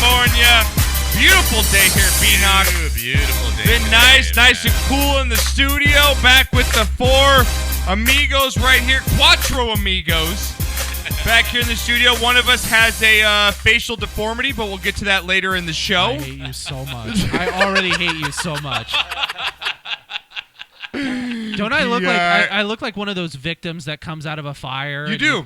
California. Beautiful day here at B-Knock. Beautiful day. Been nice and cool in the studio. Back with the four amigos right here. Cuatro amigos. Back here in the studio. One of us has a facial deformity, but we'll get to that later in the show. I hate you so much. I already hate you so much. Don't I look like I look like one of those victims that comes out of a fire? You do.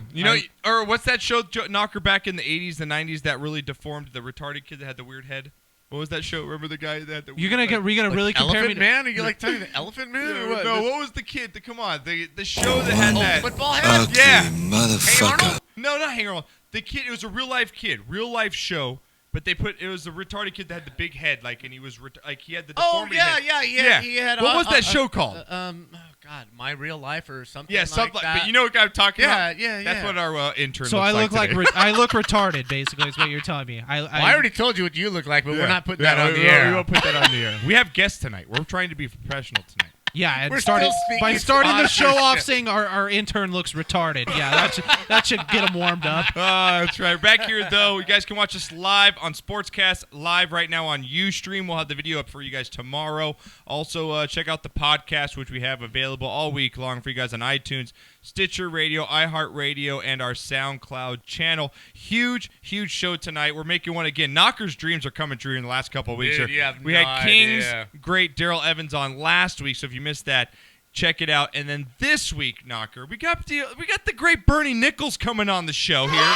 Or what's that show, Knocker, back in the 80s, the 90s that really deformed the retarded kid that had the weird head? What was that show? Remember the guy that had the weird head? You're gonna really compare me to Man? Are you like talking the Elephant Man or what? No, what was the kid? Come on. The show that had that. Football head? Ugly motherfucker. No, not Hang Arnold. The kid, it was a real life kid. Real life show. But it was the retarded kid that had the big head, and he was he had the deformity head. He had. What was that show called? God, My Real Life or something. Yeah, something like that. But you know what I'm talking about? Yeah. That's what our intern. So looks I look like I look retarded, basically, is what you're telling me. I already told you what you look like, but we're not putting that on the air. We won't put that on the air. We have guests tonight. We're trying to be professional tonight. Yeah, and We're starting the show off shit. saying our intern looks retarded. Yeah, that should get him warmed up. That's right. Back here, though, you guys can watch us live on Sportscast, live right now on Ustream. We'll have the video up for you guys tomorrow. Also, check out the podcast, which we have available all week long for you guys on iTunes, Stitcher Radio, iHeartRadio, and our SoundCloud channel. Huge show tonight. We're making one again. Knocker's dreams are coming true in the last couple of weeks. Dude, you have we no had King's idea. great Daryl Evans on last week, so if you missed that, check it out. And then this week, Knocker, we got the great Bernie Nicholls coming on the show here.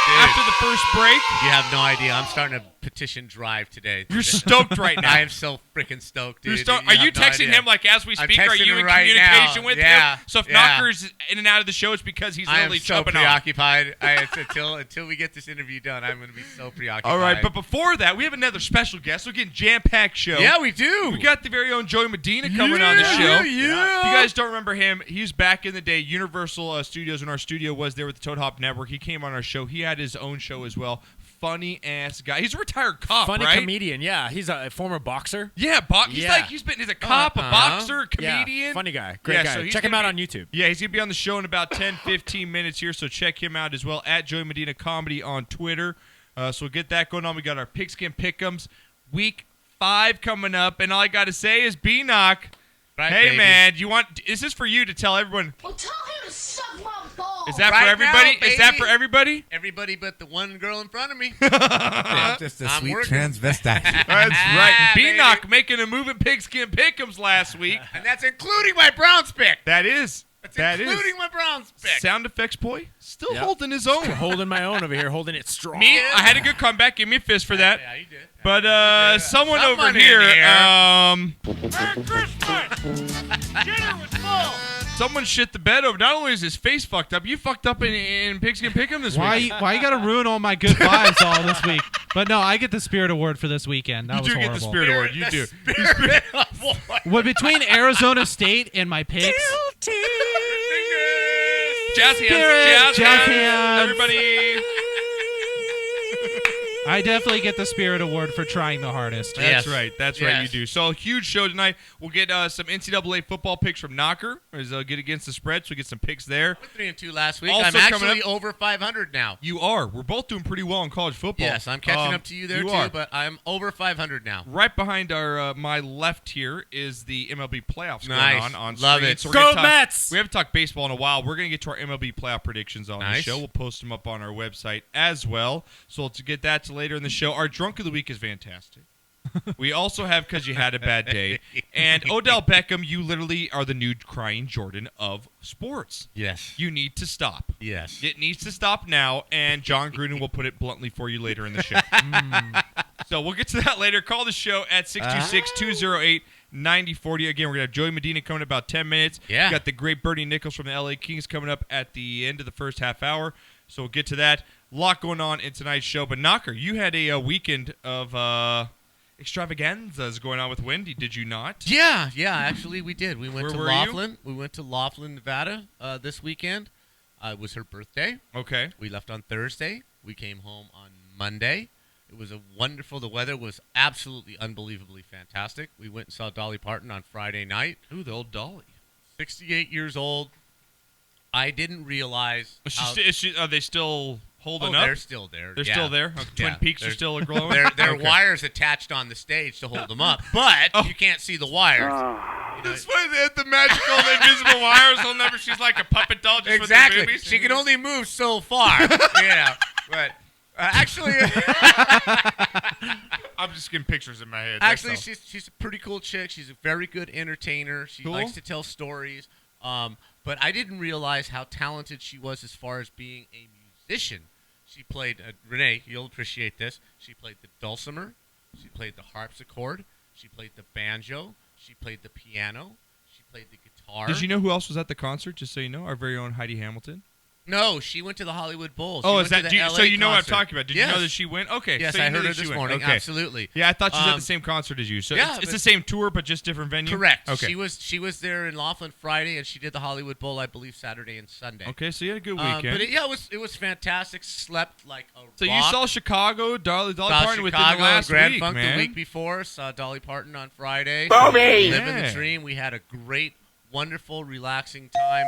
Dude, after the first break. You have no idea. I'm starting a petition drive today. You're stoked right now. I am so freaking stoked, dude. Are you texting him as we speak? Are you in communication with him? So if Knocker's in and out of the show, it's because he's literally jumping on. I am so preoccupied. Until we get this interview done, I'm going to be so preoccupied. All right, but before that, we have another special guest. We're getting jam-packed show. Yeah, we do. We got the very own Joey Medina coming on the show. Yeah. If you guys don't remember him, he's back in the day, Universal Studios, when our studio was there with the Toad Hop Network. He came on our show. He had his own show as well. Funny ass guy. He's a retired cop, Funny right? comedian, yeah. He's a former boxer. Yeah, he's a cop, a boxer, a comedian. Yeah, funny guy. Great guy. Check him out on YouTube. Yeah, he's going to be on the show in about 10-15 minutes here, so check him out as well at Joey Medina Comedy on Twitter. So we'll get that going on. We got our Pigskin Pick'ems week 5 coming up, and all I got to say is B-Knock. Right, hey, baby. man, is this for you to tell everyone? Well, tell him to suck my balls. Is that for everybody? Now, is that for everybody? Everybody but the one girl in front of me. Just a sweet transvestite. That's right. B-Knock making a move at Pigskin Pick'ems last week. And that's including my Browns pick. That is. That's including my Browns pick. Sound effects boy still holding his own. Holding my own over here, holding it strong. Me, I had a good comeback. Give me a fist for that. Yeah, you did. But someone over here, Merry Christmas. Dinner was full. someone shit the bed over. Not only is his face fucked up, you fucked up in Pigskin Pick'em this week. Why you gotta ruin all my good vibes all this week? But no, I get the Spirit Award for this weekend. That was horrible. Get the Spirit Award. You do. Well, between Arizona State and my picks. Jazz hands. Jazz hands. Everybody. I definitely get the Spirit Award for trying the hardest. That's right. That's right. You do. So, huge show tonight. We'll get some NCAA football picks from Knocker. Get against the spread, so we get some picks there. I went 3-2 last week. Also I'm actually over 500 now. You are. We're both doing pretty well in college football. Yes, I'm catching up to you there, too, but I'm over 500 now. Right behind my left here is the MLB playoffs going on Love screen. it. So Go Mets! We haven't talked baseball in a while. We're going to get to our MLB playoff predictions on the show. We'll post them up on our website as well. So to get that to later in the show. Our drunk of the week is fantastic. We also have Because You Had a Bad Day. And Odell Beckham, you literally are the new crying Jordan of sports. Yes. You need to stop. Yes. It needs to stop now, and John Gruden will put it bluntly for you later in the show. So we'll get to that later. Call the show at 626-208-9040. Again, we're going to have Joey Medina coming in about 10 minutes. Yeah. We got the great Bernie Nicholls from the LA Kings coming up at the end of the first half hour. So we'll get to that. A lot going on in tonight's show. But Knocker, you had a weekend of extravaganzas going on with Wendy, did you not? Yeah, actually we did. We went Where to were Laughlin. We went to Laughlin, Nevada this weekend. It was her birthday. Okay. We left on Thursday. We came home on Monday. It was the weather was absolutely unbelievably fantastic. We went and saw Dolly Parton on Friday night. Ooh, the old Dolly. 68 years old. I didn't realize Are they still holding Oh, up? they're still there. They're yeah. still there? Twin Yeah, Peaks are they're- still glowing? There are Okay. wires attached on the stage to hold them up, but you can't see the wires. You know, That's why they had the magical invisible wires. They'll never. She's like a puppet doll. Just exactly. With her boobies. She can only move so far. But actually, I'm just getting pictures in my head. actually, that's all. she's a pretty cool chick. She's a very good entertainer. She Cool. likes to tell stories. But I didn't realize how talented she was as far as being a musician. She played Renee. You'll appreciate this. She played the dulcimer. She played the harpsichord. She played the banjo. She played the piano. She played the guitar. Did you know who else was at the concert? Just so you know, our very own Heidi Hamilton. No, she went to the Hollywood Bowl. She Oh, went is that? to the Do you, LA so you know what I'm concert. talking about? Did Yes. you know that she went? Okay. Yes, so you I knew heard that her she this went. morning. Okay. Absolutely. Yeah, I thought she was at Um, the same concert as you. So yeah, it's but- the same tour, but just different venue. Correct. Okay. She was there in Laughlin Friday, and she did the Hollywood Bowl, I believe, Saturday and Sunday. Okay, so you had a good weekend. But it was fantastic. Slept like a so you rock. saw Chicago, Dolly Saw Parton within Chicago the last Grand week, Funk man. the week before. Saw Dolly Parton on Friday. Bobby! Living Yeah. the dream. We had a great, wonderful, relaxing time.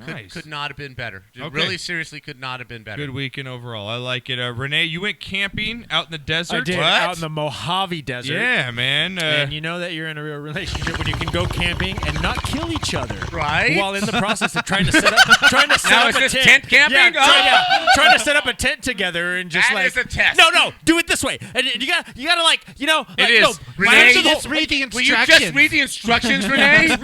Nice. Could not have been better. Okay. Really, seriously, could not have been better. Good weekend overall. I like it. Renee, you went camping out in the desert. I did What? out in the Mojave Desert. Yeah, man. And you know that you're in a real relationship when you can go camping and not kill each other, Right? While in the process of trying to set up, Now, is a this tent. tent camping? Yeah, trying to set up a tent together and just That like is a test. No, do it this way. And you gotta like It is. No, Renee, Why don't you just read the will you instructions? just read the instructions, Renee?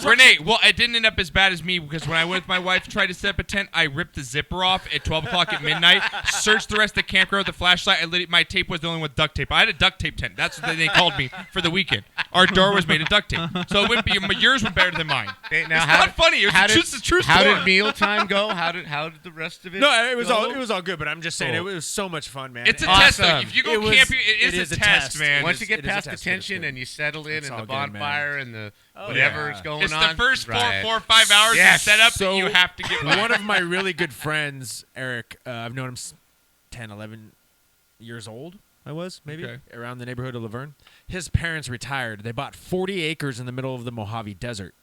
Renee, well, it didn't end up as bad as me because when I went with my wife to try to set up a tent, I ripped the zipper off at 12 o'clock at midnight, searched the rest of the campground with a flashlight. My tape was the only one with duct tape. I had a duct tape tent. That's what they called me for the weekend. Our door was made of duct tape. So it wouldn't be, yours were better than mine. Now, It's not funny. It was just a true story. How did mealtime go? How did the rest of it? No, it was go? all good. But I'm just saying Cool. it was so much fun, man. It's a Awesome. test, though. If you go It was- camping, it it is is a a test, test. man. Once you get it is a past the test, but it's tension good. and you settle in It's and all the good, man. bonfire and the Oh, whatever yeah. is going It's on. the first right. 4 or 5 hours Yes. to set up So, that you have to get by. One of my really good friends, Eric, I've known him 10, 11 years old. I was maybe Okay. around the neighborhood of Laverne. His parents retired. They bought 40 acres in the middle of the Mojave Desert,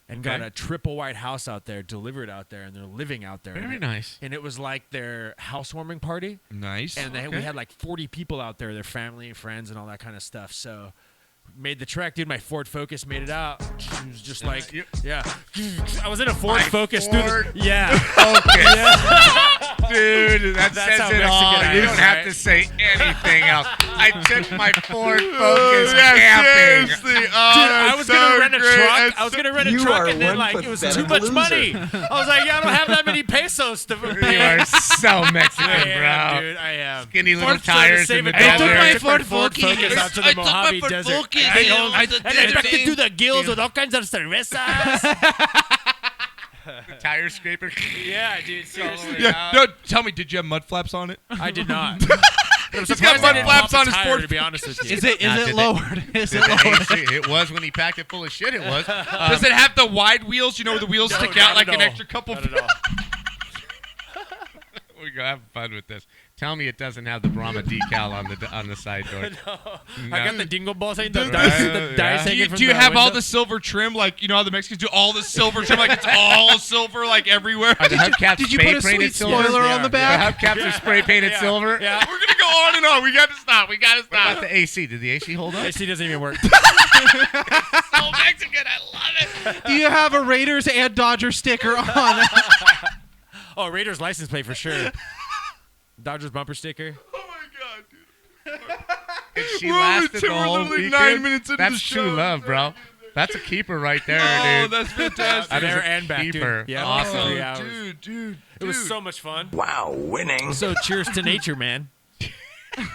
and got Okay. a triple white house out there, delivered out there, and they're living out there. Very nice. And it was like their housewarming party, Nice. and we had like 40 people out there, their family and friends and all that kind of stuff. So. Made the trek, dude. My Ford Focus made it out. It was just like, yeah. I was in a Ford Focus, Ford dude. Yeah. Focus. Dude, that That's how says it all. Mexican I You am, don't have right? to say anything else. I took my Ford Focus camping. Seriously. Dude, I was gonna rent a truck. I was gonna rent a You truck, are and then one like it was too pathetic much loser. money. I was like, yeah, I don't have that many pesos to pay. You are so Mexican, I am, bro. dude. I am. Skinny little Ford's trying to tires save in the a dollar. desert. I took my Ford Focus out to the Mojave Desert. And I packed it to the gills with all kinds of cervezas. The tire scraper. Yeah, dude. Seriously. Yeah. No, tell me, did you have mud flaps on it? I did not. I'm got surprised mud I didn't flaps pop a on his tire, Ford to be honest with you. Is it Now, is did it they- lowered? Is Did it the lowered? AC it was when he packed it full of shit. It was. Does it have the wide wheels? You know where the wheels stick out not like at an all. extra couple Not at all. We're gonna have fun with this. Tell me it doesn't have the Brahma decal on the side door. I got the dingle balls hanging, the Dude, dice, yeah. the dice Do hanging you, from do you the have all window. the silver trim? Like, you know how the Mexicans do all the silver trim? Like, it's all silver, like, everywhere? Are the hubcaps Did you spray put a painted sweet silver? spoiler on the The back? hubcaps are spray painted silver. Yeah. We're going to go on and on. We got to stop. We got to What about stop. the AC? Did the AC hold up? AC doesn't even work. So Mexican. I love it. Do you have a Raiders and Dodger sticker on? Oh, Raiders license plate for sure. Dodgers bumper sticker. Oh, my God, dude. And she We're only lasted the we're whole literally weekend. 9 minutes into That's the true show. love, bro. That's a keeper right there, Oh, dude. that's fantastic. That is There a and back, dude. keeper. Yeah, Awesome. 3 hours. Dude. It was so much fun. Wow, winning. So cheers to nature, man.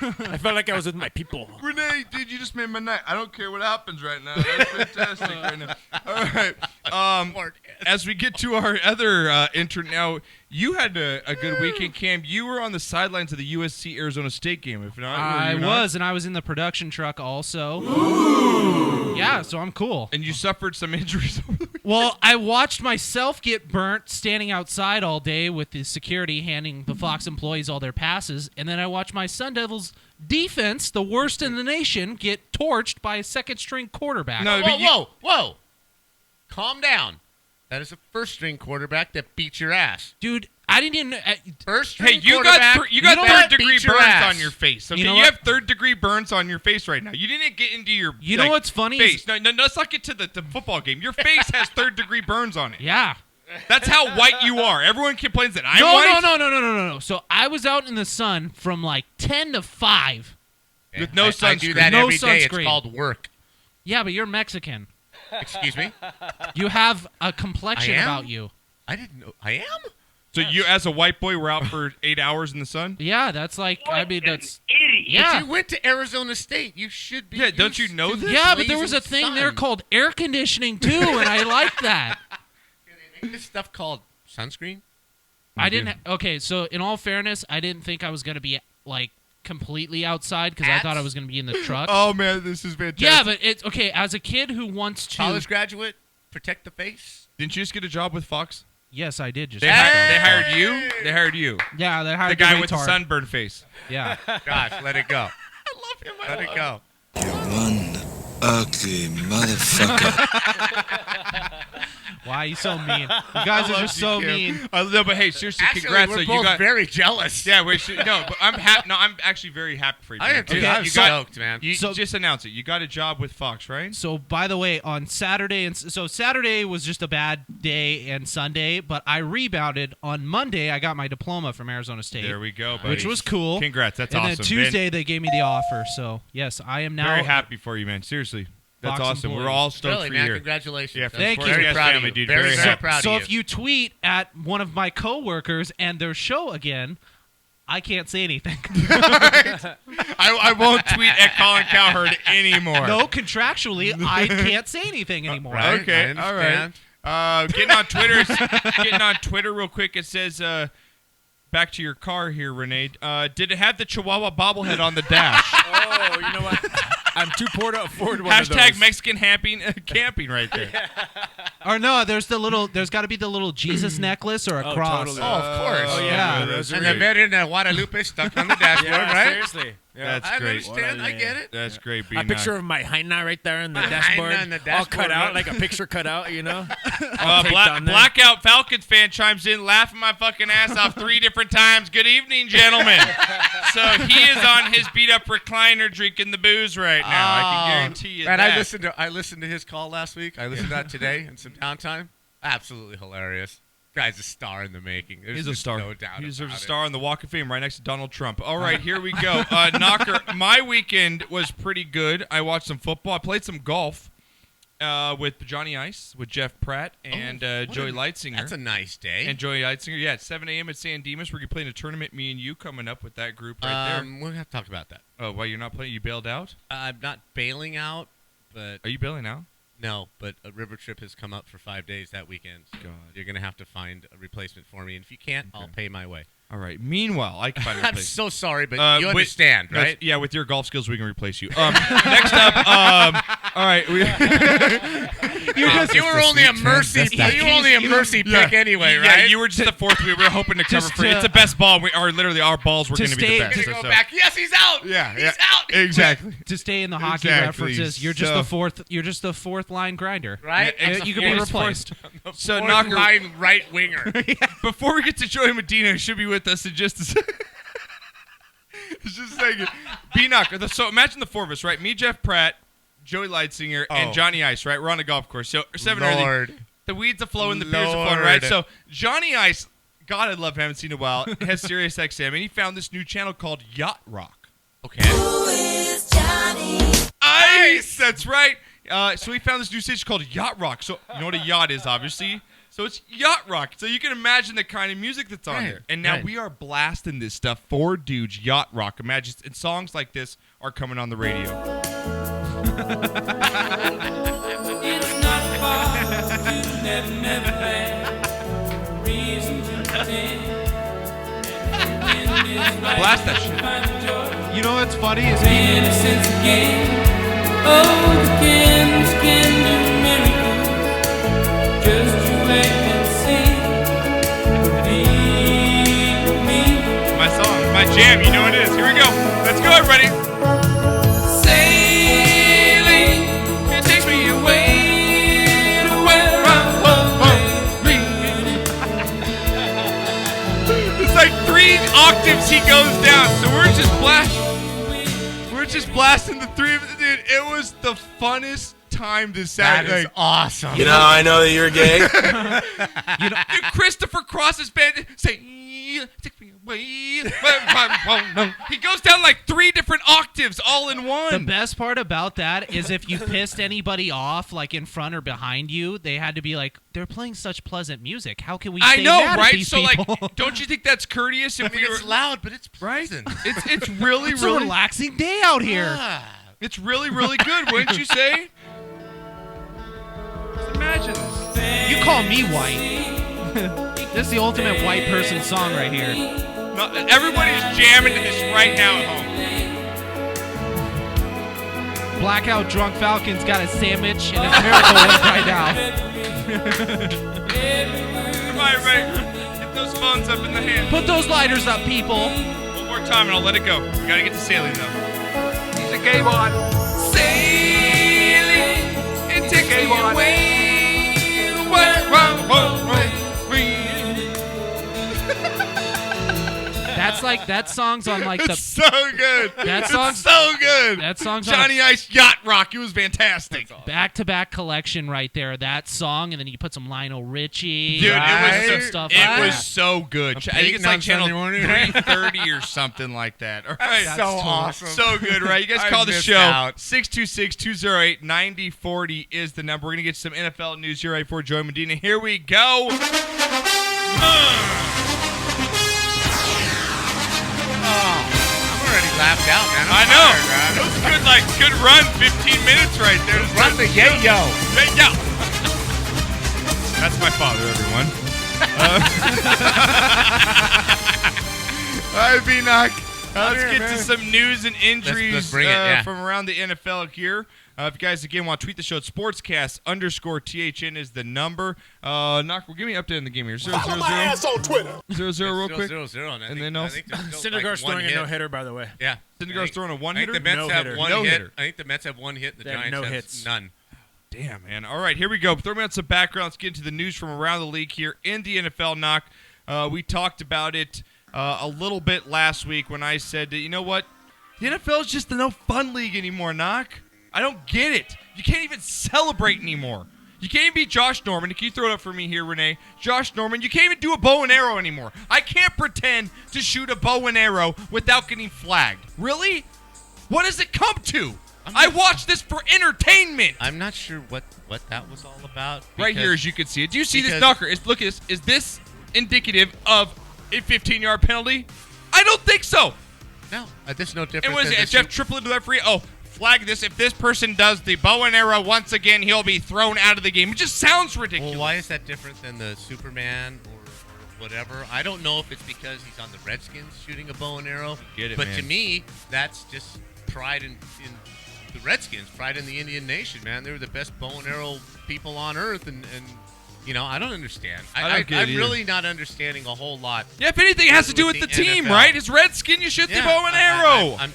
I felt like I was with my people. Renee, dude, you just made my night. I don't care what happens right now. That's fantastic right now. All right. As we get to our other intern now, you had a good weekend, Cam. You were on the sidelines of the USC Arizona State game, if not. I were you not? was, and I was in the production truck also. Ooh. Yeah, so I'm cool. And you suffered some injuries over the weekend. Well, I watched myself get burnt standing outside all day with the security handing the Fox employees all their passes, and then I watched my Sun Devils defense, the worst in the nation, get torched by a second-string quarterback. No, Whoa. Calm down. That is a first-string quarterback that beat your ass. Dude, I didn't even. First Hey, you got third-degree burns on your face. Okay, you have third-degree burns on your face right now. You didn't get into your know what's funny face. No, let's not get to the football game. Your face has third-degree burns on it. Yeah. That's how white you are. Everyone complains that I'm white. No. So I was out in the sun from like 10 to 5. With no sunscreen. I do that No every day. sunscreen. It's called work. Yeah, but you're Mexican. Excuse me? You have a complexion I am? about you. I didn't know. I am? So you, as a white boy, were out for 8 hours in the sun? Yeah, that's like, I mean, that's. Idiot. Yeah. But you went to Arizona State. You should be. Yeah, don't you know this? Yeah, but there was a thing there called air conditioning too, and I like that. Make this stuff called sunscreen? I didn't. Okay, so in all fairness, I didn't think I was gonna be like completely outside because I thought I was gonna be in the truck. Oh man, this is fantastic. Yeah, but it's okay. As a kid who wants to, College graduate, protect the face. Didn't you just get a job with Fox? yes, I did just. They hired you. They hired you. Yeah, they hired The guy with the retard. sunburned face. Yeah. Gosh, let it go. I love him. Let it go. You one ugly motherfucker. Why are you so mean? You guys are just so mean. No, but hey, seriously, Actually, congrats. we're though. both You got. very jealous. Yeah, no, but I'm happy. No, I'm actually very happy for you. I am too. Okay, I'm so- stoked, man. You So- just announce it. You got a job with Fox, right? So, by the way, on Saturday, so Saturday was just a bad day and Sunday, but I rebounded. On Monday, I got my diploma from Arizona State. There we go, buddy. Which was cool. Congrats. That's and awesome. then Tuesday, they gave me the offer. So, yes, I am now. Very happy for you, man. Seriously. That's Fox awesome. employee. We're all stoked Really, for man. you here. Congratulations. Yeah, I'm Thank you. Very Sportscast proud family, of you. dude. Very Very happy. proud So of if you tweet at one of my coworkers and their show again, I can't say anything. I won't tweet at Colin Cowherd anymore. No, contractually, I can't say anything anymore. Right. Okay. I All right. understand. Getting on Twitter real quick. It says, back to your car here, Renee. Did it have the Chihuahua bobblehead on the dash? Oh, you know what? I'm too poor to afford one of those. Hashtag Mexican camping right there. Or no, there's got to be the little Jesus necklace or a Oh, cross. totally. Oh, of course. Oh, Yeah. yeah. Those are And the great. Virgin de Guadalupe stuck on the dashboard, Yeah, right? seriously. Yeah. That's I great. understand. I get it. That's great. A picture of my hyena right there in the My dashboard. hyena in the All cut dashboard, out, right? like a picture cut out, you know? All taped on there. Blackout Falcons fan chimes in, laughing my fucking ass off 3 different times. Good evening, gentlemen. So he is on his beat up recliner drinking the booze right now. I can guarantee you Man, that. I listened to his call last week. I listened to that today in some downtime. Absolutely hilarious. Guy's a star in the making. There's He's a just star. No doubt. He deserves a about star on the Walk of Fame right next to Donald Trump. All right, here we go. Knocker, my weekend was pretty good. I watched some football. I played some golf with Johnny Ice, with Jeff Pratt, and Joey Leitzinger. That's a nice day. And Joey Leitzinger. Yeah, at 7 a.m. at San Dimas. We're going to play in a tournament, me and you, coming up with that group right there. We'll have to talk about that. Oh, why you're not playing? You bailed out? I'm not bailing out, but Are you bailing out? no. But a river trip has come up for 5 days that weekend. God. You're gonna have to find a replacement for me, and if you can't, I'll pay my way. All right. Meanwhile, I can find a I'm replacement. so sorry, but you with- understand, that's- right? Yeah, with your golf skills, we can replace you. Next up, all right. You were only a mercy. You were only a mercy pick anyway, Yeah, right? you were just the fourth. We were hoping to cover Just for. to- It's the best ball. Literally, our balls were To going to be the stay- best. Gonna so- go so- back. Yes, he's out. Yeah, he's yeah. out. Exactly. To stay in the hockey Exactly. references, you're just So- the fourth. You're just the fourth line grinder. Right? Yeah, You can yeah, be it's replaced. So Fourth Knocker, line right winger. before we get to Joey Medina, who should be with us in just a second. Just a second. B Knocker. So imagine the four of us, right? Me, Jeff Pratt, Joey Leitzinger, and Oh. Johnny Ice, right? We're on a golf course. So 7 Lord. The weeds are flowing, the beers are flowing, right? Lord. So Johnny Ice, God, I love him. Haven't seen in a while. Has Sirius XM, and he found this new channel called Yacht Rock. Okay. Ice. That's right. So he found this new station called Yacht Rock. So you know what a yacht is, obviously. So it's Yacht Rock. So you can imagine the kind of music that's on Right, there. And now right. we are blasting this stuff for dudes. Yacht Rock. Imagine, and songs like this are coming on the radio. It's not far to Neverland. Reason to pretend. Blast that shit. You know what's funny is Innocence again. Oh, the candles can do miracles. Just you wait and see. Believe me. My song, my jam. You know what it is. Here we go. Let's go, everybody. Sailing, it takes me away to where I was. like 3 octaves he goes down. So we're just blasting the 3 of it, dude. It was the funnest time this Saturday. That is awesome. You know how I know that you're gay? Dude, Christopher Cross's band say, take me away. He goes down like 3 different octaves all in one. The best part about that is if you pissed anybody off, like in front or behind you, they had to be like, they're playing such pleasant music. How can we I stay know, mad at right? these So, people? like, don't you think that's courteous if I mean, we were it's loud, but it's right? pleasant. It's really, It's a really, relaxing day out here. Ah. it's really, really good, wouldn't you say? Just imagine this. You call me white. This is the ultimate white person song right here. No, everybody's jamming to this right now at home. Blackout drunk Falcon's got a sandwich and it's Miracle Whip right now. Come on, everybody. Get those phones up in the hand. Put those lighters up, people. One more time and I'll let it go. We gotta get to sailing though. He's a gay one. Sailing and taking me away. That's like that song's on like It's the so good. That song's- it's so good. that song's on Johnny Ice Yacht Rock. It was fantastic. back-to-back collection right there. That song, and then you put some Lionel Richie. Dude, Right. it was some stuff it like was that. so good. I think it's on like channel Sunday morning. 330 or something like that. All right, so awesome. So good, right? You guys I call the missed show. out. 626-208-9040 is the number. We're going to get some NFL news here right before Joey Medina. Here we go. I'm already laughed out, man. I know. It was a good run, 15 minutes right there. Run the yayo. Yeah. That's my father, everyone. All right, B-Knock. Let's get to some news and injuries Let's bring it, yeah. from around the NFL here. If you guys, again, want to tweet the show, it's Sportscast_THN is the number. Knock, give me an update on the game here. 0-0-0. Follow my ass on Twitter. 0-0 real quick. 0-0, and And then also- Syndergaard's throwing a no-hitter, by the way. Yeah. Syndergaard's throwing a I think one-hitter? the Mets have No-hitter. one No-hitter. hit. I think the Mets have one hit, and the They have Giants no have hits. none. Damn, man. All right, here we go. Throw me out some background. Let's get into the news from around the league here in the NFL. Knock. We talked about it a little bit last week when I said that, you know what? The NFL is just a no-fun league anymore, Knock. I don't get it. You can't even celebrate anymore. You can't even be Josh Norman. Can you throw it up for me here, Renee? Josh Norman, you can't even do a bow and arrow anymore. I can't pretend to shoot a bow and arrow without getting flagged. Really? What does it come to? I watch this for entertainment. I'm not sure what that was all about. Right because- here, as you can see it. Do you see this because- knocker? Look at this. Is this indicative of a 15-yard penalty? I don't think so. No, this is no different. And was than it the Jeff Super- Triplett the referee? Oh, flag this. If this person does the bow and arrow once again, he'll be thrown out of the game. It just sounds ridiculous. Well, why is that different than the Superman or whatever? I don't know if it's because he's on the Redskins shooting a bow and arrow. Get it, but man. to me, that's just pride in the Redskins, pride in the Indian nation, man. They were the best bow and arrow people on earth, and you know, I don't understand. I don't get it I'm either. really not understanding a whole lot. Yeah, if anything, it has to do with With the the team, NFL. right? It's Redskin, you shoot the bow and I- arrow. I'm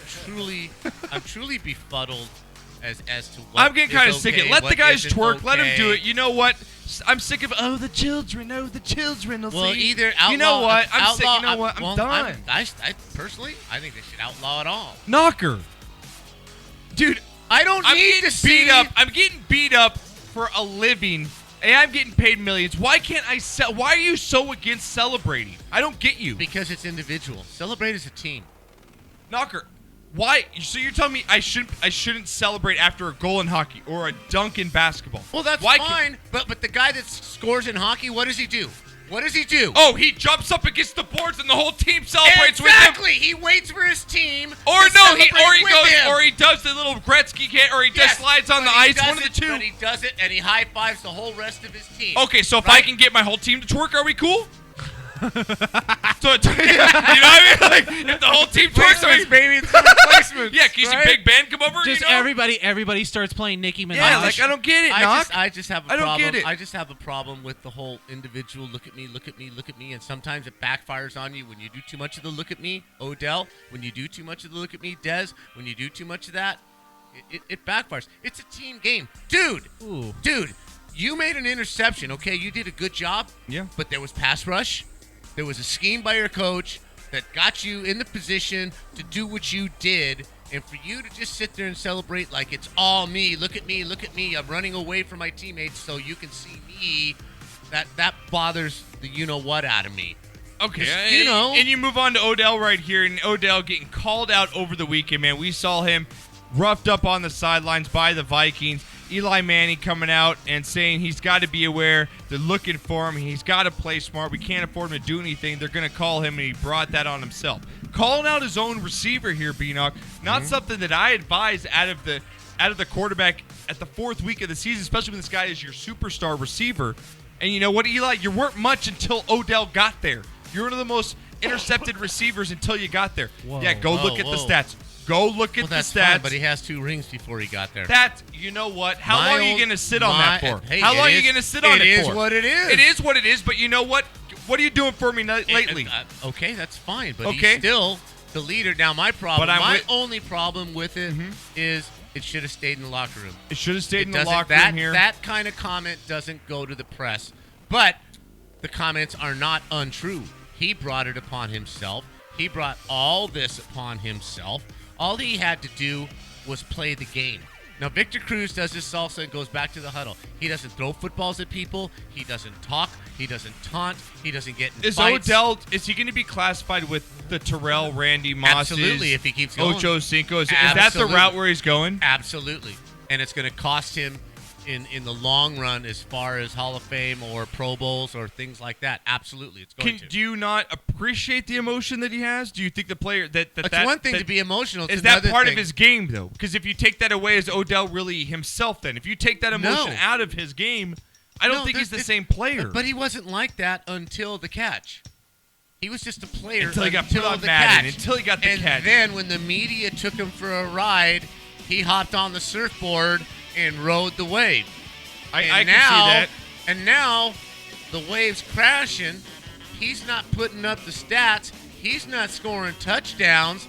truly befuddled as to what I'm getting kind of is sick of okay, it. Let the what guys isn't twerk. Let them do okay. it. You know what? I'm sick of, the children will Well, see. either outlaw. You know what? I'm sick. outlaw- You know what? I'm well, done. I personally, I think they should outlaw it all. Knocker. Dude, I don't I'm need getting to see. beat up. I'm getting beat up for a living, and I'm getting paid millions. Why can't I sell? Why are you so against celebrating? I don't get you. Because it's individual. Celebrate as a team. Knocker, why? So you're telling me I shouldn't celebrate after a goal in hockey or a dunk in basketball? Well, that's Why fine. But the guy that scores in hockey, what does he do? What does he do? Oh, he jumps up against the boards and the whole team celebrates with him. Exactly. He waits for his team. Or to no, he celebrate with goes, him. or he does the little Gretzky hit, or he Yes, just slides on the but he ice. does One of the it, two. But he does it, and he high fives the whole rest of his team. Okay, so if I Right? can get my whole team to twerk, are we cool? So you know what I mean? Like, if the whole team twerks, are we, baby. It's replacements. yeah, can you see Big Ben come over? Just you know? everybody starts playing Nicki Minaj. Yeah, like I don't get it, Knock. I just have a I don't problem. get it. I just have a problem with the whole individual look at me, look at me, look at me, and sometimes it backfires on you when you do too much of the look at me, Odell. When you do too much of the look at me, Dez. When you do too much of that, it backfires. It's a team game, dude. Ooh. Dude, you made an interception. Okay, you did a good job. Yeah. But there was pass rush. There was a scheme by your coach that got you in the position to do what you did. And for you to just sit there and celebrate like it's all me, look at me, I'm running away from my teammates so you can see me, that bothers the you-know-what out of me. Okay, and you move on to Odell right here, and Odell getting called out over the weekend, man. We saw him roughed up on the sidelines by the Vikings. Eli Manning coming out and saying he's got to be aware. They're looking for him. He's got to play smart. We can't afford him to do anything. They're going to call him, and he brought that on himself. Calling out his own receiver here, B-Knock, not something that I advise out of the quarterback at the 4th week of the season, especially when this guy is your superstar receiver. And you know what, Eli? You weren't much until Odell got there. You're one of the most intercepted receivers until you got there. Whoa. Yeah, go look at the stats. Go look at the that's stats. fine, but he has 2 rings before he got there. You know what? How long are you going to sit on that for? Hey, How long are you going to sit on it for? It is what it is. It is what it is, but you know what? What are you doing for me lately? Okay, that's fine, but Okay. he's still the leader. Now, my only problem with it is it should have stayed in the locker room. It should have stayed in the locker room here. That kind of comment doesn't go to the press, but the comments are not untrue. He brought it upon himself. He brought all this upon himself. All he had to do was play the game. Now, Victor Cruz does his salsa and goes back to the huddle. He doesn't throw footballs at people. He doesn't talk. He doesn't taunt. He doesn't get in fights. Is he going to be classified with the Terrell, Randy Moss? Absolutely, if he keeps going. Ocho Cinco? Is that the route where he's going? Absolutely. And it's going to cost him in the long run as far as Hall of Fame or Pro Bowls or things like that. Absolutely, it's going to. Do you not appreciate the emotion that he has? Do you think the player that's one thing to be emotional? Is that part of his game though? Because if you take that away, is Odell really himself then? If you take that emotion out of his game, I don't think he's the same player. But he wasn't like that until the catch. He was just a player until he got put on the Madden. catch. Until he got the catch. And then when the media took him for a ride, he hopped on the surfboard and rode the wave. I can see that. And now the wave's crashing. He's not putting up the stats. He's not scoring touchdowns.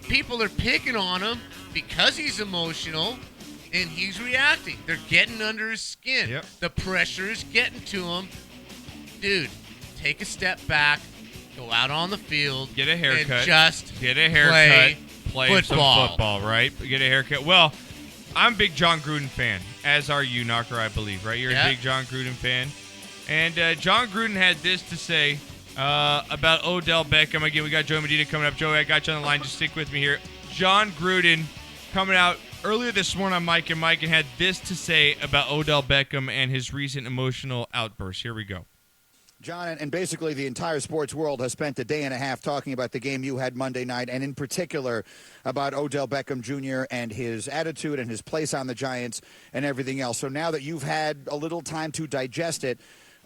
People are picking on him because he's emotional, and he's reacting. They're getting under his skin. Yep. The pressure is getting to him. Dude, take a step back, go out on the field, get a haircut, and just get a haircut, play football. some football, right? Get a haircut. Well, I'm a big John Gruden fan, as are you, Knocker, I believe, right? You're a big John Gruden fan. And John Gruden had this to say about Odell Beckham. Again, we got Joey Medina coming up. Joey, I got you on the line. Just stick with me here. John Gruden coming out earlier this morning on Mike and Mike and had this to say about Odell Beckham and his recent emotional outburst. Here we go. John, and basically the entire sports world has spent a day and a half talking about the game you had Monday night, and in particular about Odell Beckham Jr. and his attitude and his place on the Giants and everything else. So now that you've had a little time to digest it,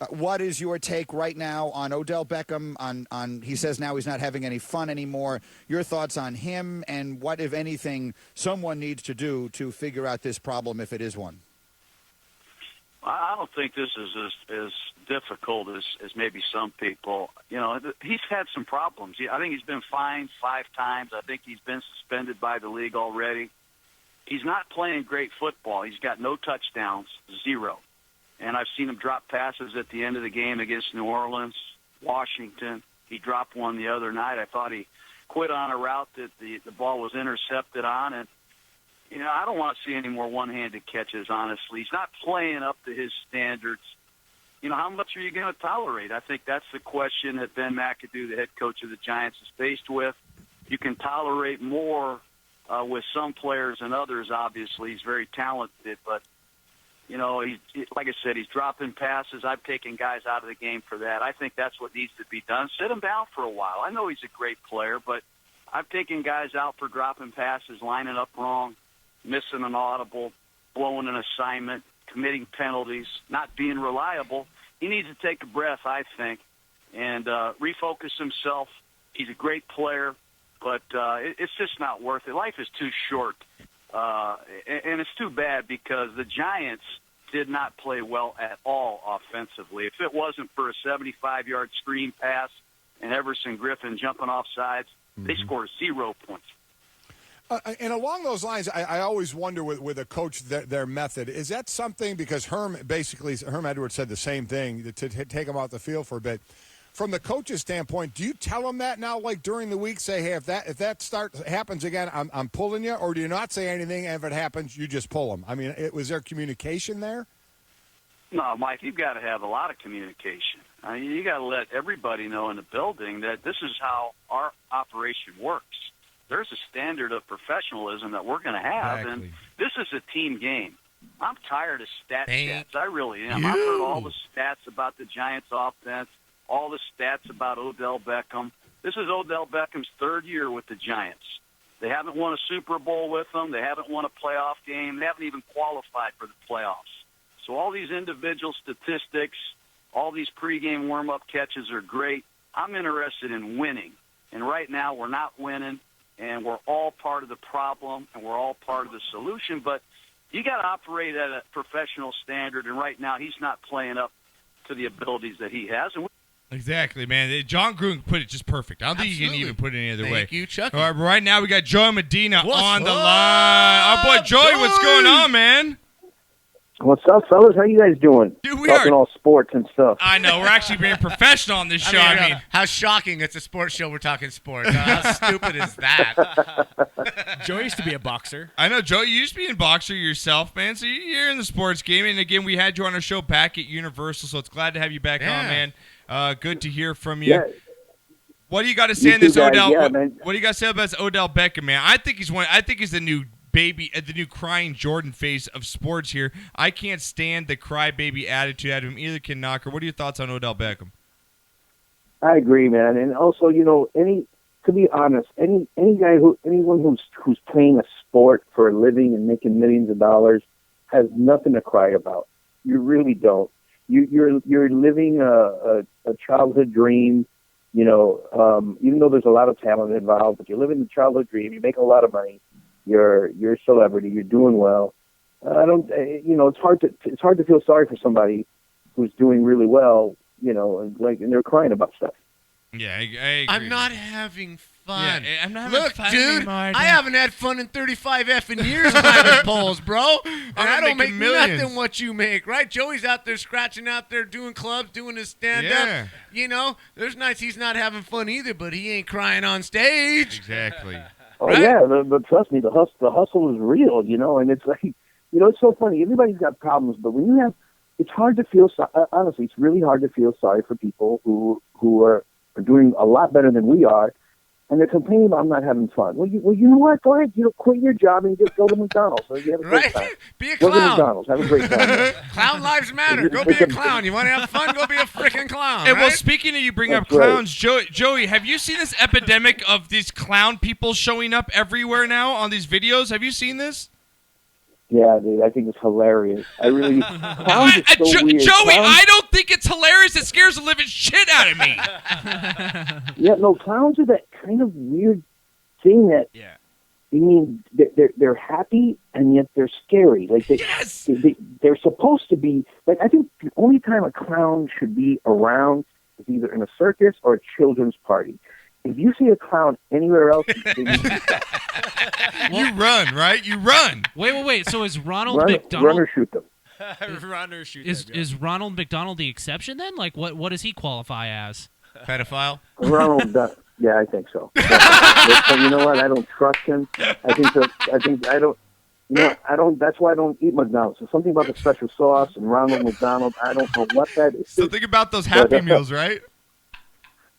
what is your take right now on Odell Beckham? On he says now he's not having any fun anymore. Your thoughts on him, and what, if anything, someone needs to do to figure out this problem if it is one? I don't think this is as difficult as maybe some people. You know, he's had some problems. I think he's been fined 5 times. I think he's been suspended by the league already. He's not playing great football. He's got no touchdowns, 0. And I've seen him drop passes at the end of the game against New Orleans, Washington. He dropped one the other night. I thought he quit on a route that the ball was intercepted on, and you know, I don't want to see any more one-handed catches, honestly. He's not playing up to his standards. You know, how much are you going to tolerate? I think that's the question that Ben McAdoo, the head coach of the Giants, is faced with. You can tolerate more with some players than others, obviously. He's very talented, but, you know, like I said, he's dropping passes. I've taken guys out of the game for that. I think that's what needs to be done. Sit him down for a while. I know he's a great player, but I've taken guys out for dropping passes, lining up wrong, missing an audible, blowing an assignment, committing penalties, not being reliable. He needs to take a breath, I think, and refocus himself. He's a great player, but it's just not worth it. Life is too short, and it's too bad because the Giants did not play well at all offensively. If it wasn't for a 75-yard screen pass and Everson Griffin jumping off sides, they scored 0 points. And along those lines, I always wonder with a coach their method. Is that something, because Herm Edwards said the same thing, to take him off the field for a bit. from the coach's standpoint, do you tell them that now, like during the week? Say, hey, if that happens again, I'm pulling you, or do you not say anything? And if it happens, you just pull them. I mean, was there communication there? No, Mike, you've got to have a lot of communication. I mean, you got to let everybody know in the building that this is how our operation works. There's a standard of professionalism that we're going to have, and this is a team game. I'm tired of stats. I really am. I've heard all the stats about the Giants' offense, all the stats about Odell Beckham. This is Odell Beckham's third year with the Giants. They haven't won a Super Bowl with them. They haven't won a playoff game. They haven't even qualified for the playoffs. So all these individual statistics, all these pregame warm-up catches are great. I'm interested in winning. And right now we're not winning, and we're all part of the problem, and we're all part of the solution. But you got to operate at a professional standard, and right now he's not playing up to the abilities that he has. And Exactly, man. John Gruden put it just perfect. I don't think you can even put it any other way. Thank you, Chucky. All right, right now we got Joey Medina on the line. Our boy Joey, what's going on, man? What's up, fellas? How you guys doing? Dude, we Talking are all sports and stuff. I know. We're actually being professional on this show. I mean, how shocking. It's a sports show. We're talking sports. How stupid is that? Joey used to be a boxer. I know, Joey. You used to be a boxer yourself, man. So you're in the sports game. And, again, we had you on our show back at Universal, so it's glad to have you back on, man. Good to hear from you. Yeah. What do you got to say on this guys, Odell? yeah, what do you got to say about this Odell Beckham, man? I think he's the new baby, the new crying Jordan face of sports here. I can't stand the crybaby attitude out of him. Either can Knocker. What are your thoughts on Odell Beckham? I agree, man. And also, to be honest, anyone who's playing a sport for a living and making millions of dollars has nothing to cry about. You really don't. You're living a childhood dream. Even though there's a lot of talent involved, but you're living the childhood dream. You make a lot of money. You're a celebrity. You're doing well. It's hard to feel sorry for somebody who's doing really well. And they're crying about stuff. Yeah, I agree. I'm not having fun. Yeah, I'm not having fun dude, anymore, I haven't had fun in 35 effing years climbing poles, bro. And I don't make millions. nothing what you make, right? Joey's out there scratching out there, doing clubs, doing his stand-up. Yeah. There's nights he's not having fun either, but he ain't crying on stage. Exactly. Oh right? yeah, but trust me, the hustle is real, and it's like, it's so funny. Everybody's got problems, but when you have, it's hard to feel. Honestly, it's really hard to feel sorry for people who are doing a lot better than we are, and they're complaining about not having fun. Well, you know what? Go ahead, quit your job and just go to McDonald's. So you have a great time. Be a Go clown. to McDonald's. Have a great time. Clown lives matter. Go be a clown. You want to have fun? Go be a freaking clown. Hey, right? well, speaking of you bring up clowns, Joey, have you seen this epidemic of these clown people showing up everywhere now on these videos? Have you seen this? Yeah, dude, I think it's hilarious. I really clowns are so weird. Joey, Clowns, I don't think it's hilarious. It scares the living shit out of me. Yeah, no, clowns are that kind of weird thing that. Yeah. I mean, they're happy and yet they're scary. Like they're supposed to be. Like I think the only time a clown should be around is either in a circus or a children's party. If you see a clown anywhere else, you run, right? You run. Wait. So is Ronald run McDonald? or shoot them. Run or shoot them. Is Ronald McDonald the exception then? Like what does he qualify as? Pedophile? Ronald, yeah, I think so. But you know what? I don't trust him. I don't. That's why I don't eat McDonald's. There's something about the special sauce and Ronald McDonald. I don't know what that is. Something about those Happy Meals, right?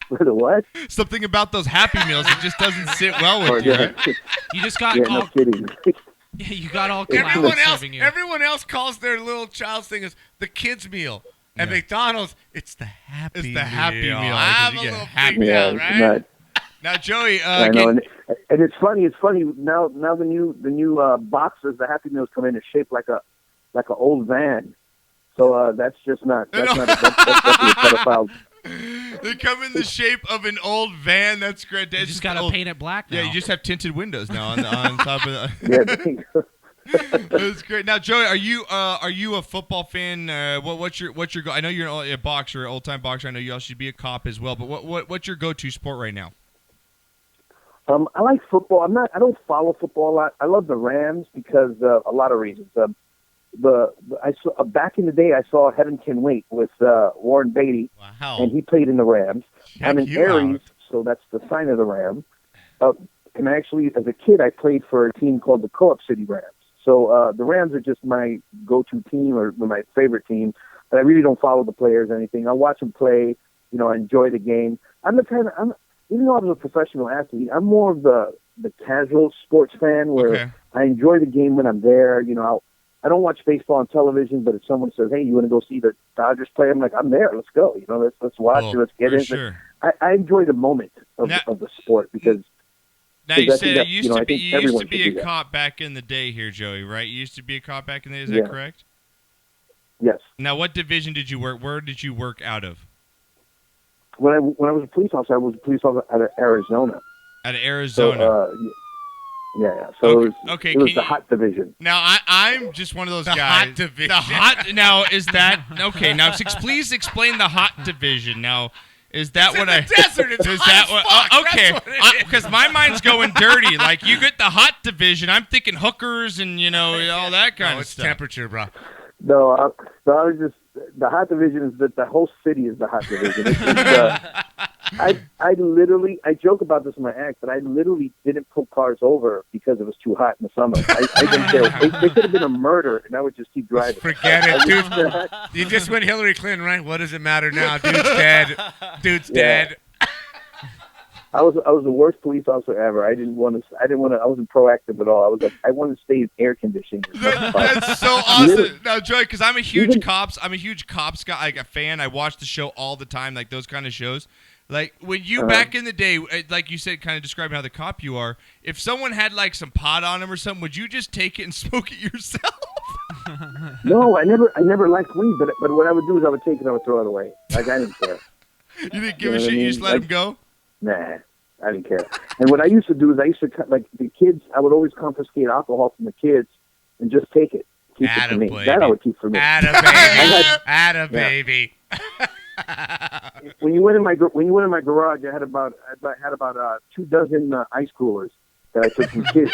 The what? Something about those Happy Meals. It just doesn't sit well with you. Right? You just got no kidding. Yeah, you got all Everyone else calls their little child's thing as the kids meal. At McDonald's, it's the Happy Meal. It's the Happy Meal. I'm a little happy freaked out, right? Now, Joey, I know, and it's funny. It's funny now. The new boxes, the Happy Meals come in is shaped like an old van. So that's just not. That's not a pedophile. They come in the shape of an old van. That's great. You just gotta paint it black now. Yeah, you just have tinted windows now on top of that. Yeah. That's great. Now, Joey, are you a football fan? What's your go? I know you're a boxer, old time boxer. I know you also should be a cop as well. But what's your go-to sport right now? I like football. I don't follow football a lot. I love the Rams because a lot of reasons. I saw back in the day. I saw Heaven Can Wait with Warren Beatty, and he played in the Rams. I'm an Aries, so that's the sign of the Ram. And actually, as a kid, I played for a team called the Co-op City Rams. So the Rams are just my go-to team or my favorite team. But I really don't follow the players or anything. I watch them play. I enjoy the game. Even though I was a professional athlete, I'm more of the casual sports fan where I enjoy the game when I'm there. I don't watch baseball on television, but if someone says, "Hey, you want to go see the Dodgers play?" I'm like, "I'm there. Let's go. Let's watch it. Let's get in." Sure. I enjoy the moment of the sport because. Now you said you used to be a that. cop back in the day here, Joey, right? You used to be a cop back in the day. Is that correct? Yes. Now, what division did you work? Where did you work out of? When I was a police officer, I was a police officer out of Arizona. Out of Arizona. So, So it was the hot division. Now I'm just one of those guys. Hot division. The hot. Now is that okay? Now please explain the hot division. Now. Is that what I? Desert. It's hot as fuck. Okay, because my mind's going dirty. Like you get the hot division, I'm thinking hookers and all that kind of stuff. Temperature, bro. No, I was just the hot division is that the whole city is the hot division. I joke about this in my act, but I literally didn't pull cars over because it was too hot in the summer. I didn't care. They could have been a murder, and I would just keep driving. Forget it, dude. You just went Hillary Clinton, right? What does it matter now? Dude's dead. Dude's dead. I was the worst police officer ever. I wasn't proactive at all. I wanted to stay in air conditioning. That's so awesome. Now, Joey, because I'm a huge cops guy, like a fan. I watch the show all the time, like those kind of shows. Like when you back in the day, like you said, kind of describing how the cop you are. If someone had like some pot on them or something, would you just take it and smoke it yourself? No, I never liked weed, but what I would do is I would take it and I would throw it away. Like I didn't care. You didn't give a shit. You just let them go. Nah, I didn't care. And what I used to do is I used to like the kids. I would always confiscate alcohol from the kids and just take it. Keep it for me. That I would keep for me. Atta baby. When you went in my garage, I had about 24 ice coolers that I took from kids.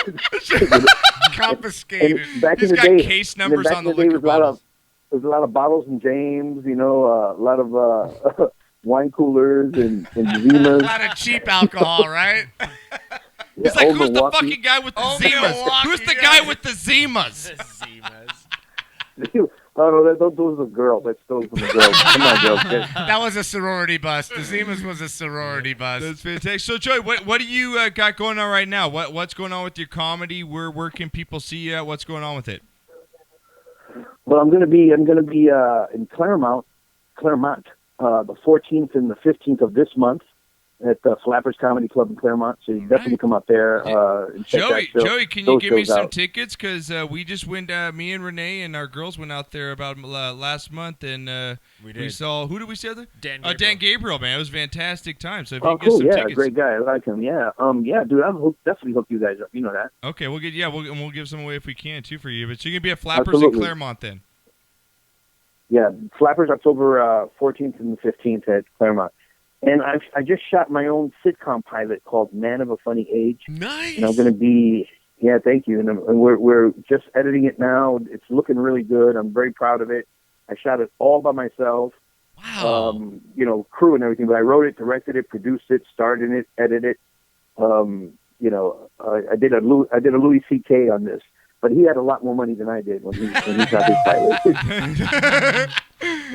Confiscated. And back He's in the got day, case numbers on the there liquor bottles. There was a lot of bottles and James, a lot of wine coolers and Zimas. A lot of cheap alcohol, right? He's like, who's the fucking guy with the Zimas? Who's the guy with the Zimas? Oh, no, those are girls. That's those are the girls. Come on, girls. That was a sorority bus. The Zimas was a sorority bus. That's fantastic. So, Joey, what do you got going on right now? What's going on with your comedy? Where can people see you? What's going on with it? Well, I'm gonna be in Claremont, the 14th and the 15th of this month at the Flappers Comedy Club in Claremont. So you definitely come up there. And check Joey, can you give me some out. tickets? Because we just went, me and Renee and our girls went out there about last month, and we saw, who did we see there? Dan Gabriel, man. It was a fantastic time. So if you can get some tickets. Great guy. I like him. Yeah. Dude, I'll definitely hook you guys up. You know that. Okay, we'll give some away if we can, too, for you. But so you're going to be at Flappers in Claremont then? Yeah, Flappers October 14th and the 15th at Claremont. And I just shot my own sitcom pilot called Man of a Funny Age. Nice. And I'm going to be, thank you. And we're just editing it now. It's looking really good. I'm very proud of it. I shot it all by myself. Wow. Crew and everything. But I wrote it, directed it, produced it, starred in it, edited it. I did a Louis C.K. on this. But he had a lot more money than I did when he shot his pilot.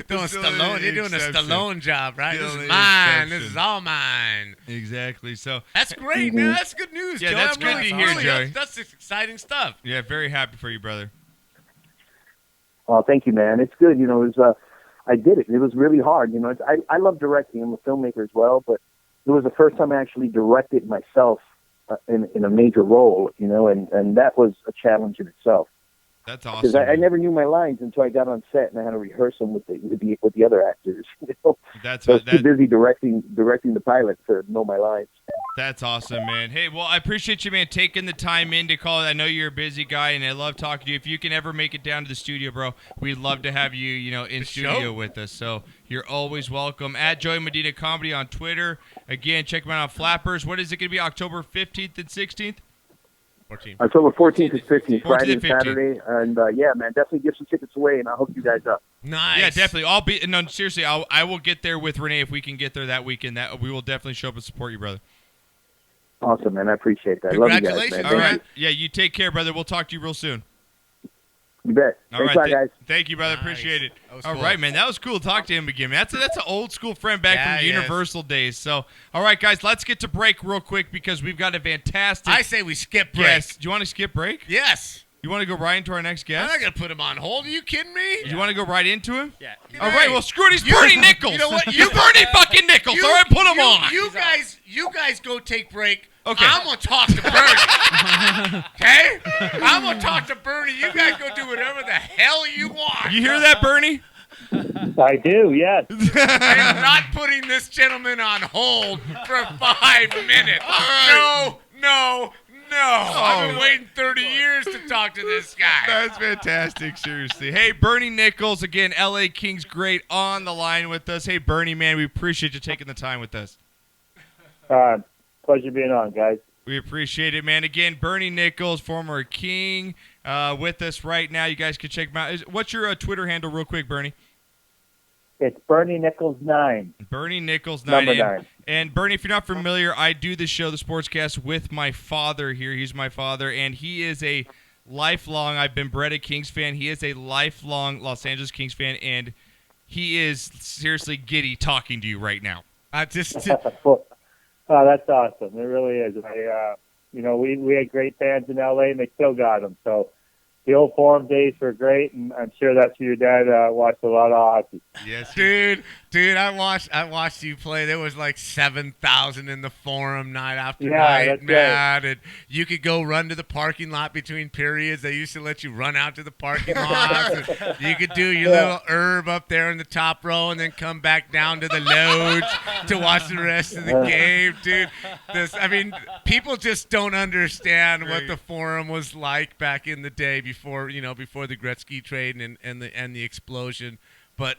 Doing Stallone. You're doing a Stallone job, right? This is mine. This is all mine. Exactly. So that's great, man. That's good news. Yeah, Joey. that's good to hear, Joey. That's exciting stuff. Yeah, very happy for you, brother. Oh, thank you, man. It's good. I did it. It was really hard. I love directing. I'm a filmmaker as well, but it was the first time I actually directed myself in a major role, and that was a challenge in itself. That's awesome. Because I never knew my lines until I got on set and I had to rehearse them with the other actors. That's I was too busy directing the pilot to know my lines. That's awesome, man. Hey, well, I appreciate you, man, taking the time in to call. I know you're a busy guy, and I love talking to you. If you can ever make it down to the studio, bro, we'd love to have you, in studio with us. So you're always welcome. At Joey Medina Comedy on Twitter. Again, check him out on Flappers. What is it going to be, October 15th and 16th? October 14th and 15th, 14th Friday and and 15th. Saturday. And, yeah, man, definitely give some tickets away, and I'll hook you guys up. Nice. Yeah, definitely. I'll be no seriously. I will get there with Renee if we can get there that weekend. That we will definitely show up and support you, brother. Awesome, man. I appreciate that. Love you guys, man. All Thank right. you. Yeah, you take care, brother. We'll talk to you real soon. You bet. All Thanks right, a lot, guys. Thank you, brother. Appreciate it. That was All cool. right, man. That was cool to talk to him again, man. That's an old school friend back Yeah, from he is. Universal days. So, all right, guys, let's get to break real quick because we've got a fantastic. I say we skip break. Yes. Do you want to skip break? Yes. You want to go right into our next I'm guest? not going to put him on hold. Are you kidding me? Do you want to go right into him? Yeah. All right. Well, screw it. He's Bernie Nichols. You know what? You Bernie fucking Nichols. All right, put him on. You guys go take break. Okay. I'm going to talk to Bernie. Okay? I'm going to talk to Bernie. You guys go do whatever the hell you want. You hear that, Bernie? I do, yes. I am not putting this gentleman on hold for 5 minutes. No. I've been waiting 30 years to talk to this guy. That's fantastic, seriously. Hey, Bernie Nichols, again, LA Kings great on the line with us. Hey, Bernie, man, we appreciate you taking the time with us. Pleasure being on, guys. We appreciate it, man. Again, Bernie Nichols, former King, with us right now. You guys can check him out. What's your Twitter handle real quick, Bernie? It's Bernie Nicholls 9. Bernie Nichols 9. Number 9. And Bernie, if you're not familiar, I do this show, the Sportscast, with my father here. He's my father, and he is a lifelong, I've been bred a Kings fan. He is a lifelong Los Angeles Kings fan, and he is seriously giddy talking to you right now. Oh, that's awesome. It really is. We had great fans in LA, and they still got them. So the old Forum days were great, and I'm sure that's where your dad watched a lot of hockey. Yes, dude. I watched you play. There was like 7,000 in the Forum night after night, that's man. And you could go run to the parking lot between periods. They used to let you run out to the parking lot. You could do your little herb up there in the top row, and then come back down to the loge to watch the rest of the game, dude. People just don't understand what the Forum was like back in the day before the Gretzky trade and the explosion. But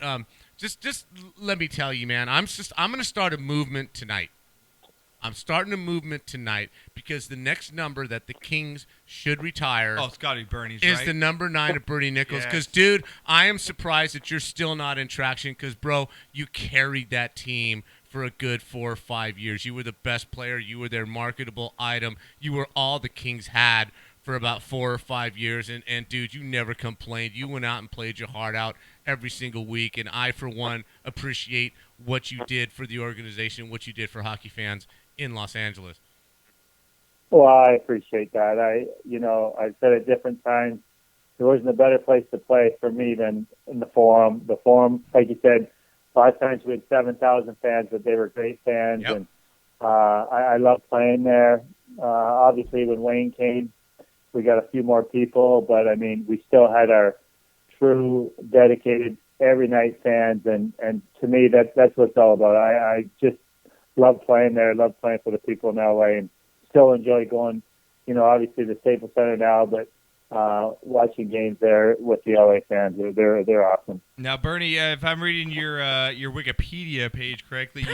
just let me tell you, man, I'm going to start a movement tonight. I'm starting a movement tonight because the next number that the Kings should retire it's got to be Bernie's, is right? the number 9 of Bernie Nichols. Yes. Because, dude, I am surprised that you're still not in traction because, bro, you carried that team for a good 4 or 5 years. You were the best player. You were their marketable item. You were all the Kings had for about 4 or 5 years. And dude, you never complained. You went out and played your heart out every single week. And I, for one, appreciate what you did for the organization, what you did for hockey fans in Los Angeles. Well, I appreciate that. I've said at different times, there wasn't a better place to play for me than in the Forum. The Forum, like you said, a lot of times we had 7,000 fans, but they were great fans. Yep. And I love playing there. Obviously, when Wayne came, we got a few more people, but we still had our true, dedicated, every night fans, and to me, that's what it's all about. I just love playing there, love playing for the people in LA, and still enjoy going, obviously the Staples Center now, but watching games there with the LA fans. They're awesome. Now, Bernie, if I'm reading your Wikipedia page correctly,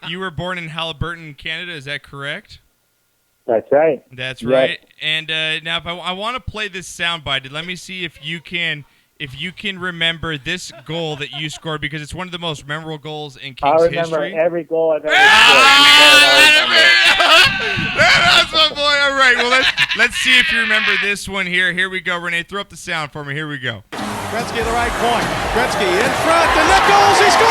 you were born in Haliburton, Canada. Is that correct? That's right. That's right. And now, if I want to play this soundbite, let me see if you can remember this goal that you scored because it's one of the most memorable goals in Kings history. I remember every goal I've ever scored. That's my boy. All right. Well, let's see if you remember this one here. Here we go, Renee. Throw up the sound for me. Here we go. Gretzky the right point. Gretzky in front to Nichols. He scores!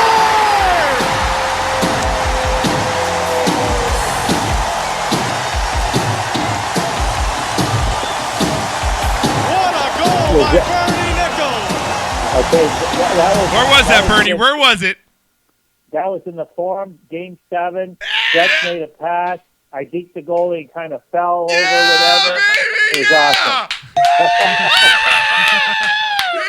What a goal by Bernie Nicholls! Okay, Where was that, Bernie? Where was it? That was in the Forum, Game 7. Gretz made a pass. I deked the goalie and kind of fell over, whatever. It was awesome.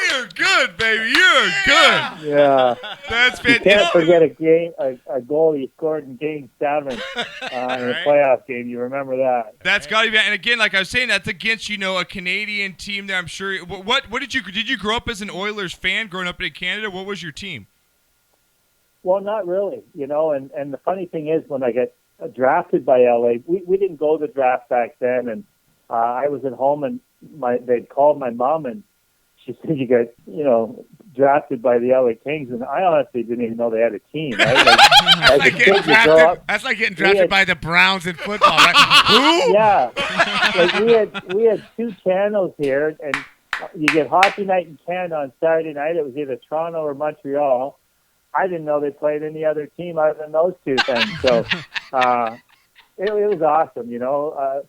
You're good, baby. You're good. Yeah. That's You fantastic. can't forget a goal you scored in Game 7 in a playoff game. You remember that. That's got to be. And again, like I was saying, that's against a Canadian team that I'm sure. What did you grow up as an Oilers fan growing up in Canada? What was your team? Well, not really, and the funny thing is when I got drafted by LA, we didn't go to the draft back then, and I was at home and they'd called my mom and she said you got drafted by the LA Kings, and I honestly didn't even know they had a team. Right? That's like getting drafted by the Browns in football, right? Who? Yeah, we had 2 channels here, and you get Hockey Night in Canada on Saturday night. It was either Toronto or Montreal. I didn't know they played any other team other than those 2 things. So it was awesome.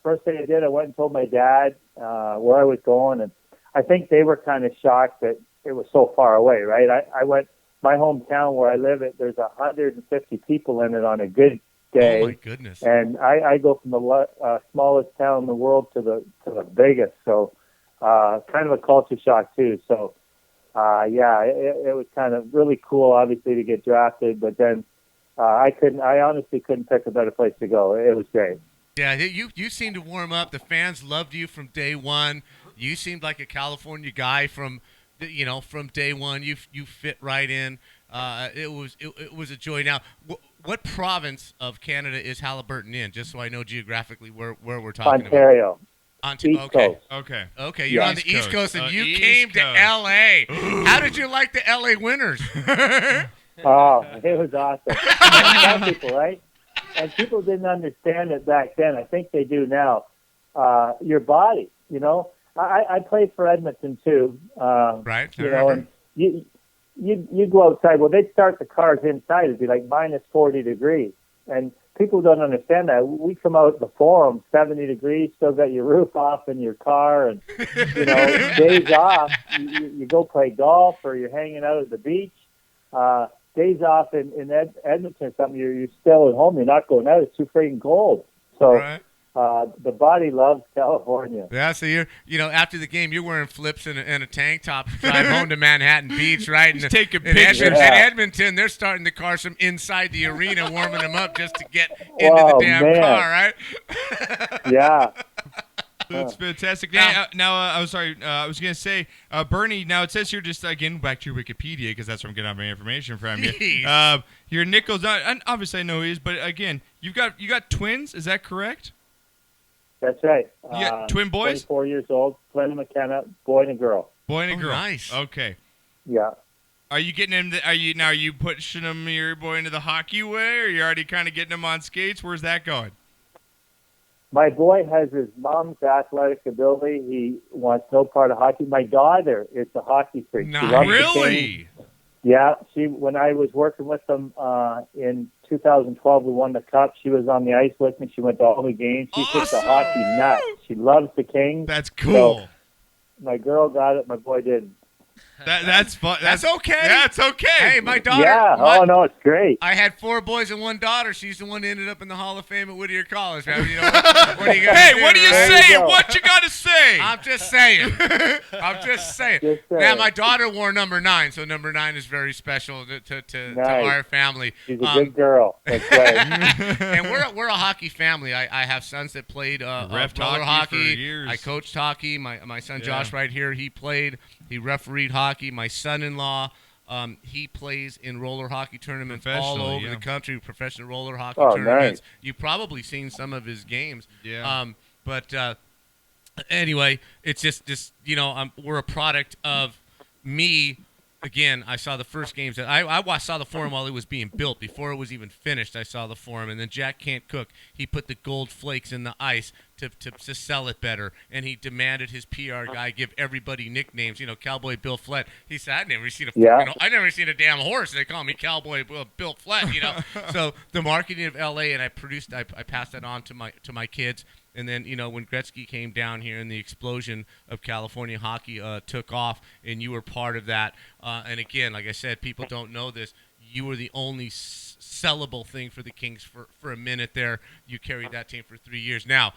First thing I did, I went and told my dad where I was going, and I think they were kind of shocked that it was so far away, right? I went, my hometown where I live, there's 150 people in it on a good day. Oh, my goodness. And I go from the smallest town in the world to the biggest. So kind of a culture shock, too. So, it was kind of really cool, obviously, to get drafted. But then I honestly couldn't pick a better place to go. It was great. Yeah, you seemed to warm up. The fans loved you from day one. You seemed like a California guy from day one. You fit right in. It was a joy. Now, what province of Canada is Halliburton in? Just so I know geographically where we're talking Ontario. about. East Coast. Okay. You're on the East Coast, and you came to L.A. How did you like the L.A. Winners? Oh, it was awesome. Some people, right? And people didn't understand it back then. I think they do now. Your body, I played for Edmonton too. Right. And you go outside. Well, they'd start the cars inside. It'd be like minus 40 degrees, and people don't understand that. We come out the Forum, 70 degrees, still got your roof off in your car, and days off. You go play golf or you're hanging out at the beach. Days off in Edmonton or something, you're still at home. You're not going out. It's too freaking cold. So. Right. The body loves California. Yeah, so you're, after the game, you're wearing flips and a tank top to drive home to Manhattan Beach, right? And taking pictures. In Edmonton, they're starting the cars from inside the arena, warming them up just to get into the damn car, right? Yeah. That's fantastic. Now, I'm sorry. I was going to say, Bernie, now it says here, just again, back to your Wikipedia, because that's where I'm getting all my information from you. Your Nicholls, and obviously I know he is, but again, you got twins, is that correct? That's right. Twin boys? 24 years old, Glenn McKenna, boy and a girl. Boy and a girl. Nice. Okay. Yeah. Are you getting him? Are you pushing him, your boy, into the hockey way, or are you already kind of getting him on skates? Where's that going? My boy has his mom's athletic ability. He wants no part of hockey. My daughter is a hockey freak. Really? Yeah. When I was working with them in 2012, we won the Cup. She was on the ice with me. She went to all the games. She's just a hockey nut. She loves the Kings. That's cool. So my girl got it. My boy didn't. That's fun. That's okay. That's okay. Hey, my daughter. Yeah. Oh no, it's great. I had 4 boys and 1 daughter. She's the one that ended up in the Hall of Fame at Whittier College. What are you saying? What you got to say? I'm just saying. Now, my daughter wore number 9, so number 9 is very special to our family. She's a good girl. That's right. And we're a hockey family. I have sons that played roller hockey. For years. I coached hockey. My son Josh right here, he played. He refereed hockey. My son-in-law, he plays in roller hockey tournaments all over the country, professional roller hockey tournaments. Nice. You've probably seen some of his games. Yeah. But anyway, it's just we're a product of me. Again, I saw the first games. I saw the Forum while it was being built. Before it was even finished, I saw the Forum. And then Jack Can't Cook. He put the gold flakes in the ice to sell it better. And he demanded his PR guy give everybody nicknames. Cowboy Bill Flett. He said, I never seen a damn horse. They call me Cowboy Bill Flett. So the marketing of LA, and I passed that on to my kids. And then, when Gretzky came down here and the explosion of California hockey took off, and you were part of that. And again, like I said, people don't know this. You were the only sellable thing for the Kings for a minute there. You carried that team for 3 years. Now,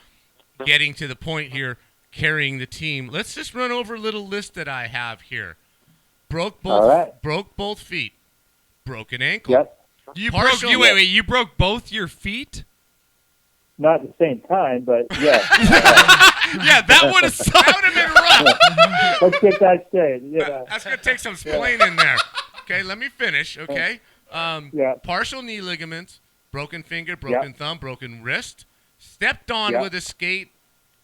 getting to the point here, carrying the team. Let's just run over a little list that I have here. Broke both feet. Broken ankle. Yep. You broke both your feet? Not at the same time, but yeah. Yeah, that would have been rough. Let's get that straight. Yeah. That's going to take some splaining there. Okay, let me finish, okay? Partial knee ligaments, broken finger, broken thumb, broken wrist, stepped on with a skate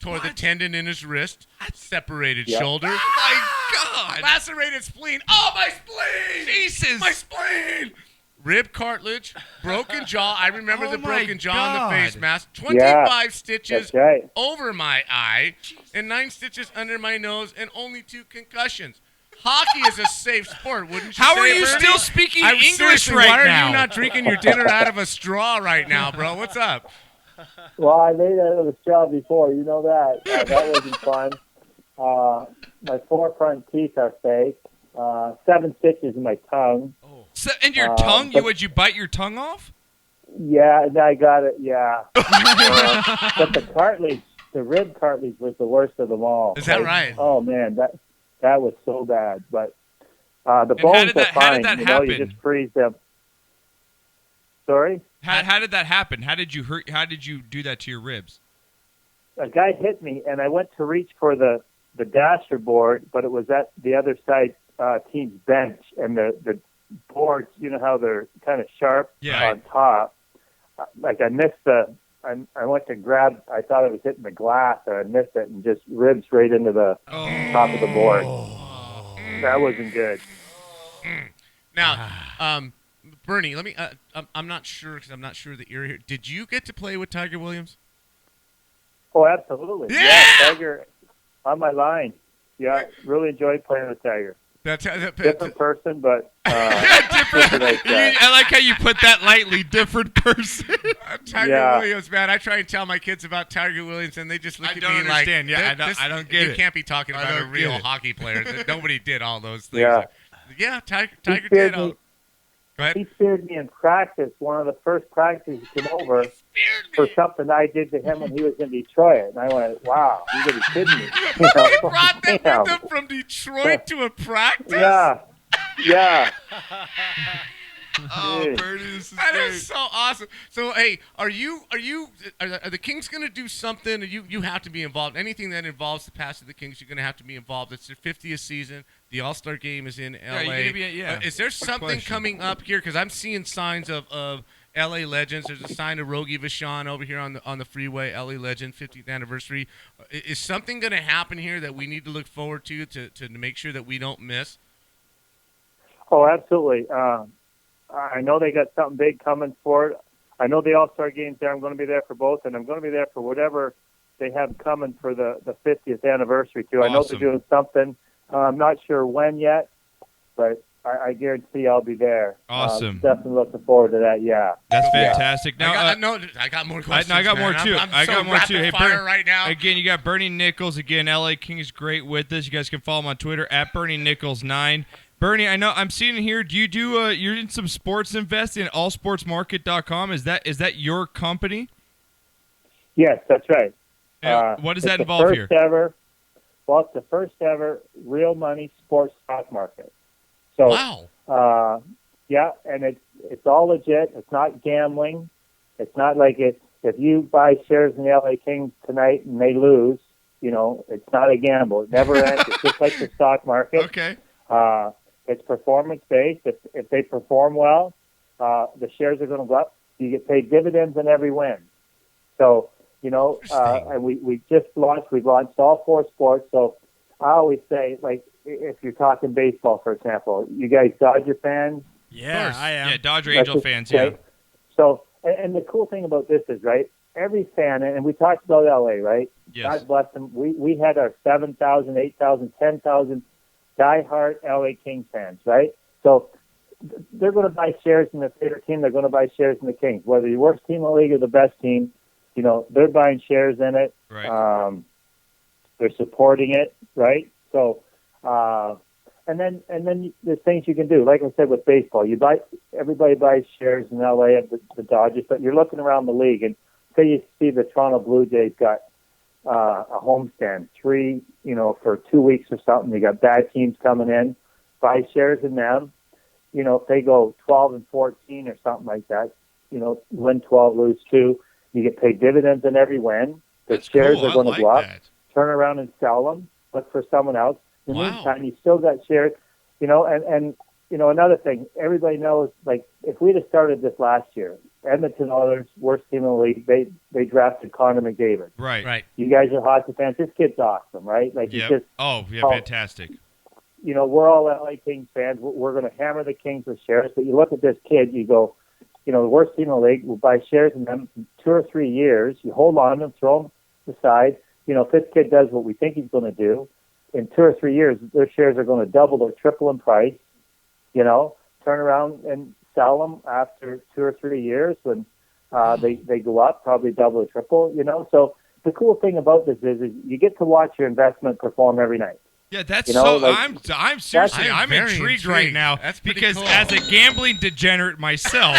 tore the tendon in his wrist, separated Yep. shoulder. Oh my God! Lacerated spleen. Oh, my spleen! Jesus! My spleen! Rib cartilage, broken jaw. I remember Oh the my broken jaw and the face God. mask. 25 Yeah, stitches that's right. over my eye, and 9 stitches under my nose, and only 2 concussions. Hockey is a safe sport, wouldn't you How say, are you Bernie? still speaking I'm English seriously, right why now? are you not drinking your dinner out of a straw right now, bro? What's up? Well, I made that of a straw before. You know that. That wasn't fun. My 4 front teeth are fake. 7 stitches in my tongue. So, and your tongue? but- Would you bite your tongue off? Yeah, I got it. Yeah. But the cartilage, the rib cartilage, was the worst of them all. Is that right? Oh man, that was so bad. But the how bones did that- are fine. how did that you know, you happen? just freeze them. Sorry. How did that happen? How did you hurt? How did you do that to your ribs? A guy hit me, and I went to reach for the dasher board, but it was at the other side team's bench, and the boards, you know how they're kind of sharp on top. Like I missed I went to grab. I thought I was hitting the glass, and I missed it, and just ribs right into the top of the board. That wasn't good. Now, Bernie, let me. I'm not sure because I'm not sure the area here. Did you get to play with Tiger Williams? Oh, absolutely. Yeah! Tiger on my line. Yeah, really enjoyed playing with Tiger. Different person, but different like that. I like how you put that lightly. Different person. Tiger Williams, man. I try and tell my kids about Tiger Williams, and they just look at me don't like, understand. Yeah, I don't get you it. can't be talking I about a don't real get it. hockey player. Nobody did all those things. Yeah. Yeah, Tiger He did. speared me. Go ahead. He speared me in practice. One of the first practices he came over for something I did to him when he was in Detroit, and I went, "Wow, you gotta be kidding me!" You know? He brought them Damn. with him from Detroit to a practice? Yeah. Oh, Dude. Bernie, this is That great. is so awesome. So, hey, are the Kings going to do something? You have to be involved. Anything that involves the past of the Kings, you're going to have to be involved. It's their 50th season. The All-Star game is in L.A. you're gonna be- Is there Quick something question. coming up here? Because I'm seeing signs of L.A. legends. There's a sign of Rogie Vachon over here on the freeway. L.A. legend, 50th anniversary. Is something going to happen here that we need to look forward to make sure that we don't miss? Oh, absolutely. I know they got something big coming for it. I know the All-Star game's there. I'm going to be there for both, and I'm going to be there for whatever they have coming for the 50th anniversary, too. I know they're Awesome. doing something. I'm not sure when yet, but I guarantee I'll be there. Awesome. Definitely looking forward to that, yeah. That's fantastic. Now, I got more questions. I got more man. too. I'm so rapid Hey, fire right now. Again, you got Bernie Nicholls. Again, LA Kings great with us. You guys can follow him on Twitter at Bernie Nicholls 9. Bernie, I know I'm seeing here. Do you do? You're in some sports investing at allsportsmarket.com. Is that your company? Yes, that's right. What does it's that the involve first here? Ever, well, it's the first ever real money sports stock market. So, wow. Yeah, and it's all legit. It's not gambling. It's not like if you buy shares in the LA Kings tonight and they lose, you know, it's not a gamble. It never ends. It's just like the stock market. Okay. It's performance based. If they perform well, the shares are going to go up. You get paid dividends on every win. So, you know, and we just launched. We've launched all 4 sports. So I always say, like, if you're talking baseball, for example, you guys Dodger fans? Yeah, I am. Yeah, Dodger That's Angel just- fans. okay. Yeah. So, and the cool thing about this is, right, every fan, and we talked about LA, right? Yes. God bless them. We had our 7,000, 8,000, 10,000 diehard LA Kings fans, right? So they're going to buy shares in their favorite team. They're going to buy shares in the Kings. Whether you're worst team in the league or the best team, you know, they're buying shares in it. Right. They're supporting it, right? So, and then there's things you can do. Like I said with baseball, everybody buys shares in LA of the Dodgers, but you're looking around the league, and say you see the Toronto Blue Jays got a homestand, 3, you know, for 2 weeks or something. You got bad teams coming in, buy shares in them. You know, if they go 12-14 or something like that, you know, win 12, lose 2, you get paid dividends on every win. The shares cool. are going I to go like up. that. Turn around and sell them. Look for someone else. In the Wow. meantime, you still got shares. You know, and you know, another thing, everybody knows, like, if we'd have started this last year, Edmonton Oilers, worst team in the league. They drafted Connor McDavid. Right. You guys are hockey fans. This kid's awesome, right? Like he's just fantastic. You know, we're all LA Kings fans. We're going to hammer the Kings with shares. But you look at this kid, you go, you know, the worst team in the league. We'll buy shares in them in 2 or 3 years. You hold on to them, throw them aside. You know, if this kid does what we think he's going to do, in 2 or 3 years, their shares are going to double or triple in price. You know, turn around and sell them after 2 or 3 years when they go up, probably double or triple. You know, so the cool thing about this is you get to watch your investment perform every night. Yeah, that's you know, I'm seriously I'm intrigued right now because cool. as a gambling degenerate myself,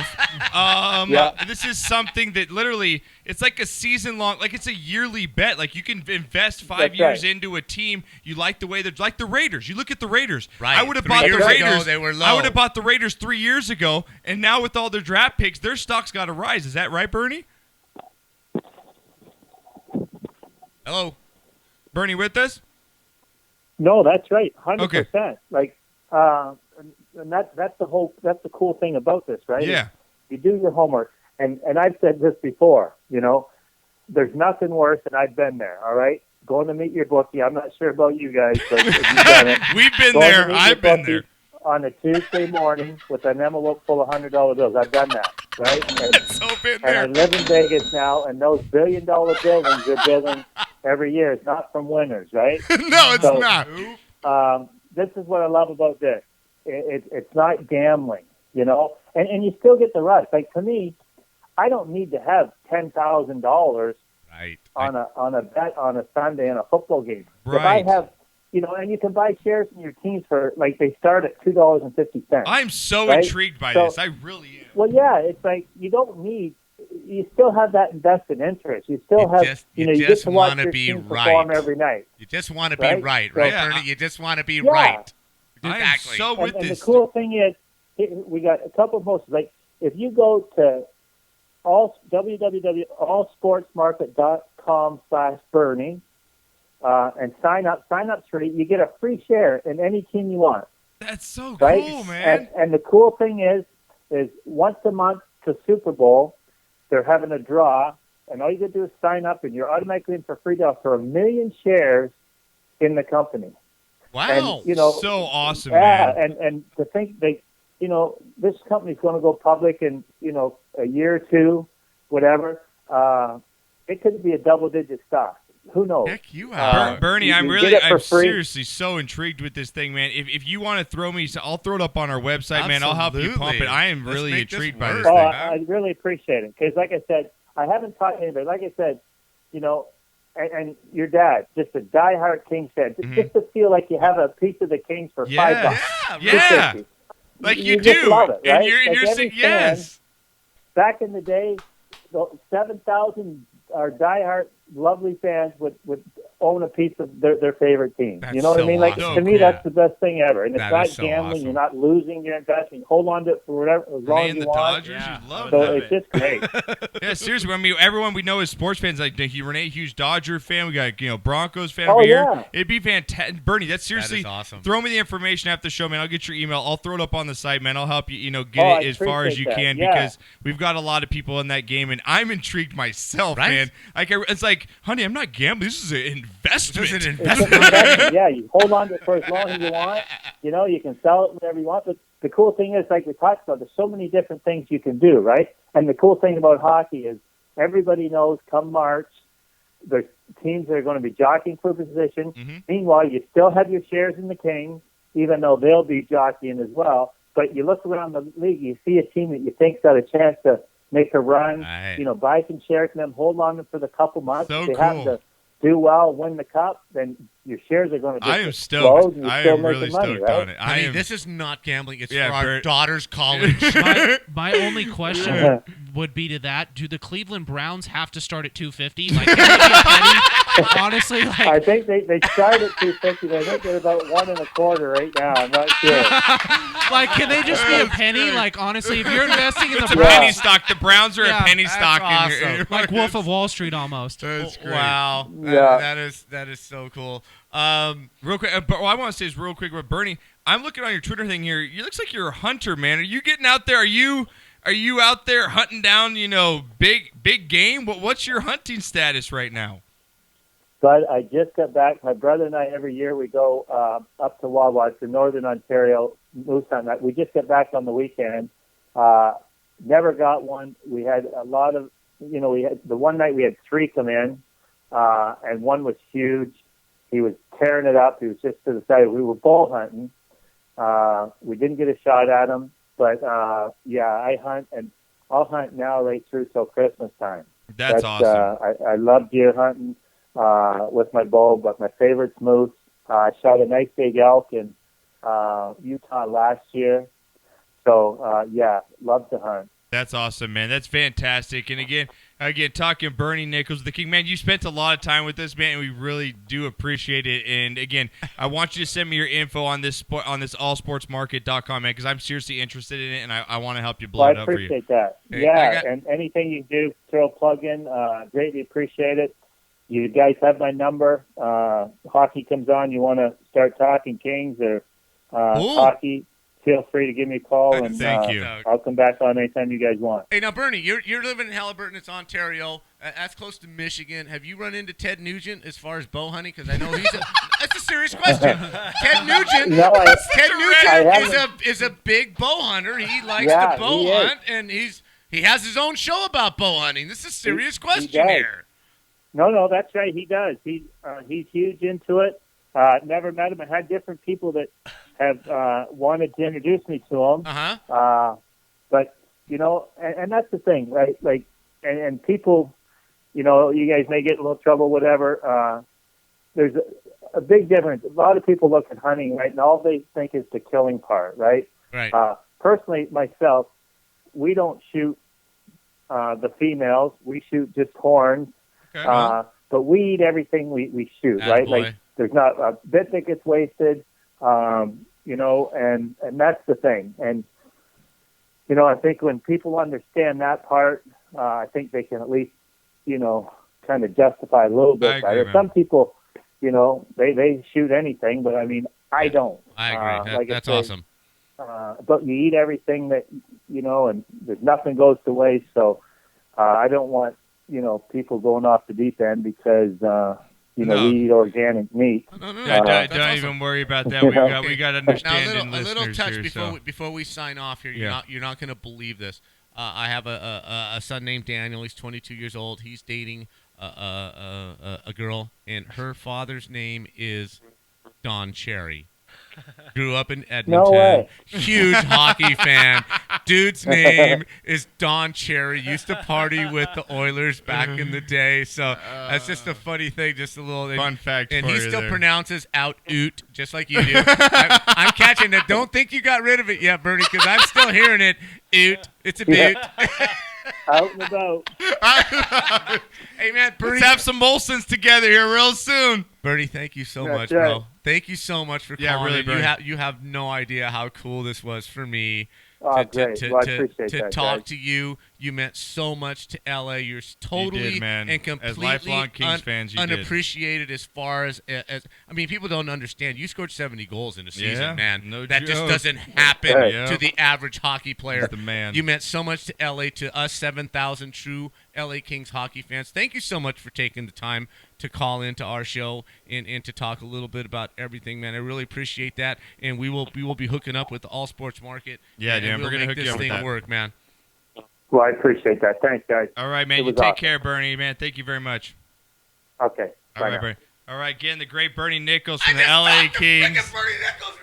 this is something that literally it's like a season long, like it's a yearly bet. Like you can invest 5 years into a team. You like the way they're like the Raiders. You look at the Raiders. Right. I would have bought the Raiders. They were low. I would have bought the Raiders 3 years ago, and now with all their draft picks, their stock's got to rise. Is that right, Bernie? Hello, Bernie, with us? No, that's right, 100%. Like, and that's the cool thing about this, right? Yeah. You do your homework, and I've said this before. You know, there's nothing worse, and I've been there. All right, going to meet your bookie. I'm not sure about you guys, but if you've done it, we've been going there. I've been there on a Tuesday morning with an envelope full of $100 bills. I've done that, right? And, so been there. And I live in Vegas now, and those billion-dollar buildings are building every year. It's not from winners, right? No, it's not. This is what I love about this. It's not gambling, you know, and you still get the rush. Like to me, I don't need to have $10,000 on a bet on a Sunday in a football game. Right. If I have, you know, and you can buy shares in your teams for like they start at $2.50. I'm so intrigued by this. I really am. Well, yeah, it's like you don't need. You still have that invested interest. You still have, you get to watch your team perform every night. You just want to be right, Bernie? You just want to be Yeah. right. Exactly. So with and this, the cool thing is, we got a couple of posts. Like, if you go to www.allsportsmarket.com/Bernie and sign up's free. You get a free share in any team you want. That's so right? cool, man. And the cool thing is once a month to Super Bowl, they're having a draw, and all you got to do is sign up, and you're automatically in for free draw for 1 million shares in the company. Wow. And, you know, so awesome, man. man. And to think you know, this company's going to go public in, you know, a year or two, whatever. It could be a double-digit stock. Who knows? Heck, you are. Bernie, I'm seriously so intrigued with this thing, man. If you want to throw me, I'll throw it up on our website, man. I'll help you pump it. I am really intrigued by this thing. I really appreciate it because, like I said, I haven't talked to anybody. Like I said, you know, and your dad, just a diehard Kings fan, just to feel like you have a piece of the Kings for $5. Yeah, like you do. Just love it, right? And you're saying yes. Back in the day, 7,000 our diehard lovely fans would own a piece of their favorite team. That's you know what I mean? Like awesome. to me, that's the best thing ever. And it's That not is so gambling. awesome. You're not losing your investment. Hold on to it for whatever as long as you the want. Dodgers, you love so it. it's just great. Yeah, seriously. I mean, everyone we know is sports fans. Like Renee, huge Dodger fan. We got Broncos fan Oh, over here. yeah. It'd be fantastic, Bernie. That's seriously That is awesome. Throw me the information after the show, man. I'll get your email. I'll throw it up on the site, man. I'll help you. Get I it as far as you appreciate can that. Yeah. because we've got a lot of people in that game, and I'm intrigued myself, Right? man. Like it's like, honey, I'm not gambling. This is an investment. This is an It's just an investment. Yeah, you hold on to it for as long as you want. You know, you can sell it whenever you want. But the cool thing is, like we talked about, there's so many different things you can do, right? And the cool thing about hockey is everybody knows come March, there's teams that are going to be jockeying for position. Mm-hmm. Meanwhile, you still have your shares in the Kings, even though they'll be jockeying as well. But you look around the league, you see a team that you think's got a chance to make a run, Right. buy some shares in them, hold on to them for the couple months. So if they cool. happen to do well, win the cup, then your shares are going to I am explode. stoked. And you're I still am making really money, stoked right? on it. Honey, this is not gambling. It's for our Bert. daughter's college. My only question would be to that: do the Cleveland Browns have to start at 250? Like, can they be a penny? Honestly, like I think they started at 250. I think they're about 1.25 right now. I'm not sure. like, can they just be a penny? Like, honestly, if you're investing in the It's a Browns, penny stock. The Browns are a penny that's stock. awesome. In your like Wolf of Wall Street almost. That's great. Wow. Yeah. That is so cool. Real quick, but what I want to say is real quick about Bernie. I'm looking on your Twitter thing here. It looks like you're a hunter, man. Are you getting out there? Are you are you out there hunting down, big game? What's your hunting status right now? But I just got back. My brother and I, every year, we go up to Wawa, to Northern Ontario, moose hunt. We just got back on the weekend. Never got one. We had a lot of, we had the one night we had 3 come in, and one was huge. He was tearing it up. He was just to the side. We were bull hunting. We didn't get a shot at him, but I hunt, and I'll hunt now right through till Christmas time. That's awesome. I love deer hunting with my bow, but my favorite's moose. I shot a nice big elk in Utah last year. So, love to hunt. That's awesome, man. That's fantastic. And again, talking Bernie Nicholls, the King, man, you spent a lot of time with this, man, and we really do appreciate it. And again, I want you to send me your info on this allsportsmarket.com, man, because I'm seriously interested in it, and I want to help you blow it up for you. I appreciate that. And anything you do, throw a plug in, greatly appreciate it. You guys have my number. Hockey comes on, you want to start talking Kings or hockey, feel free to give me a call, and Thank you. I'll come back on anytime you guys want. Hey, now, Bernie, you're living in Halliburton. It's Ontario. That's close to Michigan. Have you run into Ted Nugent as far as bow hunting? Because I know that's a serious question. Ted Nugent is a big bow hunter. He likes to bow hunt, and he has his own show about bow hunting. This is a serious question here. No, that's right. He does. He's huge into it. Never met him. I had different people that have wanted to introduce me to him. But and that's the thing, right? Like, and people, you guys may get in a little trouble, whatever. There's a big difference. A lot of people look at hunting, right, and all they think is the killing part, right? Right. Personally, myself, we don't shoot the females. We shoot just horns. Okay. But we eat everything we shoot, right? Like, there's not a bit that gets wasted, and that's the thing. And, I think when people understand that part, I think they can at least, kind of justify a little bit better. Some people, they shoot anything, but I mean, I don't. I agree. That's awesome. But you eat everything that, and there's nothing goes to waste. So I don't want, people going off the deep end because, we eat organic meat. No. Don't even worry about that. We got understanding now, a little touch here, before we sign off here. You're not going to believe this. I have a son named Daniel. He's 22 years old. He's dating a girl, and her father's name is Don Cherry. Grew up in Edmonton. No way. Huge hockey fan. Dude's name is Don Cherry. Used to party with the Oilers back in the day. So that's just a funny thing, just a little fun fact. And he still pronounces out oot just like you do. I'm catching it. Don't think you got rid of it yet, Bernie, because I'm still hearing it. Oot. It's a boot. Out and about. Hey, man, Bernie. Let's have some Molsons together here real soon. Bernie, thank you so much, right. bro. Thank you so much for calling. Really, Bernie. You have no idea how cool this was for me. Great. I appreciate to that, talk guys. to you. You meant so much to LA. You're totally man. and completely As lifelong Kings fans, you did. unappreciated as far as I mean, people don't understand. You scored 70 goals in a season, man. No that joke. just doesn't happen to the average hockey player. He's the man. You meant so much to LA, to us 7,000 true LA Kings hockey fans. Thank you so much for taking the time to call into our show and to talk a little bit about everything, man. I really appreciate that, and we will be hooking up with the All Sports Market. Yeah, and dude, we'll we're gonna make hook this you up with thing that. work, man. Well, I appreciate that. Thanks, guys. All right, man. It You was take awesome. care, Bernie, man. Thank you very much. Okay. All Bye right, now. Bernie. All right, again, the great Bernie Nicholls from the LA Kings.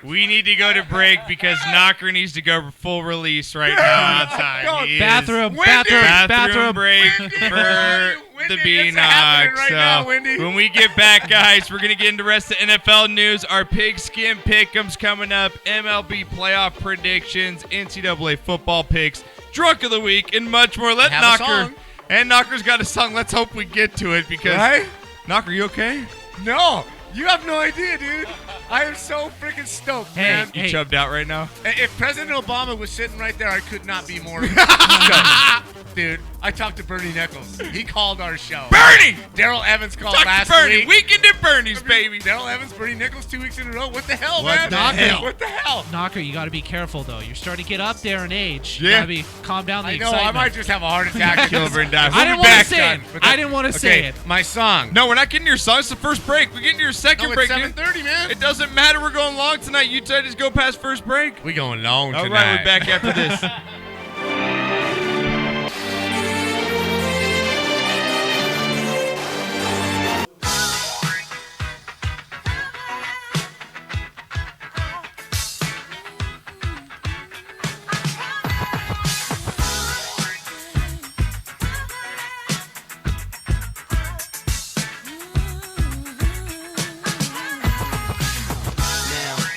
We need to go to break because Knocker needs to go full release right now outside. He is- Bathroom break for the B-Knock. When we get back, guys, we're going to get into the rest of the NFL news. Our Pigskin Pick'ems coming up, MLB Playoff Predictions, NCAA football picks, Drunk of the Week, and much more. Let Have a Knocker. song. And Knocker's got a song. Let's hope we get to it because. Right? Knocker, you okay? No, you have no idea, dude. I am so freaking stoked, man. You chubbed out right now? If President Obama was sitting right there, I could not be more stoked. Dude, I talked to Bernie Nicholls. He called our show. Bernie! Daryl Evans called Talk last to Bernie. week. Weekend at Bernie's, baby. Daryl Evans, Bernie Nicholls, 2 weeks in a row. What the hell, What man? the hell? What the hell? Knocker, you got to be careful though. You're starting to get up there in age. Yeah. You gotta be calm down the I know. excitement. I might just have a heart attack. Over and down. I didn't want to say it. I didn't want to say it. My song. No, we're not getting to your song. It's the first break. We're getting to your second No, break. it's dude. 7:30, man. It doesn't matter. We're going long tonight. You try to just go past first break. We going long All tonight. right, we're back after this.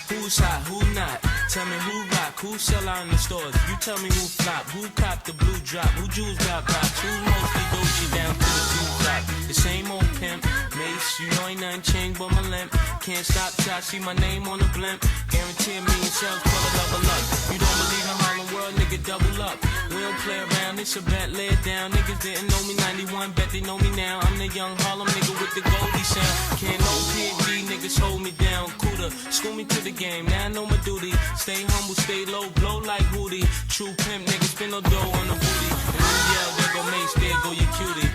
Who's hot, who not? Tell me who rock, who sell out in the stores. You tell me who flop, who cop the blue drop, who jewels got rocks, who mostly Gucci down to the blue drop. The same old pimp, Mace, you know ain't nothing changed but my limp. Can't stop till I see my name on the blimp. Guarantee a million sales, pull a level up. You don't believe in Harlem World, nigga, double up. We don't play around, it's a bet, lay it down. Niggas didn't know me 91, bet they know me now. I'm the young Harlem nigga with the Goldie sound. Can't no PD, niggas hold me down. Cooler, school me to the game, now I know my duty. Stay humble, stay low, blow like Woody. True pimp, niggas spin no dough on the booty. And when you yell, there go Mace, there go your cutie.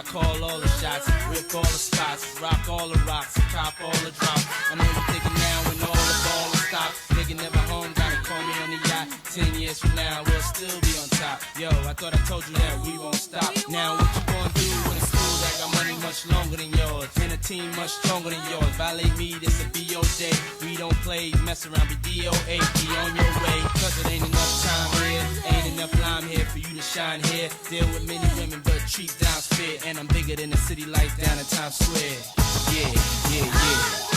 Call all the shots, rip all the spots, rock all the rocks, cop all the drops. I know you thinking now when all the ball is stopped. Nigga never home, gotta call me on the yacht. 10 years from now, we'll still be on top. Yo, I thought I told you that we won't stop. Now what you gonna do when it's cool? I got money much longer than yours, and a team much stronger than yours. Violate me, this a BO day. We don't play, mess around, be DOA, be on your way. Cause it ain't enough time here, ain't enough lime here for you to shine here. Deal with many women, but treat down spit. And I'm bigger than the city lights down in Times Square. Yeah, yeah, yeah.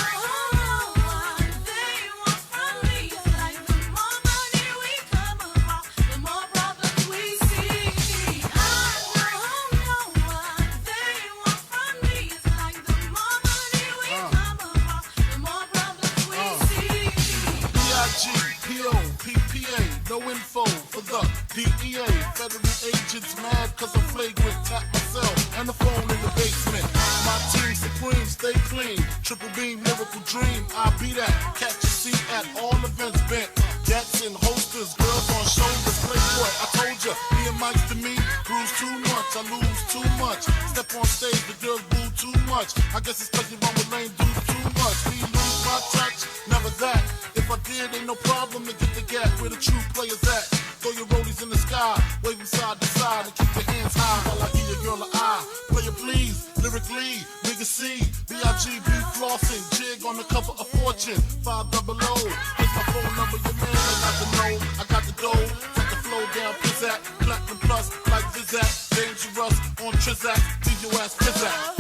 No info for the DEA. Federal agents mad cause I'm flagrant. Tap myself and the phone in the basement. My team supreme, stay clean. Triple beam, miracle dream. I'll be that. Catch a seat at all events bent. Gats and holsters, girls on shoulders. Playboy, I told ya, me and Mike's to me. Cruise too much, I lose too much. Step on stage, the girls boo too much. I guess it's cause you run with lame dudes too much. Me lose my touch, never that. If I did, ain't no problem to get the gap where the true players at. Throw your rollies in the sky, wave them side to side, and keep your hands high while I give your girl an eye. Player please, lyrically, nigga C, B.I.G.B. flossing, jig on the cover of Fortune, 500. Here's my phone number, your man, I got the know, I got the dough, got the flow down, pizzazz, platinum plus, like Zizak, dangerous on Trizak, leave your ass pizzazz.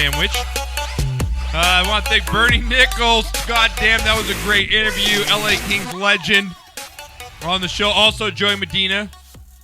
sandwich. I want to thank Bernie Nicholls. God damn, that was a great interview. LA Kings legend on the show. Also, Joey Medina,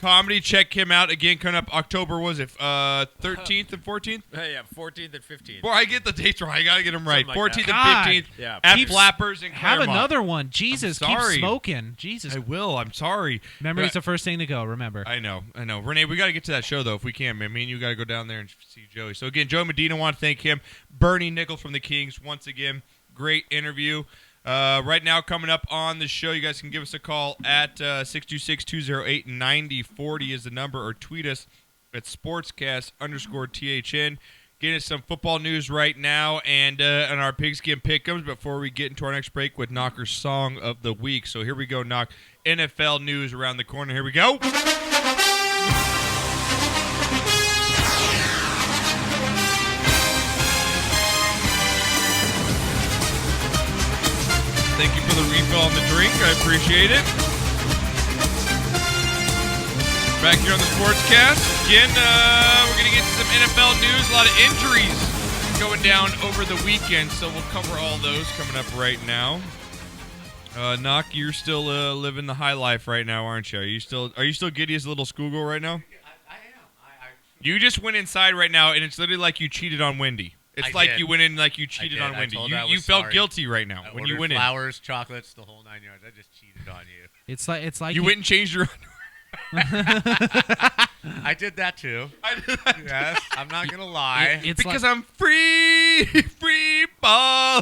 comedy. Check him out. Again, coming up October, was it 13th and 14th? Yeah, 14th and 15th. Boy, I get the dates wrong. I got to get them right. Something like 14th that. and 15th Yeah. at Keep- Flappers in Have Claremont. another one. Jesus, I'm keep sorry. smoking. Jesus. I will. I'm sorry. Memory's But- the first thing to go, remember. I know. Renee, we got to get to that show, though, if we can, man. Me and you got to go down there and see Joey. So, again, Joe Medina, want to thank him. Bernie Nicholls from the Kings, once again, great interview. Right now, coming up on the show, you guys can give us a call at 626-208-9040 is the number, or tweet us at sportscast_THN. Getting us some football news right now and on our Pigskin Pick'ems before we get into our next break with Knocker's Song of the Week. So here we go, Knock. NFL news around the corner. Here we go. Thank you for the refill on the drink. I appreciate it. Back here on the Sportscast. Again, we're going to get to some NFL news. A lot of injuries going down over the weekend, so we'll cover all those coming up right now. Knock, you're still living the high life right now, aren't you? Are you still giddy as a little schoolgirl right now? I am. You just went inside right now, and it's literally like you cheated on Wendy. It's I like did. you went in like you cheated I on Wendy. told her I You was felt sorry. guilty right now I when you ordered went in. flowers, chocolates, the whole 9 yards. I just cheated on you. It's like You went and changed your I did that too. Yes, I'm not gonna lie. It's because I'm free ball.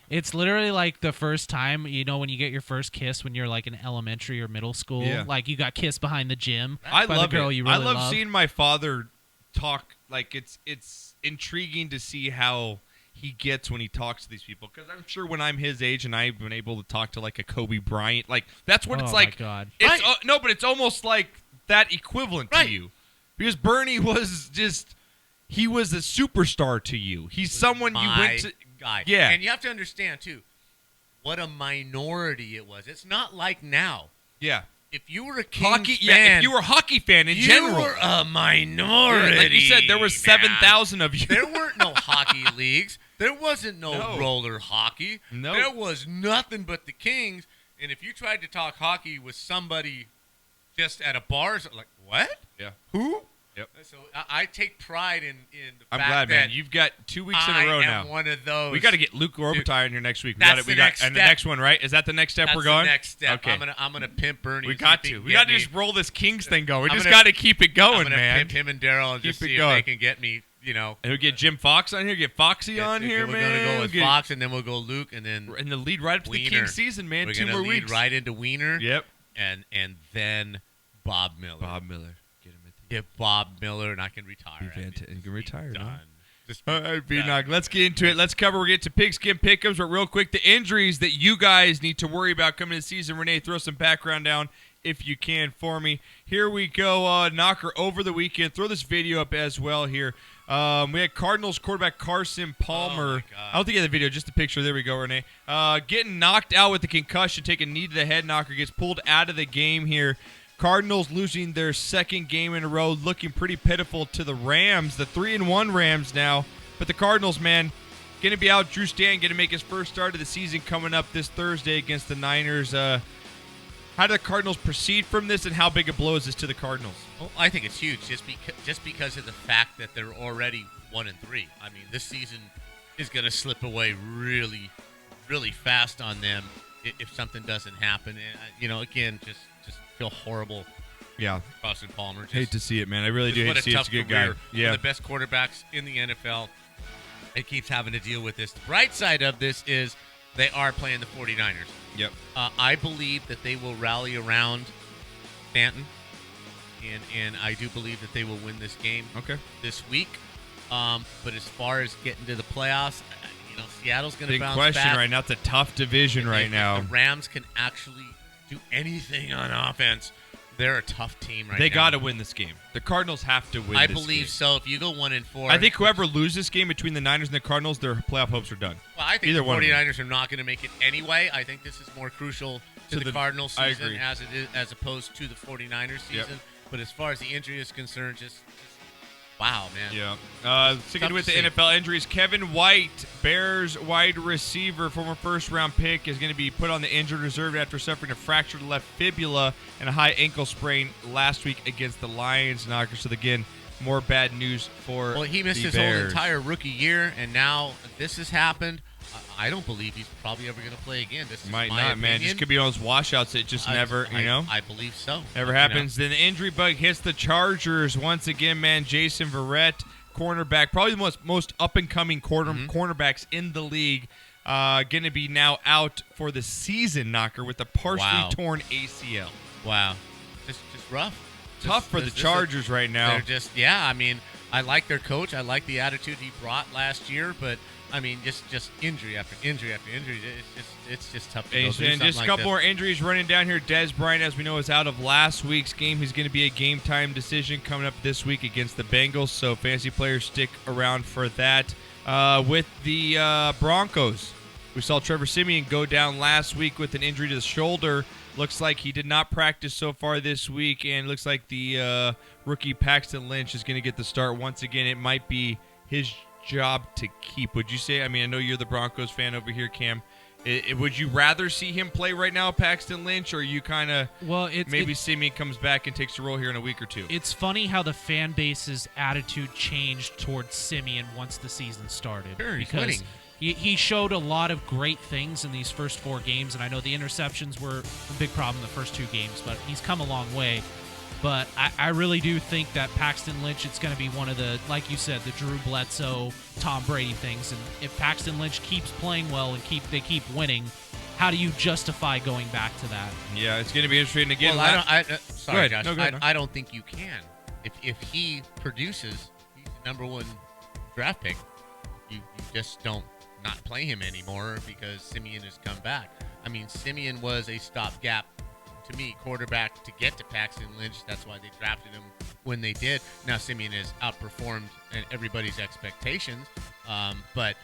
It's literally like the first time, when you get your first kiss when you're like in elementary or middle school. Yeah. Like you got kissed behind the gym I by love the girl it. you really I love love. seeing my father talk. Like it's intriguing to see how he gets when he talks to these people, because I'm sure when I'm his age and I've been able to talk to like a Kobe Bryant, like that's what it's Oh, like. my God. It's, no, but it's almost like that equivalent to you, because Bernie was he was a superstar to you. He's someone you went to. Guy. Yeah, And you have to understand too, what a minority it was. It's not like now. yeah. If you were a Kings Hockey, fan, yeah. If you were a hockey fan in general, you were a minority. Yeah, like you said, there were 7,000 of you. There weren't no hockey leagues. There wasn't no roller hockey. No. There was nothing but the Kings. And if you tried to talk hockey with somebody just at a bar, like, what? Yeah. Who? Yep. So I take pride in the I'm fact glad, that man. You've got 2 weeks in a row I now. am one of those. We got to get Luke Robitaille in here next week. That's We the got next and the step. next one, right? Is that the next step That's we're going? the next step. Okay. I'm gonna pimp Bernie. We and see got if he to. can We get got to me. just roll this Kings thing going. We I'm just gonna- got to keep it going, I'm gonna man. pimp him and Daryl and Keep just it see if going. they can get me. And we'll get Jim Fox on here. Get Foxy on here, we're man. gonna go We'll with get- Fox, and then we'll go Luke, and then And the lead right up to the Wiener. Kings season, man. We're 2 gonna more lead weeks. right into Wiener. Yep. And then Bob Miller. Bob Miller. Get him at the Get Bob Miller, and I can retire. You can retire. Done. Man. Just All right, done. B-Knock. Let's get into it. Let's cover. We'll get to Pigskin Pick'ems, but real quick, the injuries that you guys need to worry about coming into the season. Renee, throw some background down if you can for me. Here we go. Knocker over the weekend. Throw this video up as well here. We had Cardinals quarterback Carson Palmer. Oh, my God. I don't think you had the video, just the picture. There we go, Renee. Getting knocked out with a concussion, taking a knee to the head. Knocker gets pulled out of the game here. Cardinals losing their second game in a row, looking pretty pitiful to the Rams, the 3-1 Rams now. But the Cardinals, man, going to be out. Drew Stanton going to make his first start of the season coming up this Thursday against the Niners. How do the Cardinals proceed from this, and how big a blow is this to the Cardinals? Well, I think it's huge, just because of the fact that they're already 1-3. I mean, this season is going to slip away really, really fast on them if something doesn't happen. And again, just feel horrible. Yeah. Carson Palmer. Hate to see it, man. I really do hate to see it. It's a good guy. Yeah. One of the best quarterbacks in the NFL. It keeps having to deal with this. The bright side of this is they are playing the 49ers. Yep. I believe that they will rally around Stanton, and I do believe that they will win this game this week. But as far as getting to the playoffs, Seattle's going to bounce back. Big question right now. It's a tough division right now. The Rams can actually do anything on offense. They're a tough team right now. They got to win this game. The Cardinals have to win I this believe game. so. If you go 1-4. I think whoever loses this game between the Niners and the Cardinals, their playoff hopes are done. Well, I think Either the one of them. 49ers are not going to make it anyway. I think this is more crucial to the Cardinals I season agree. as opposed to the 49ers season. Yep. But as far as the injury is concerned, just Wow, man. Yeah. Sticking with the NFL injuries, Kevin White, Bears wide receiver, former first-round pick, is going to be put on the injured reserve after suffering a fractured left fibula and a high ankle sprain last week against the Lions. Knocker. So again, more bad news for Well, he missed the his whole Bears. entire rookie year, and now this has happened. I don't believe he's probably ever going to play again. This is Might my not, man. opinion. Just could be one of those washouts that just never, I believe so. Never happens. Then the injury bug hits the Chargers once again, man. Jason Verrett, cornerback, probably the most up-and-coming cornerbacks in the league, going to be now out for the season, Knocker, with a partially torn ACL. Wow. Just rough. Tough for the Chargers right now. They're just, I mean, I like their coach. I like the attitude he brought last year, but I mean, just injury after injury after injury. It's just tough to go through. And just a couple more injuries running down here. Des Bryant, as we know, is out of last week's game. He's going to be a game-time decision coming up this week against the Bengals, so fantasy players stick around for that. With the Broncos, we saw Trevor Siemian go down last week with an injury to the shoulder. Looks like he did not practice so far this week, and looks like the rookie Paxton Lynch is going to get the start once again. It might be his job to keep. Would you say? I mean, I know you're the Broncos fan over here, Cam. Would you rather see him play right now, Paxton Lynch, or you kind of maybe Siemian comes back and takes a role here in a week or two? It's funny how the fan base's attitude changed towards Siemian once the season started. Sure, he's because winning. He showed a lot of great things in these first 4 games, and I know the interceptions were a big problem in the first 2 games, but he's come a long way. But I really do think that Paxton Lynch, it's going to be one of the, like you said, the Drew Bledsoe, Tom Brady things. And if Paxton Lynch keeps playing well and they keep winning, how do you justify going back to that? Yeah, it's going to be interesting. Again, well, sorry, Josh. No, I don't think you can. If he produces, he's the #1 draft pick. You just don't not play him anymore because Siemian has come back. I mean, Siemian was a stopgap, to me, quarterback to get to Paxton Lynch. That's why they drafted him when they did. Now Siemian has outperformed everybody's expectations. But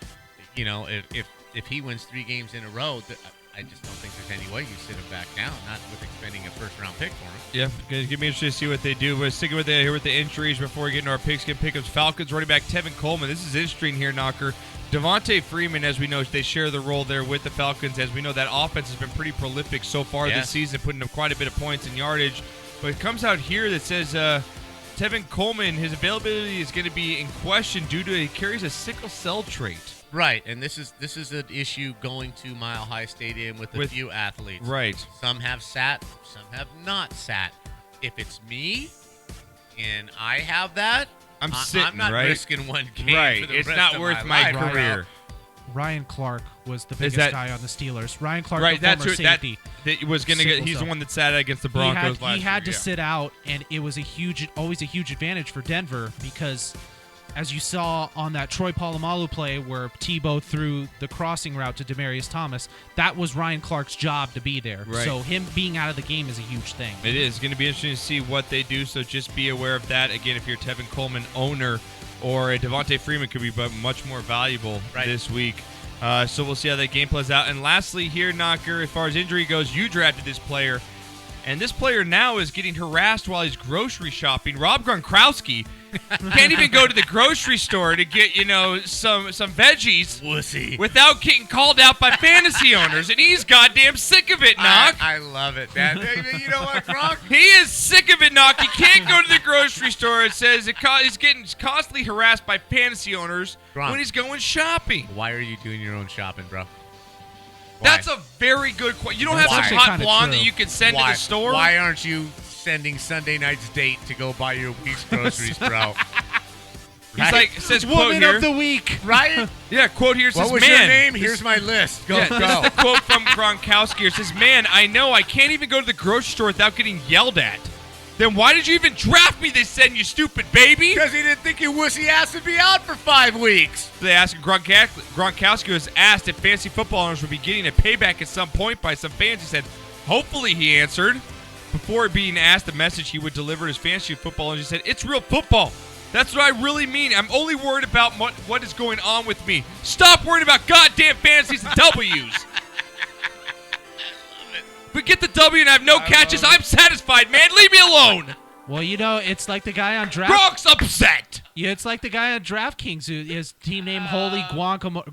you know, if he wins 3 games in a row, I just don't think there's any way you sit him back down, not with expending a first-round pick for him. Yeah, it's going to be interesting to see what they do. We're sticking with it here with the injuries before we get into our Pigskin Pick'ems. Falcons running back Tevin Coleman. This is interesting here, Knocker. Devontae Freeman, as we know, they share the role there with the Falcons. As we know, that offense has been pretty prolific so far this season, putting up quite a bit of points and yardage. But it comes out here that says Tevin Coleman, his availability is going to be in question due to he carries a sickle cell trait. Right, and this is an issue going to Mile High Stadium with a few athletes. Right. Some have sat, some have not sat. If it's me and I have that, I'm sitting, I'm not right? risking one game. Right, for the it's rest not of worth my my life. career. Ryan Clark was the biggest that- guy on the Steelers. Ryan Clark, Right, the that's former who that safety. was going to get. He's the one that sat against the Broncos last year. He had to yeah. sit out, and it was always a huge advantage for Denver because, as you saw on that Troy Polamalu play where Tebow threw the crossing route to Demaryius Thomas, that was Ryan Clark's job to be there. Right. So him being out of the game is a huge thing. It is going to be interesting to see what they do, so just be aware of that. Again, if you're a Tevin Coleman owner or a Devontae Freeman could be much more valuable this week. So we'll see how that game plays out. And lastly here, Knocker, as far as injury goes, you drafted this player, and this player now is getting harassed while he's grocery shopping. Rob Gronkowski can't even go to the grocery store to get, some veggies Wussy. without getting called out by fantasy owners, and he's goddamn sick of it, Knock. I love it, man. You know what, Gronk? He is sick of it, Knock. He can't go to the grocery store. It says he's getting constantly harassed by fantasy owners Gronk. when he's going shopping. Why are you doing your own shopping, bro? That's a very good question. You don't have Why? some hot Kinda blonde true. that you can send to the store? Why aren't you sending Sunday night's date to go buy your week's groceries, bro? He's like, it says quote Woman here. of the week. Right? Yeah, quote here says, What was man. your name? Here's my list. Go, Yeah, go. this is the quote from Gronkowski. It says, man, I know I can't even go to the grocery store without getting yelled at. Then why did you even draft me, they said, you stupid baby? Because he didn't think your wussy ass would be out for 5 weeks. They asked Gronkowski was asked if fantasy football owners would be getting a payback at some point by some fans. He said, hopefully, he answered. Before being asked the message he would deliver to his fantasy football owners, he said, it's real football. That's what I really mean. I'm only worried about what is going on with me. Stop worrying about goddamn fantasies and W's. If we get the W and I have no catches, I'm satisfied, man. Leave me alone. Well, it's like the guy on draft. Gronk's upset. Yeah, it's like the guy at DraftKings who his team name Holy Guacamole.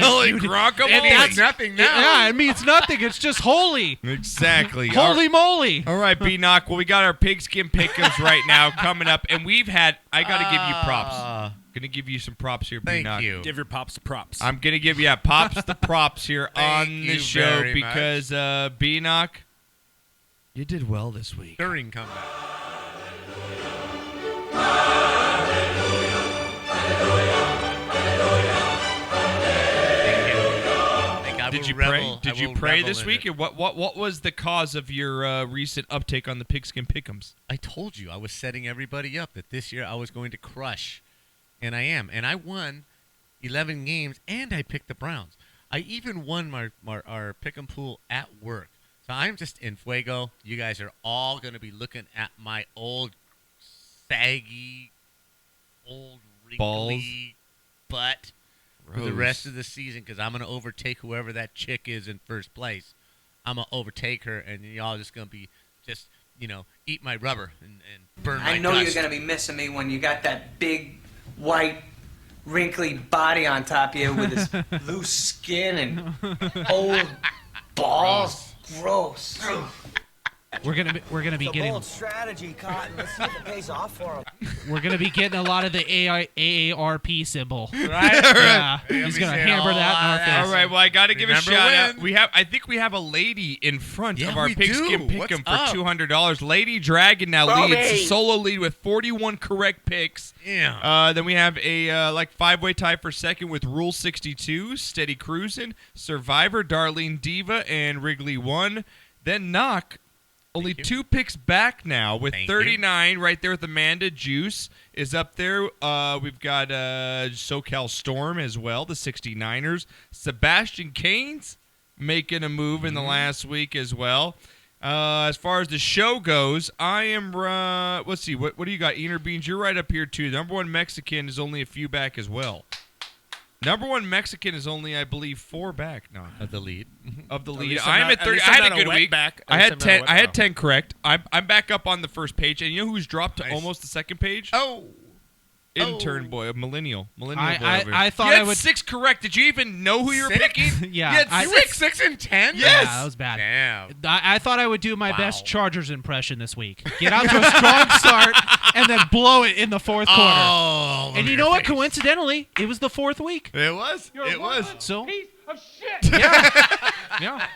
Holy guacamole. It means nothing now. Yeah, it means nothing. It's just holy. Exactly. Holy moly. All right, B-Knock. Well, we got our Pigskin Pick'ems right now coming up, and we've had. I got to give you props. Going to give you some props here, B-Knock. Thank you. Give your pops the props. I'm going to give you pops the props here on the you show very because B-Knock, you did well this week. During comeback. Did you pray? Did you pray this week? And what was the cause of your recent uptake on the Pigskin Pick'ems? I told you I was setting everybody up that this year I was going to crush, and I am. And I won 11 games, and I picked the Browns. I even won our pick'em pool at work. So I'm just in fuego. You guys are all going to be looking at my old saggy, old wrinkly butt for the rest of the season because I'm going to overtake whoever that chick is in first place. I'm going to overtake her, and y'all just going to be just, eat my rubber and burn my I know dust. you're going to be missing me when you got that big, white, wrinkly body on top of you with his loose skin and old balls. Gross. We're gonna be It's a getting. bold strategy, Cotton. Let's see if it pays off for him. We're gonna be getting a lot of the AARP symbol. Right? Yeah. He's gonna hammer that in our face. All right, well, I got to give a Remember shout out. when? I think we have a lady in front Yeah, of our we Pigskin do. What's Pick'em for up? $200. Lady Dragon now Bobby. leads, solo lead with 41 correct picks. Yeah. Then we have a five-way tie for second with Rule 62, Steady Cruisin', Survivor, Darlene Diva, and Wrigley 1. Then Knock. Only 2 picks back now with Thank 39 right there with Amanda. Juice is up there. We've got SoCal Storm as well, the 69ers. Sebastian Canes making a move in the last week as well. As far as the show goes, I am, let's see, what do you got? Eater Beans, you're right up here too. Number 1 Mexican is only a few back as well. Number 1 Mexican is only, I believe, 4 back. No, Of the lead. of the lead. least I'm not- at 30. least I I'm had not a good wet week. back. I At had least I'm not 10. wet I had back. 10 correct. I'm back up on the first page, and you know who's dropped to Nice. almost the second page? Oh. Intern boy, a millennial boy. Over I here. thought you had I would. 6 correct. Did you even know who you were 6? picking? Yeah, You had I- 6 and 10? Yes. Yeah, that was bad. Damn. I thought I would do my Wow. best Chargers impression this week. Get out to a strong start and then blow it in the fourth quarter. Oh, And you know what? Coincidentally, it was the 4th week. It was. It was. So Piece of shit. yeah.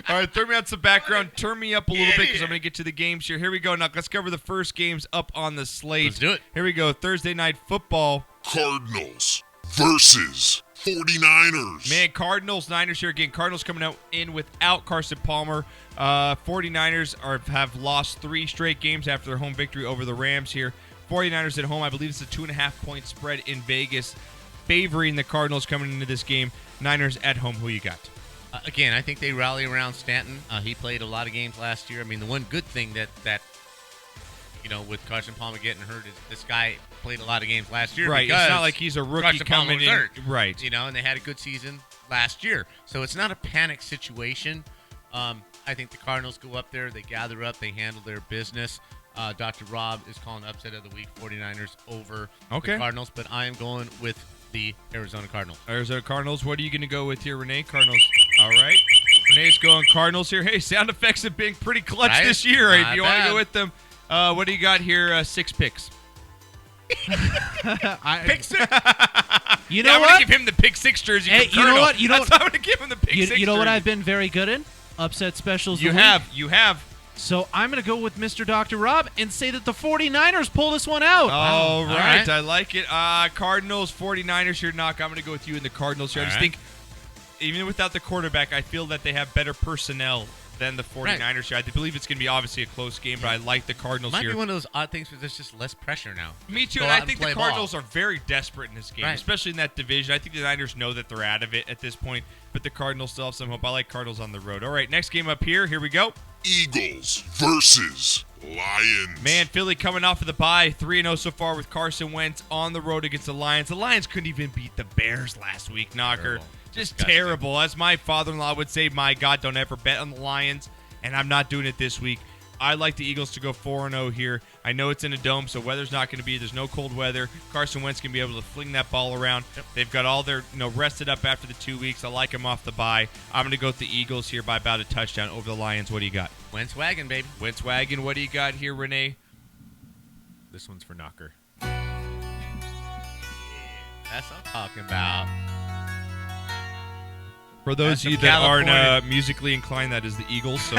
All right, throw me out some background. Turn me up a little bit because I'm going to get to the games here. Here we go. Now, let's cover the first games up on the slate. Let's do it. Here we go. Thursday Night Football. Cardinals versus 49ers. Man, Cardinals, Niners here again. Cardinals coming out in without Carson Palmer. 49ers have lost 3 straight games after their home victory over the Rams here. 49ers at home. I believe it's a 2.5-point spread in Vegas, favoring the Cardinals coming into this game. Niners at home. Who you got? Again, I think they rally around Stanton. He played a lot of games last year. I mean, the one good thing that with Carson Palmer getting hurt is this guy played a lot of games last year. Right. Because It's not like he's a rookie Carson Palmer coming was in. hurt. Right. And they had a good season last year. So it's not a panic situation. I think the Cardinals go up there, they gather up, they handle their business. Dr. Rob is calling upset of the week, 49ers over the Cardinals, but I am going with the Arizona Cardinals. Arizona Cardinals. What are you going to go with here, Renee? Cardinals. All right. Renee's going Cardinals here. Hey, sound effects have been pretty clutch Right? this year. If Not you want to bad. go with them, what do you got here? 6 picks. Pick 6. You know I'm what? going to give him the pick 6 jersey. Hey, from you know Colonel. what? You know That's what I'm going to give him the pick 6 You know what jersey. I've been very good in? Upset specials. You of the have. week. You have. So I'm going to go with Mr. Dr. Rob and say that the 49ers pull this one out. All Wow. right. All right. I like it. Cardinals, 49ers here. Knock. I'm going to go with you in the Cardinals here. I All just right. think, even without the quarterback, I feel that they have better personnel than the 49ers here. I believe it's going to be obviously a close game, but I like the Cardinals Might here. be one of those odd things where there's just less pressure now. Me too, Go and out I and think the play Cardinals ball. are very desperate in this game, Right. especially in that division. I think the Niners know that they're out of it at this point, but the Cardinals still have some hope. I like Cardinals on the road. All right, next game up here. Here we go. Eagles versus Lions. Man, Philly coming off of the bye, 3-0 so far with Carson Wentz on the road against the Lions. The Lions couldn't even beat the Bears last week, Knocker. Terrible. Just Disgusting. terrible. As my father-in-law would say, my God, don't ever bet on the Lions, and I'm not doing it this week. I like the Eagles to go 4-0 here. I know it's in a dome, so weather's not going to be. There's no cold weather. Carson Wentz can be able to fling that ball around. Yep. They've got all their rested up after the 2 weeks. I like them off the bye. I'm going to go with the Eagles here by about a touchdown over the Lions. What do you got? Wentz wagon, baby. Wentz wagon. What do you got here, Renee? This one's for Knocker. That's what I'm talking about. For those of you that aren't musically inclined, that is the Eagles. So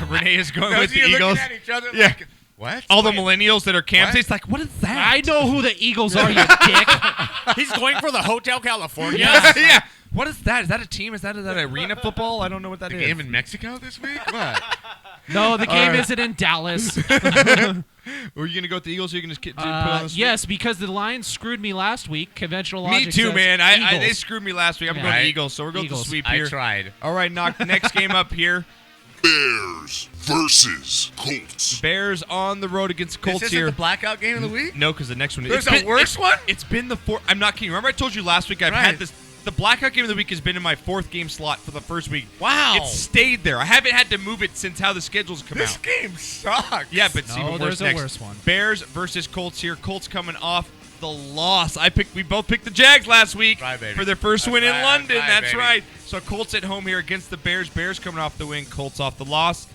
Renee is going with the Eagles. At each other Yeah. like, what? All the millennials that are camp, What? it's like, what is that? I know who the Eagles are, you dick. He's going for the Hotel California. Yeah. What is that? Is that a team? Is that arena football? I don't know what that is. Game in Mexico this week? What? No, the game isn't in Dallas. Were you going to go with the Eagles or are you going to just put on the yes, because the Lions screwed me last week. Conventional logic Me too, says man. They Eagles. screwed me last week. I'm going Eagles, so we're going to Eagles. sweep I here. tried. All right, next game up here. Bears versus Colts. Bears on the road against Colts This isn't here. the blackout game of the week? No, because the next one. There's a worse one? It's been the fourth. I'm not kidding. Remember I told you last week I've had this. The blackout game of the week has been in my fourth game slot for the first week. Wow. It stayed there. I haven't had to move it since how the schedules come This out. game sucks. Yeah, but see, there's next. a worse one. Bears versus Colts here. Colts coming off the loss. We both picked the Jags last week Right, baby. for their first win in London. That's baby. right. So Colts at home here against the Bears. Bears coming off the win. Colts off the loss.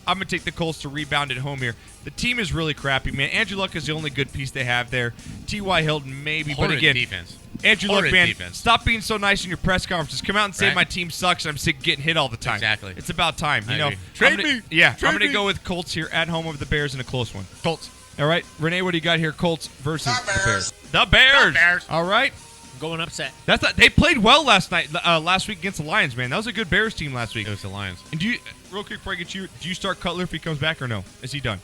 I'm going to take the Colts to rebound at home here. The team is really crappy, man. Andrew Luck is the only good piece they have there. T.Y. Hilton maybe, Horrid but again, defense. Andrew Luck, Horrid man, defense. stop being so nice in your press conferences. Come out and say Right. my team sucks and I'm sick of getting hit all the time. Exactly. It's about time. I You know, agree. Trade me. Yeah, Trade I'm going to me. go with Colts here at home over the Bears in a close one. Colts. All right, Renee, what do you got here? Colts versus the Bears. The Bears. All right. Going upset. They played well last week against the Lions, man. That was a good Bears team last week. It was the Lions. And real quick before I get you, do you start Cutler if he comes back or no? Is he done?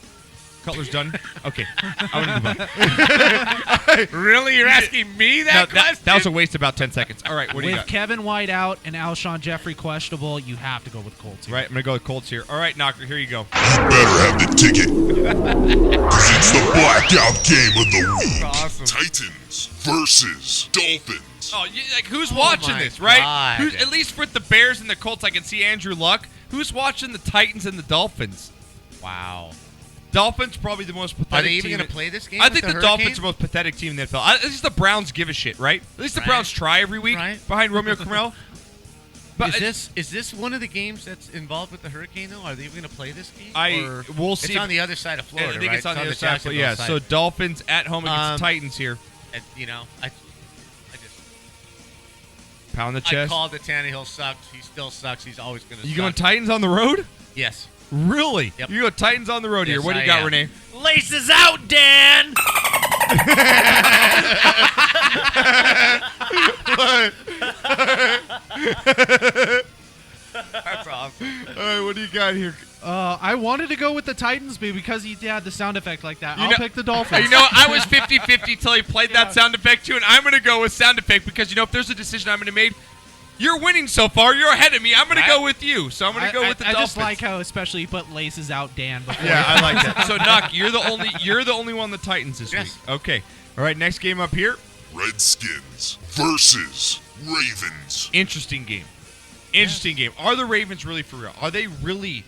Cutler's done? Okay. I want to move on. Really? You're asking me that question? That was a waste of about 10 seconds. All right, what do you With got? Kevin White out and Alshon Jeffrey questionable, you have to go with Colts here. Right, I'm going to go with Colts here. All right, Knocker, here you go. You better have the ticket. Because it's the blackout game of the week. Awesome. Titans versus Dolphins. Oh, who's watching my this, right? God. At least with the Bears and the Colts, I can see Andrew Luck. Who's watching the Titans and the Dolphins? Wow. Dolphins probably the most pathetic Are they even team. going to play this game? I with think the Hurricanes? Dolphins are the most pathetic team in the NFL. At least the Browns give a shit, right? At least the Right. Browns try every week behind Romeo Crennel. But Is this one of the games that's involved with the Hurricane, though? Are they even going to play this game? we'll see. It's on the other side of Florida, I think right? it's on the other side. Jacksonville Yeah, side. so Dolphins at home against the Titans here. I just Pound the I chest. called that Tannehill sucks. He still sucks. He's always going to You suck. going Titans on the road? Yes. Really? Yep. You go Titans on the road here. Yes, What do you I got, am. Renee? Laces out, Dan. That's awesome. All right, what do you got here? I wanted to go with the Titans, but because he had the sound effect like that, You I'll know- pick the Dolphins. You know, I was 50-50 till he played that sound effect too, and I'm going to go with sound effect because, if there's a decision I'm going to make, you're winning so far. You're ahead of me. I'm going to go with you. So I'm going to go with the I Dolphins. just like how especially you put laces out Dan before. Yeah, I like that. So, Knock, you're the only one on the Titans this Yes. week. Okay. All right, next game up here. Redskins versus Ravens. Interesting game. Interesting game. Are the Ravens really for real? Are they really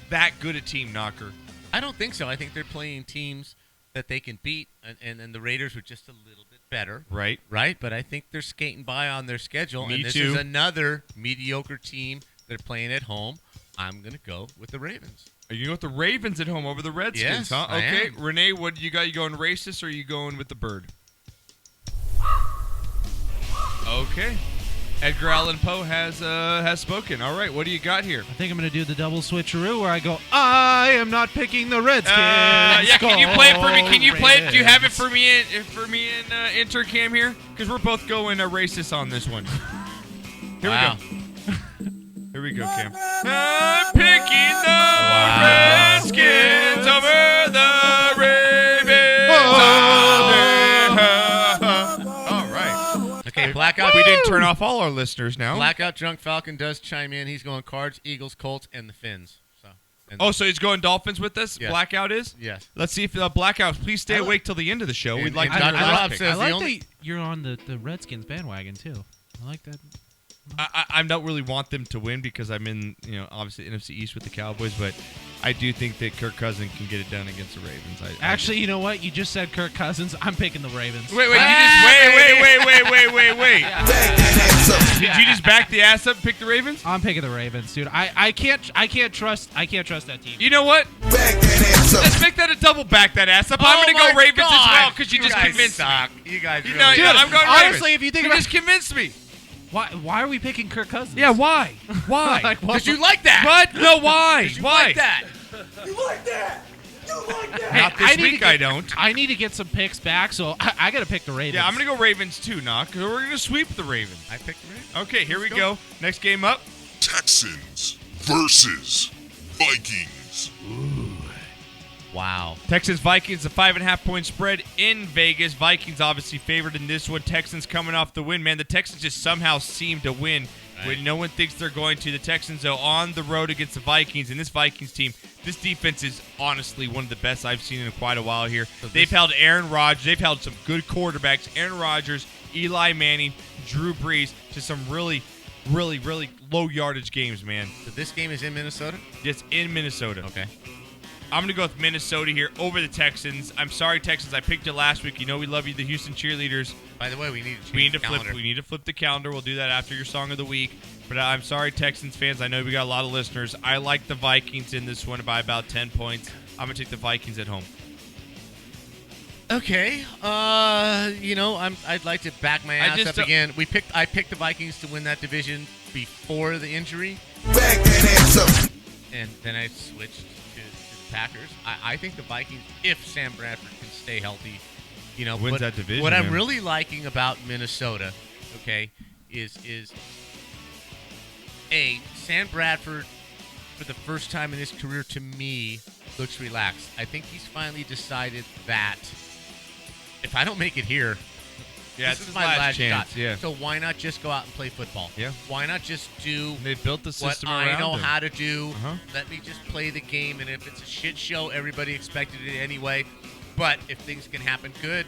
that good a team, Knocker? I don't think so. I think they're playing teams that they can beat, and then the Raiders were just a little bit better. Right. Right? But I think they're skating by on their schedule, Me and this too. is another mediocre team they're playing at home. I'm going to go with the Ravens. Are you going with the Ravens at home over the Redskins, Yes, huh? I Okay. am. Renee, what do you got? You going racist or are you going with the bird? Okay. Edgar Allan Poe has spoken. All right, what do you got here? I think I'm going to do the double switcheroo where I go, I am not picking the Redskins. Yeah, can you play it for me? Can you play it? Do you have it Ravens. for me and Intern Cam here? Because we're both going racist on this one. Here Wow. we go. Here we go, Cam. I'm picking the Redskins over the Ravens. All right. Okay, Blackout. We didn't turn off all our listeners now. Blackout Drunk Falcon does chime in. He's going Cards, Eagles, Colts, and the Finns. So he's going Dolphins with us? Yes. Blackout is? Yes. Let's see if Blackout, please stay awake till the end of the show. And- We'd like and to hear Dr. your Rob last pick. says I like the only- that you're on the Redskins bandwagon, too. I like that. I don't really want them to win because I'm in, obviously NFC East with the Cowboys, but I do think that Kirk Cousins can get it done against the Ravens. Actually, you know what? You just said Kirk Cousins. I'm picking the Ravens. Wait. Wait. Did you just back the ass up and pick the Ravens? I'm picking the Ravens, dude. I can't trust that team. You know what? Let's make that a double back that ass up. I'm going to go Ravens as well because you just convinced me. You guys Dude, really I'm going Ravens. Honestly, if you think you just convinced me. Why are we picking Kirk Cousins? Yeah, why? Why? Because you like that. What? No, why? You Why? like that. You like that? You like that? Not this week, I don't. I need to get some picks back, so I got to pick the Ravens. Yeah, I'm going to go Ravens too, Knock. We're going to sweep the Ravens. I picked the Ravens. Okay, here we go. Next game up. Texans versus Vikings. Wow. Texans-Vikings, a 5.5-point spread in Vegas. Vikings obviously favored in this one. Texans coming off the win. Man, the Texans just somehow seem to win when no one thinks they're going to. The Texans, though, on the road against the Vikings. And this Vikings team, this defense is honestly one of the best I've seen in quite a while here. They've held Aaron Rodgers. They've held some good quarterbacks. Aaron Rodgers, Eli Manning, Drew Brees to some really low yardage games, man. So this game is in Minnesota? It's in Minnesota. Okay. I'm going to go with Minnesota here over the Texans. I'm sorry, Texans. I picked it last week. You know we love you, the Houston Cheerleaders. By the way, we need to flip. We need to flip the calendar. We'll do that after your song of the week. But I'm sorry, Texans fans. I know we got a lot of listeners. I like the Vikings in this one by about 10 points. I'm going to take the Vikings at home. Okay. I'd like to back my ass up again. I picked the Vikings to win that division before the injury. Back that ass up. And then I switched to the Packers. I think the Vikings, if Sam Bradford can stay healthy, wins that division. What I'm really liking about Minnesota, okay, is Sam Bradford, for the first time in his career, to me, looks relaxed. I think he's finally decided that if I don't make it here, this is my last chance. shot. Yeah. So why not just go out and play football? Yeah. Why not just do They built the system what I around know him. how to do? Uh-huh. Let me just play the game, and if it's a shit show, everybody expected it anyway. But if things can happen good,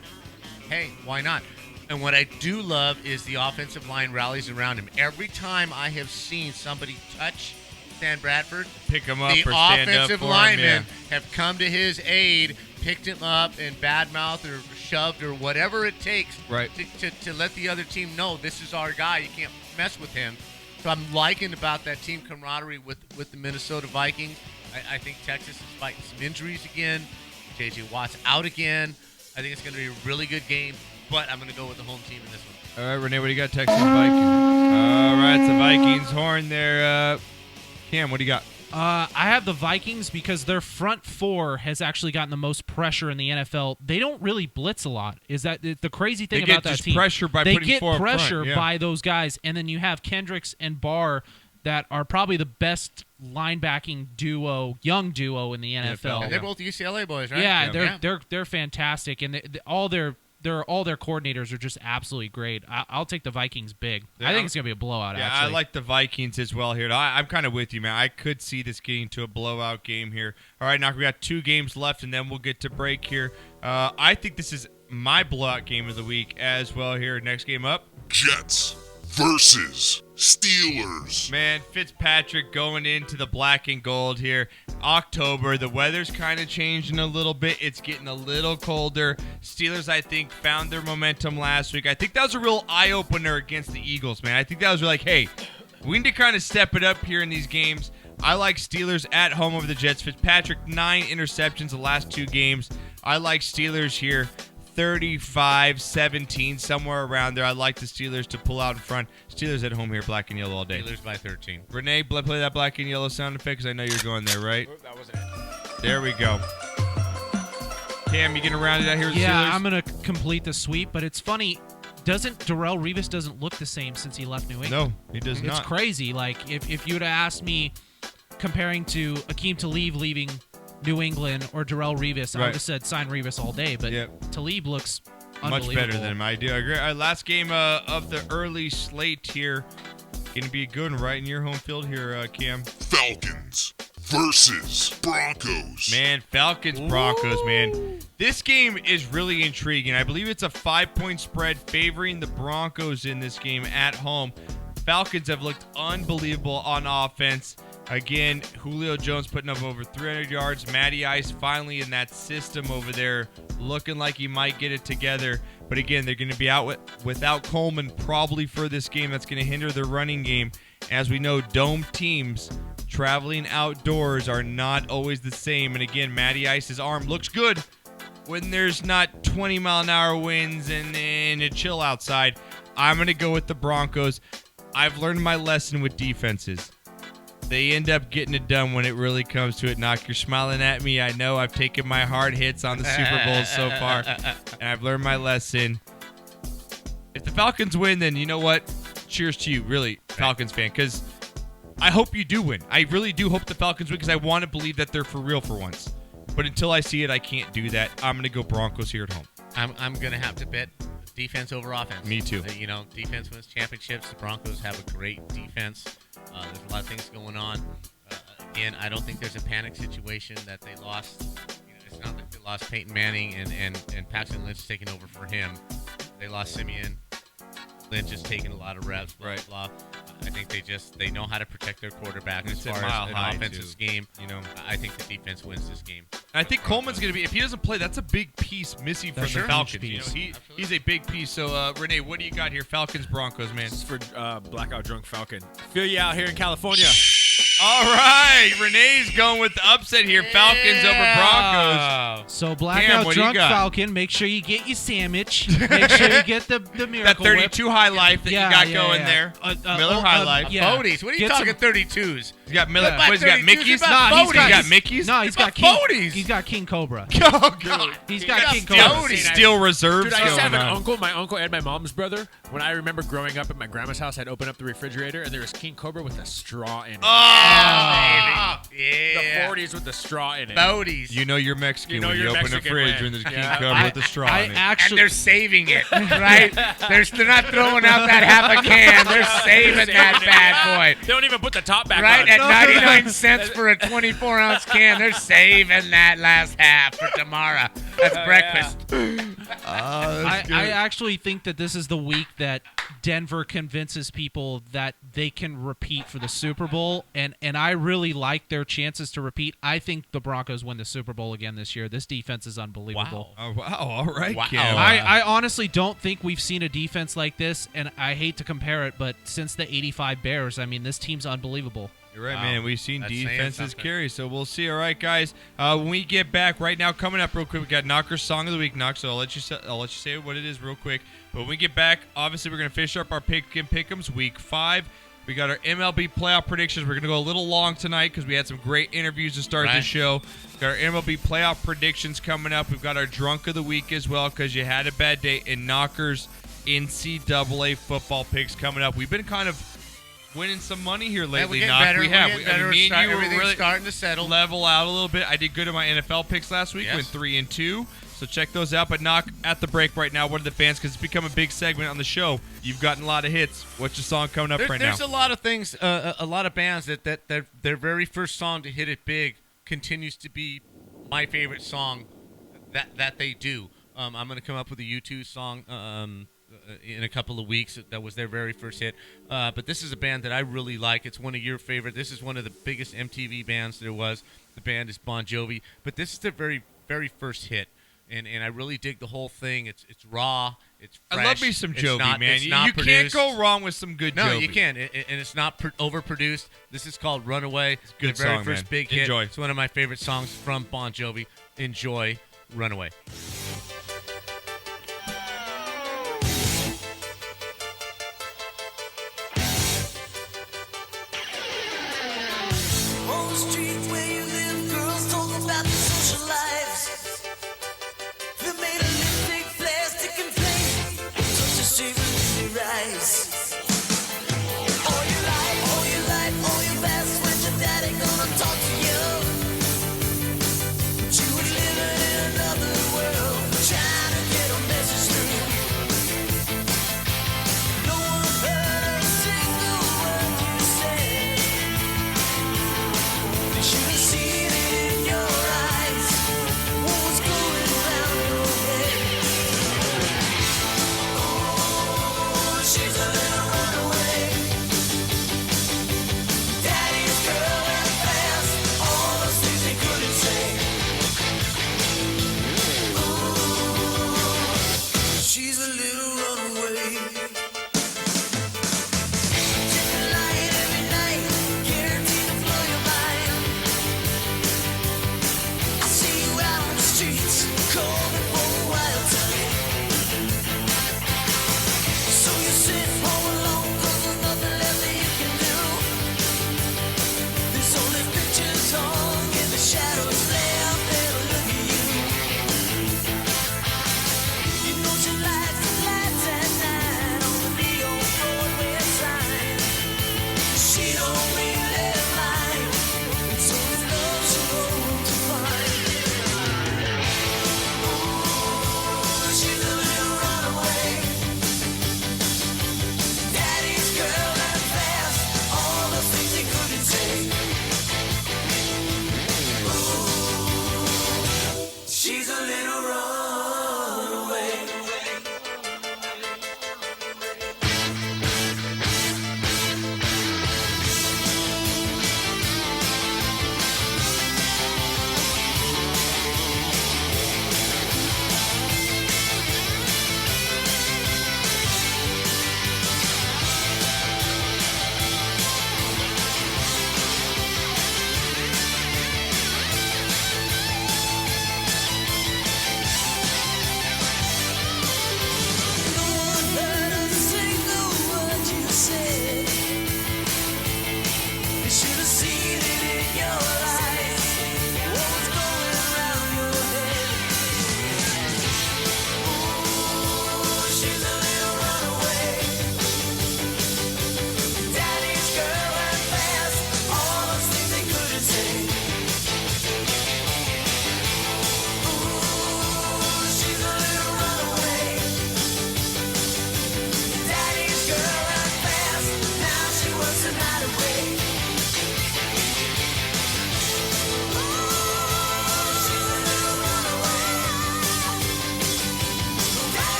hey, why not? And what I do love is the offensive line rallies around him. Every time I have seen somebody touch Sam Bradford, pick him up the or stand up offensive for him, linemen have come to his aid, picked him up, and badmouthed or shoved or whatever it takes to let the other team know this is our guy. You can't mess with him. So I'm liking about that team camaraderie with the Minnesota Vikings. I think Texas is fighting some injuries again. J.J. Watt's out again. I think it's going to be a really good game, but I'm going to go with the home team in this one. All right, Renee, what do you got? Texans, Vikings. All right, it's the Vikings horn there. Cam, what do you got? I have the Vikings because their front four has actually gotten the most pressure in the NFL. They don't really blitz a lot. Is that the crazy thing about that just team? pressure by they putting get four up front, pressure yeah. by those guys, and then you have Kendricks and Barr that are probably the best linebacking duo, young duo in the NFL. And they're both UCLA boys, right? Yeah, they're fantastic, and all their coordinators are just absolutely great. I'll take the Vikings big. Yeah, I think it's gonna be a blowout. Yeah, actually. I like the Vikings as well here. I'm kind of with you, man. I could see this getting to a blowout game here. All right, now we got 2 games left, and then we'll get to break here. I think this is my blowout game of the week as well here. Next game up. Jets versus Steelers. Man, Fitzpatrick going into the black and gold here. October, the weather's kind of changing a little bit. It's getting a little colder. Steelers, I think, found their momentum last week. I think that was a real eye-opener against the Eagles, man. I think that was like, hey, we need to kind of step it up here in these games. I like Steelers at home over the Jets. Fitzpatrick, 9 interceptions the last 2 games. I like Steelers here. 35-17, somewhere around there. I like the Steelers to pull out in front. Steelers at home here, black and yellow all day. Steelers by 13. Renee, play that black and yellow sound effect because I know you're going there, right? That wasn't it. There we go. Cam, you getting around it out here with the Steelers? Yeah, I'm going to complete the sweep, but it's funny. Darrelle Revis doesn't look the same since he left New England. No, he does not. It's crazy. Like, if you would have asked me comparing to Akeem Talib leaving New England or Darrelle Revis, I would have said sign Revis all day, but Talib looks unbelievable. Much better than him. I do agree. Last game of the early slate here. Going to be a good one right in your home field here, Cam. Falcons versus Broncos. Man, Falcons-Broncos, man. This game is really intriguing. I believe it's a 5-point spread favoring the Broncos in this game at home. Falcons have looked unbelievable on offense. Again, Julio Jones putting up over 300 yards. Matty Ice finally in that system over there, looking like he might get it together. But again, they're going to be out without Coleman probably for this game. That's going to hinder their running game. As we know, dome teams traveling outdoors are not always the same. And again, Matty Ice's arm looks good when there's not 20-mile-an-hour winds and a chill outside. I'm going to go with the Broncos. I've learned my lesson with defenses. They end up getting it done when it really comes to it. Knock, you're smiling at me. I know I've taken my hard hits on the Super Bowl so far, and I've learned my lesson. If the Falcons win, then you know what? Cheers to you, really, Falcons fan, because I hope you do win. I really do hope the Falcons win because I want to believe that they're for real for once. But until I see it, I can't do that. I'm going to go Broncos here at home. I'm going to have to bet defense over offense. Me too. Defense wins championships. The Broncos have a great defense. There's a lot of things going on. Again, I don't think there's a panic situation that they lost. It's not like they lost Peyton Manning and Paxton Lynch taking over for him. They lost Simeon. Lynch is taking a lot of reps. Blah, blah. I think they know how to protect their quarterback as far as an offensive scheme. I think the defense wins this game. I think Coleman's going to be, if he doesn't play, that's a big piece missing from the Falcons. He's a big piece. So, Renee, what do you got here? Falcons, Broncos, man. This is for Blackout Drunk Falcon. Feel you out here in California. All right. Renee's going with the upset here. Falcons over Broncos. So, Blackout Drunk Falcon, make sure you get your sandwich. Make sure you get the Miracle That 32 High Life that you got going there. Miller High Life. Bodies. What are you talking 32s? He's got Miller. He's got Mickey's. He's got Mickey's. No, he's got King. He's got King Cobra. Oh, God. He's got King Cobra. Still reserves. Dude, I used to have an uncle, my uncle and my mom's brother. When I remember growing up at my grandma's house, I'd open up the refrigerator and there was King Cobra with a straw in it. Oh, yeah. The 40s with the straw in it. Bodies. You know you're Mexican when you open the fridge when and there's King Cobra with the straw in it. And they're saving it, right? They're not throwing out that half a can. They're saving that bad boy. They don't even put the top back on. Right, at 99 cents for a 24-ounce can. They're saving that last half for tomorrow. That's breakfast. I actually think that this is the week that Denver convinces people that they can repeat for the Super Bowl, and I really like their chances to repeat. I think the Broncos win the Super Bowl again this year. This defense is unbelievable. Wow. All right, wow. Cam. I honestly don't think we've seen a defense like this, and I hate to compare it, but since the 85 Bears, I mean, this team's unbelievable. You're right, man. We've seen defenses carry, so we'll see. All right, guys. When we get back right now, coming up real quick, we got Knocker's Song of the Week, Knock. So I'll let you say what it is real quick. But when we get back, obviously we're gonna finish up our Pigskin Pick'ems Week 5. We got our MLB Playoff Predictions. We're gonna go a little long tonight because we had some great interviews to start the show. We got our MLB Playoff Predictions coming up. We've got our Drunk of the Week as well because you had a bad day. And Knocker's NCAA football picks coming up. We've been kind of winning some money here lately. We have. Me and you were Everything's really starting to settle. Level out a little bit. I did good in my NFL picks last week. Went 3-2. So check those out. But Knock, at the break right now, what are the fans? Because it's become a big segment on the show. You've gotten a lot of hits. What's your song coming up right now? There's a lot of things, a lot of bands that their very first song to hit it big continues to be my favorite song that they do. I'm going to come up with a U2 song in a couple of weeks. That was their very first hit. But this is a band that I really like. It's one of your favorite. This is one of the biggest MTV bands there was. The band is Bon Jovi. But this is their very, very first hit. And I really dig the whole thing. It's raw. It's fresh. I love me some Jovi, man. You can't produced. go wrong with some good Jovi. No, you can't. And it's not overproduced. This is called Runaway. It's good their very song, first man. big hit. Enjoy. It's one of my favorite songs from Bon Jovi. Enjoy Runaway. On the street where you live, girls talk about the social lives. They made a lipstick, plastic, and flame. Such a secret in their eyes. All your life, all your past. When's your daddy gonna talk to you? But you was living in another world, trying to get a message through. No one heard a single word you said. They should have seen it in your eyes. What was going around your head? Oh, she's a little runaway. Daddy's girl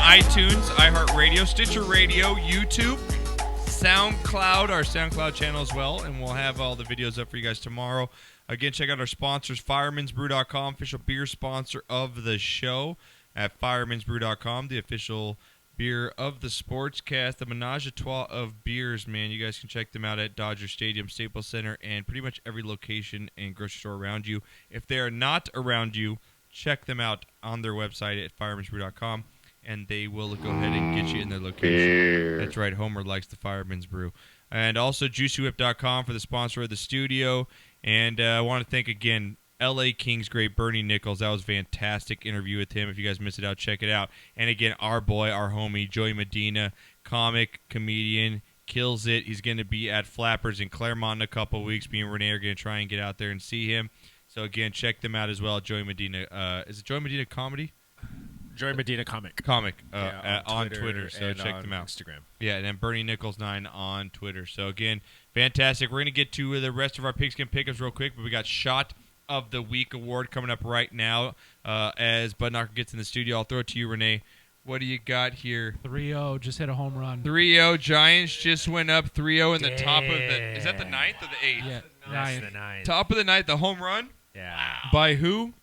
iTunes, iHeartRadio, Stitcher Radio, YouTube, SoundCloud, our SoundCloud channel as well, and we'll have all the videos up for you guys tomorrow. Again, check out our sponsors, FiremansBrew.com, official beer sponsor of the show at FiremansBrew.com, the official beer of the Sportscast, the menage a trois of beers, man. You guys can check them out at Dodger Stadium, Staples Center, and pretty much every location and grocery store around you. If they are not around you, check them out on their website at FiremansBrew.com, and they will go ahead and get you in their location. Beer. That's right, Homer likes the Fireman's Brew. And also JuicyWhip.com for the sponsor of the studio. And I want to thank, again, LA Kings great Bernie Nicholls. That was a fantastic interview with him. If you guys missed it out, check it out. And again, our boy, our homie, Joey Medina, comic, comedian, kills it. He's going to be at Flappers in Claremont in a couple weeks. Me and Renee are going to try and get out there and see him. So, again, check them out as well. Joey Medina. Is it Joey Medina Comedy? Joey Medina Comic. On Twitter. So, check them out. Instagram. Yeah, and then Bernie Nicholls 9 on Twitter. So, again, fantastic. We're going to get to the rest of our Pigskin Pick'ems real quick, but we got Shot of the Week award coming up right now as Bud Knocker gets in the studio. I'll throw it to you, Renee. What do you got here? 3-0, just hit a home run. 3-0, Giants just went up 3-0 in the top of the... Is that the 9th or the 8th? Yeah, That's the 9th. Top of the 9th, the home run? Yeah. By who?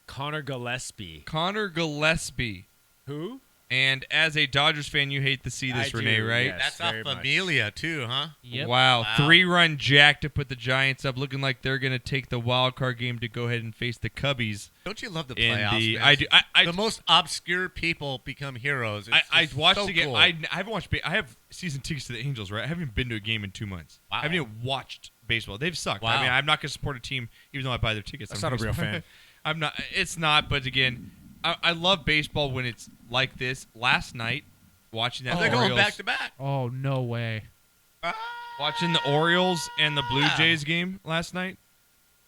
Connor Gillespie. Connor Gillespie. Who? And as a Dodgers fan, you hate to see this, Renee, right? Yes, that's off Familia, too, huh? Yep. Wow. 3-run jack to put the Giants up, looking like they're going to take the wild card game to go ahead and face the Cubbies. Don't you love the playoffs, man? I do. The most obscure people become heroes. I watched so the game. cool. I haven't watched. I have season tickets to the Angels, right? I haven't even been to a game in 2 months. Wow. I haven't even watched baseball. They've sucked. Wow. I mean, I'm not going to support a team, even though I buy their tickets. That's not a real fan. I'm not. It's not. But again, I love baseball when it's like this. Last night, watching that. They're Orioles, going back to back. Oh, no way. Watching the Orioles and the Blue Jays game last night,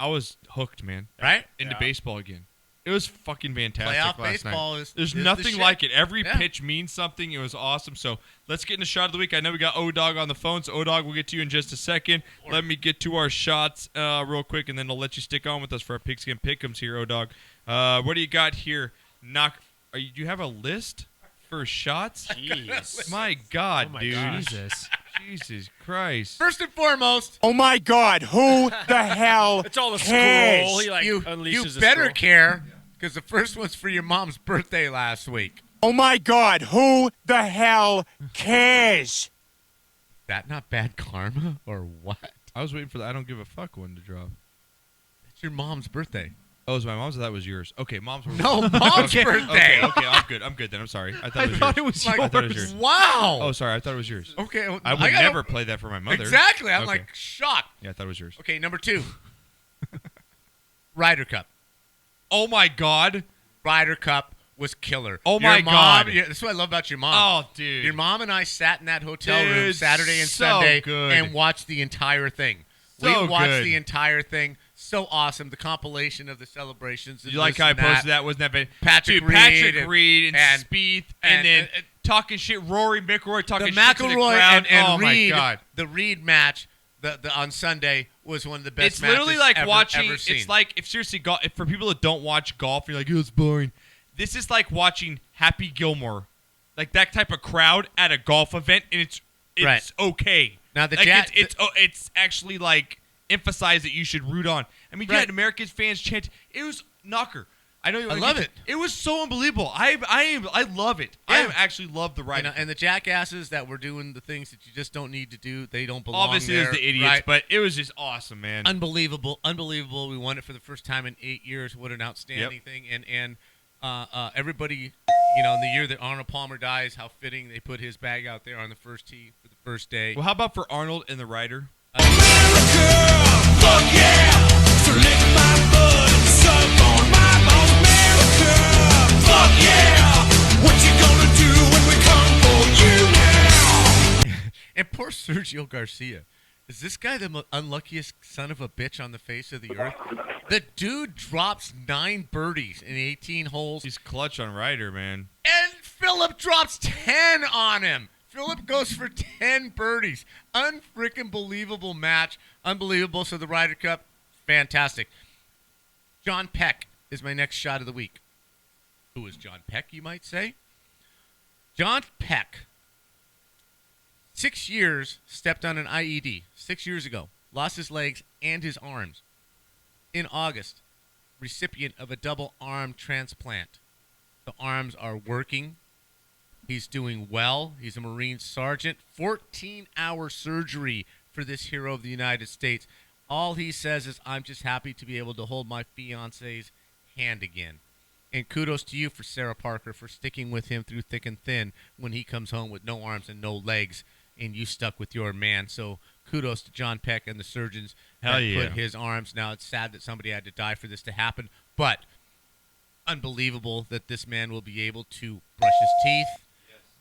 I was hooked, man. Right? Into baseball again. It was fucking fantastic Playoff last baseball night. is There's the nothing shit. like it. Every Yeah. pitch means something. It was awesome. So let's get into Shot of the Week. I know we got O-Dog on the phone, so O-Dog, we'll get to you in just a second. Let me get to our shots real quick, and then I'll let you stick on with us for our Pigskin Pick'ems here, O-Dog. What do you got here? Do you have a list for shots? Jeez. My God, my dude. gosh. Jesus Christ. First and foremost, Oh my God! Who the hell? It's all the cares? scroll. He like you unleashes the better scroll. care because the first one's for your mom's birthday last week. Oh my God! Who the hell cares? That not bad karma or what? I was waiting for the I don't give a fuck one to drop. It's your mom's birthday. Oh, it was my mom's? I thought it was yours. Okay, mom's birthday. No, mom's birthday. Okay, I'm good. I'm good then. I'm sorry. I thought it was thought yours. it was I thought it was yours. yours. Wow. Oh, sorry. I thought it was yours. Okay. well, I would gotta- never play that for my mother. Exactly. I'm Okay. like shocked. Yeah, I thought it was yours. Okay, number 2. Ryder Cup. Oh, my God. Ryder Cup was killer. Oh, Your my mom- God. yeah, that's what I love about your mom. Oh, dude. Your mom and I sat in that hotel room Dude, Saturday and so Sunday good. and watched the entire thing. So we watched good. the entire thing. So awesome. The compilation of the celebrations. You like how I posted that? Wasn't that bad? Patrick Dude, Reed Patrick and- Reed and Spieth, and then and- talking shit. Rory McIlroy talking The shit to the McIlroy crowd. and oh, Reed, my God. the Reed match the on Sunday was one of the best It's literally matches like ever, watching. ever seen. It's like if seriously, if for people that don't watch golf, you're like, oh, it's boring. This is like watching Happy Gilmore, like that type of crowd at a golf event, and it's Right. okay. Now, the like Jack- it's actually like emphasized that you should root on. I mean, you Right. had American fans chant. It was knocker. I know. I love it. It was so unbelievable. I love it. Yeah. I actually love the ride. and the jackasses that were doing the things that you just don't need to do, they don't belong Obviously, there. there's the idiots, right? but it was just awesome, man. Unbelievable. We won it for the first time in 8 years. What an outstanding thing. And everybody, in the year that Arnold Palmer dies, how fitting they put his bag out there on the first tee for the first day. Well, how about for Arnold and the Ryder? Fuck yeah! So lick my butt and suck on my balls, America! Fuck yeah! What you gonna do when we come for you now? And poor Sergio Garcia. Is this guy the unluckiest son of a bitch on the face of the earth? The dude drops 9 birdies in 18 holes. He's clutch on Ryder, man. And Phillip drops 10 on him. Phillip goes for 10 birdies. Unfreaking believable match. Unbelievable. So the Ryder Cup, fantastic. John Peck is my next shot of the week. Who is John Peck, you might say? John Peck, 6 years, stepped on an IED 6 years ago, lost his legs and his arms. In August, recipient of a double arm transplant. The arms are working. He's doing well. He's a Marine sergeant. 14-hour surgery for this hero of the United States. All he says is, I'm just happy to be able to hold my fiance's hand again. And kudos to you for Sarah Parker for sticking with him through thick and thin when he comes home with no arms and no legs, and you stuck with your man. So kudos to John Peck and the surgeons that put his arms. Now, it's sad that somebody had to die for this to happen, but unbelievable that this man will be able to brush his teeth,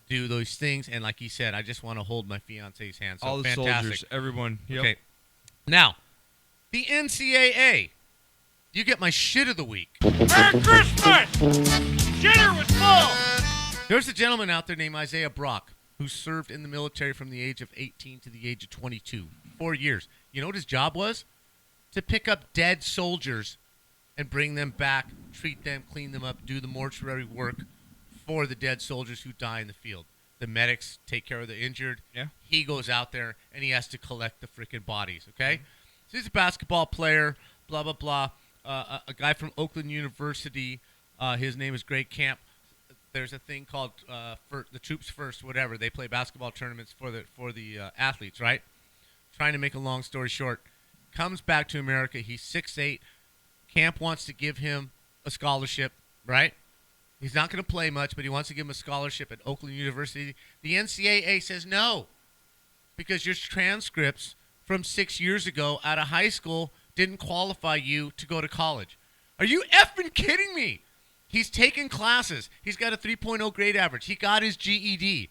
do those things, and like he said, I just want to hold my fiance's hand. So all the fantastic. soldiers, everyone. Yep. Okay. Now, the NCAA. You get my shit of the week. Merry Christmas! Shitter was full! There's a gentleman out there named Isaiah Brock who served in the military from the age of 18 to the age of 22. 4 years. You know what his job was? To pick up dead soldiers and bring them back, treat them, clean them up, do the mortuary work for the dead soldiers who die in the field. The medics take care of the injured. Yeah. He goes out there, and he has to collect the freaking bodies, okay? So he's a basketball player, blah, blah, blah. A guy from Oakland University. His name is Greg Camp. There's a thing called for the Troops First, whatever. They play basketball tournaments for the athletes, right? Trying to make a long story short, comes back to America. He's 6'8". Camp wants to give him a scholarship, right? He's not going to play much, but he wants to give him a scholarship at Oakland University. The NCAA says no because your transcripts from 6 years ago out of high school didn't qualify you to go to college. Are you effing kidding me? He's taken classes. He's got a 3.0 grade average. He got his GED.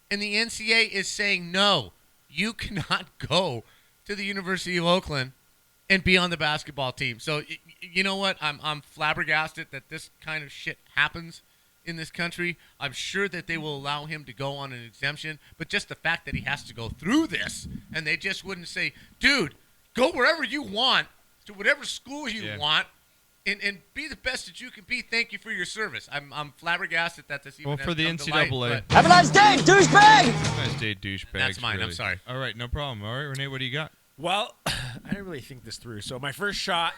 And the NCAA is saying, no, you cannot go to the University of Oakland and be on the basketball team. So, you know what? I'm flabbergasted that this kind of shit happens in this country. I'm sure that they will allow him to go on an exemption. But just the fact that he has to go through this, and they just wouldn't say, dude, go wherever you want, to whatever school you want, and be the best that you can be. Thank you for your service. I'm flabbergasted that this even Well, has for the come to NCAA. light, Have a nice day, douchebag! Nice day, douchebag. That's mine. I'm sorry. All right, no problem. All right, Renee, what do you got? Well, I didn't really think this through. So my first shot.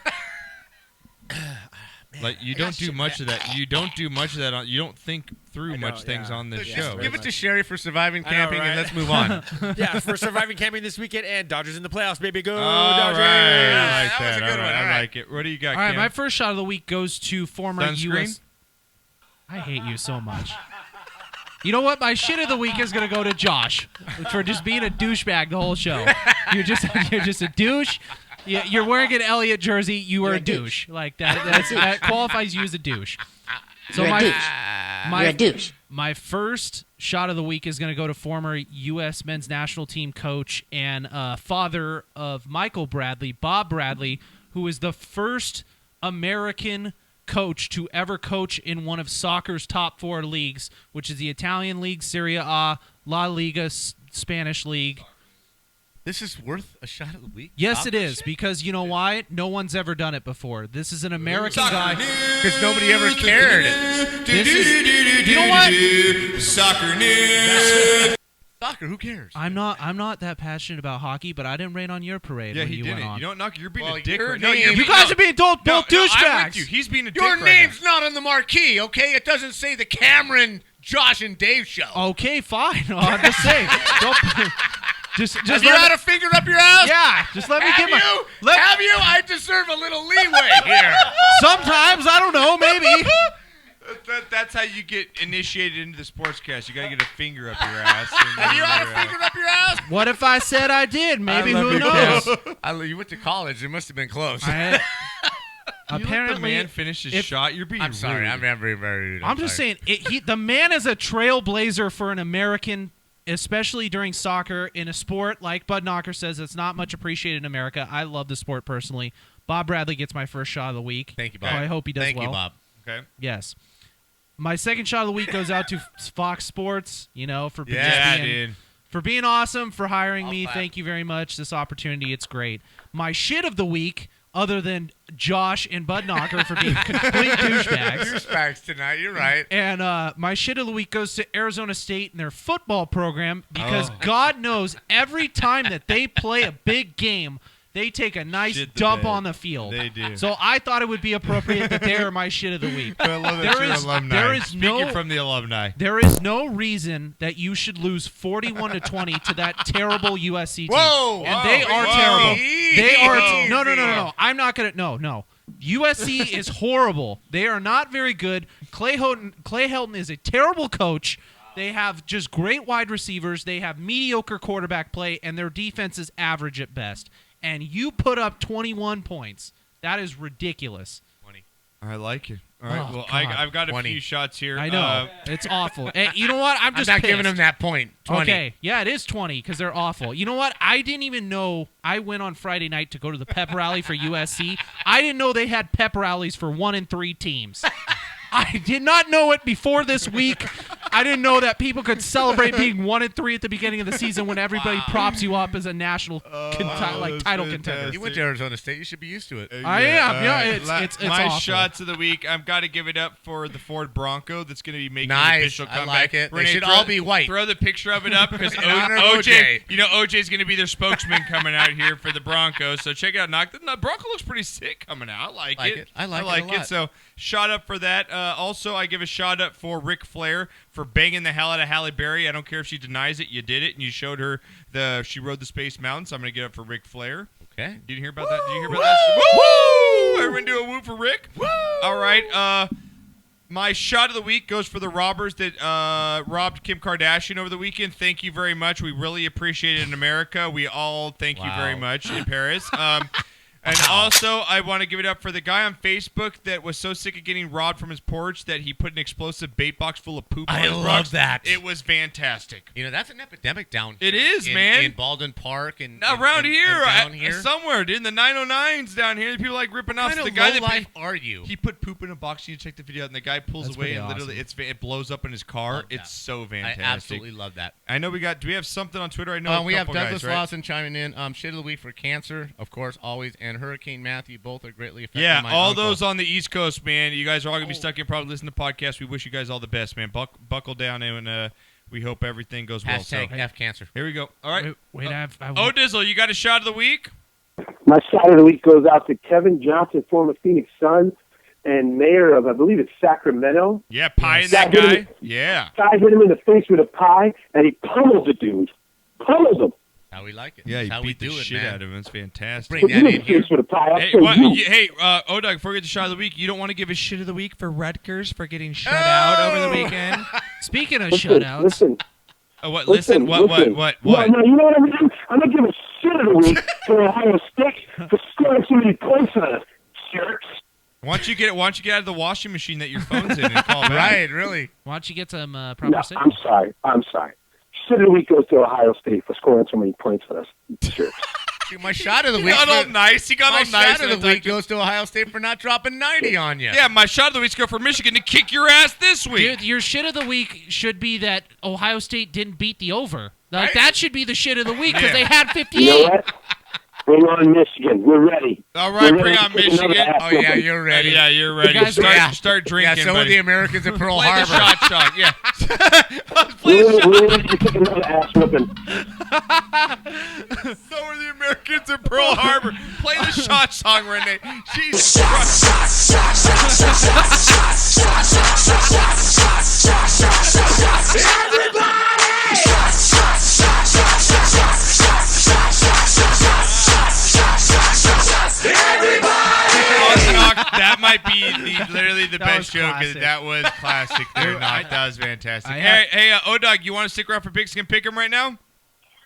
Like you don't do much of that. You don't do much of that. You don't think through know, much things on this show. Give it to Sherry for surviving I know, camping, right? and let's move on. Yeah, for surviving camping this weekend and Dodgers in the playoffs, baby. Go All Dodgers! right, I like that was that. a good All right, one. All I right. like it. What do you got, All right, Cam? my first shot of the week goes to former Sunscreen? U.S. I hate you so much. You know what? My shit of the week is gonna go to Josh for just being a douchebag the whole show. You're just a douche. You're wearing an Elliott jersey. You are a douche. Like that. That qualifies you as a douche. So You're a douche. You're a douche. My first shot of the week is going to go to former U.S. men's national team coach and father of Michael Bradley, Bob Bradley, who is the first American coach to ever coach in one of soccer's top 4 leagues, which is the Italian League, Serie A, La Liga, Spanish League. This is worth a shot of the week? Yes, it is, because you know why? No one's ever done it before. This is an American guy. Because nobody ever cared. You know what? Soccer news. Soccer, who cares? I'm not that passionate about hockey, but I didn't rain on your parade Yeah, when he you didn't. went on. You don't knock. You're being Well, a dick. your Right? No, name- You guys are being both I'm douchebags. with you. He's being a dick. Your right name's not on the marquee, okay? It doesn't say the Cameron, Josh, and Dave show. Okay, fine. I'm just saying. Just Have you had a finger up your ass? Yeah, just let me Have get my. you? Have you? I deserve a little leeway here. Sometimes I don't know, maybe. That's how you get initiated into the sportscast. You gotta get a finger up your ass. Have you had a finger up your ass? What if I said I did? Maybe I love who you, knows? You went to college. It must have been close. Apparently, you let the man finish his shot. You're being I'm sorry. rude. I'm very, very rude. I'm just saying, the man is a trailblazer for an American, especially during soccer, in a sport like Bud Knocker says it's not much appreciated in America. I love the sport personally. Bob Bradley gets my first shot of the week. Thank you, Bob. So I hope he does Thank well. you, Bob. Okay. Yes. My second shot of the week goes out to Fox Sports, for Yeah, just dude. for being awesome, for hiring me. clap. Thank you very much. This opportunity, it's great. My shit of the week other than Josh and Bud Knocker for being complete douchebags. Douchebags tonight. You're right. And my shit of the week goes to Arizona State and their football program because God knows every time that they play a big game, they take a nice dump on the field. They do. So I thought it would be appropriate that they are my shit of the week. I love that you're alumni. There is Speaking from the alumni. There is no reason that you should lose 41-20 to that terrible USC team. Whoa! And they are terrible. They are no. I'm not gonna. No. USC is horrible. They are not very good. Clay Helton is a terrible coach. They have just great wide receivers. They have mediocre quarterback play, and their defense is average at best. And you put up 21 points. That is ridiculous. 20. I like it. All right. Oh, well, God. I've got a 20. few shots here. I know. It's awful. Hey, you know what? I'm just not pissed. giving them that point. 20. Okay. Yeah, it is 20 because they're awful. You know what? I didn't even know. I went on Friday night to go to the pep rally for USC. I didn't know they had pep rallies for 1 and 3 teams. I did not know it before this week. I didn't know that people could celebrate being 1 and 3 at the beginning of the season when everybody props you up as a national title contender. You went to Arizona State. You should be used to it. I am. Yeah, it's my awful. shots of the week. I've got to give it up for the Ford Bronco that's going to be making Nice. an official I comeback. like it. They Renee, should throw- all be white. Throw the picture of it up because In honor of OJ. OJ. You know OJ's going to be their spokesman coming out here for the Broncos. So check it out. The Bronco looks pretty sick coming out. I like it. I like it a lot. So shot up for that. Also, I give a shot up for Ric Flair for banging the hell out of Halle Berry. I don't care if she denies it. You did it, and you showed her she rode the Space Mountain. So I'm going to get up for Ric Flair. Okay. Did you hear about that? Did you hear about that? Woo! Everyone do a woo for Rick. Woo! All right. My shot of the week goes for the robbers that robbed Kim Kardashian over the weekend. Thank you very much. We really appreciate it in America. We all thank you very much in Paris. And also, I want to give it up for the guy on Facebook that was so sick of getting robbed from his porch that he put an explosive bait box full of poop on his love rocks. that. It was fantastic. You know, that's an epidemic down here. It is, in, man. In Baldwin Park and Around here, down here. somewhere, in the 909s down here, people like ripping off. What kind The of guy lowlife that are you? He put poop in a box. You check the video out, and the guy pulls That's away, pretty and literally, it blows up in his car. Love It's that. so fantastic. I absolutely love that. I know we got. Do we have something on Twitter? I know We have Douglas guys, right? Lawson chiming in. Shit of the week for cancer, of course, always, and Hurricane Matthew. Both are greatly affecting Yeah, my all uncle. those on the East Coast, man. You guys are all gonna be stuck in, probably listening to podcasts. We wish you guys all the best, man. Buckle down, and we hope everything goes well. Hashtag So F cancer. here we go. All right. Wait, Dizzle, you got a shot of the week? My shot of the week goes out to Kevin Johnson, former Phoenix Suns and mayor of, I believe it's Sacramento. Yeah, pie in that guy. Yeah. Guy hit him in the face with a pie, and he pummeled the dude. Pummeled him. How we like it. Yeah, That's you how we beat the do it, shit man. out of him. It's fantastic. Bring that in here. With a pie. Hey, Odog, before we get to shot of the week, you don't want to give a shit of the week for Rutgers for getting shut out over the weekend? Speaking of Listen, shutouts. Listen. What? Listen. What? No, you know what I'm doing? I'm going to give a shit of the week for Ohio State for scoring so many points on us, jerks. Why don't you get out of the washing machine that your phone's in and call back? Right, really. Why don't you get some proper No, signal? I'm sorry. Shit of the week goes to Ohio State for scoring so many points on us, jerks. Dude, my shot of the He week. got all nice. He got my all nice. shot of the week goes to Ohio State for not dropping 90 on you. Yeah, my shot of the week's go for Michigan to kick your ass this week. Dude, your shit of the week should be that Ohio State didn't beat the over. Like Right? that should be the shit of the week because Yeah. they had 58. You know what? Bring on Michigan. We're ready. All right, We're bring ready on to take another Michigan. ass Oh, yeah, whooping. you're ready. Yeah, you're ready. guys- Start drinking. Yeah, so are buddy. the Americans at Pearl Play Harbor. the shot. Yeah. Play the We're ready to take another ass whooping. So are the Americans in Pearl Harbor. Play the shot song, Renee. Jesus Christ. That might be literally the That best was joke. classic. That was classic. There, Knock. That was fantastic. I Hey, Odog, you want to stick around for Pigskin Pick'em right now?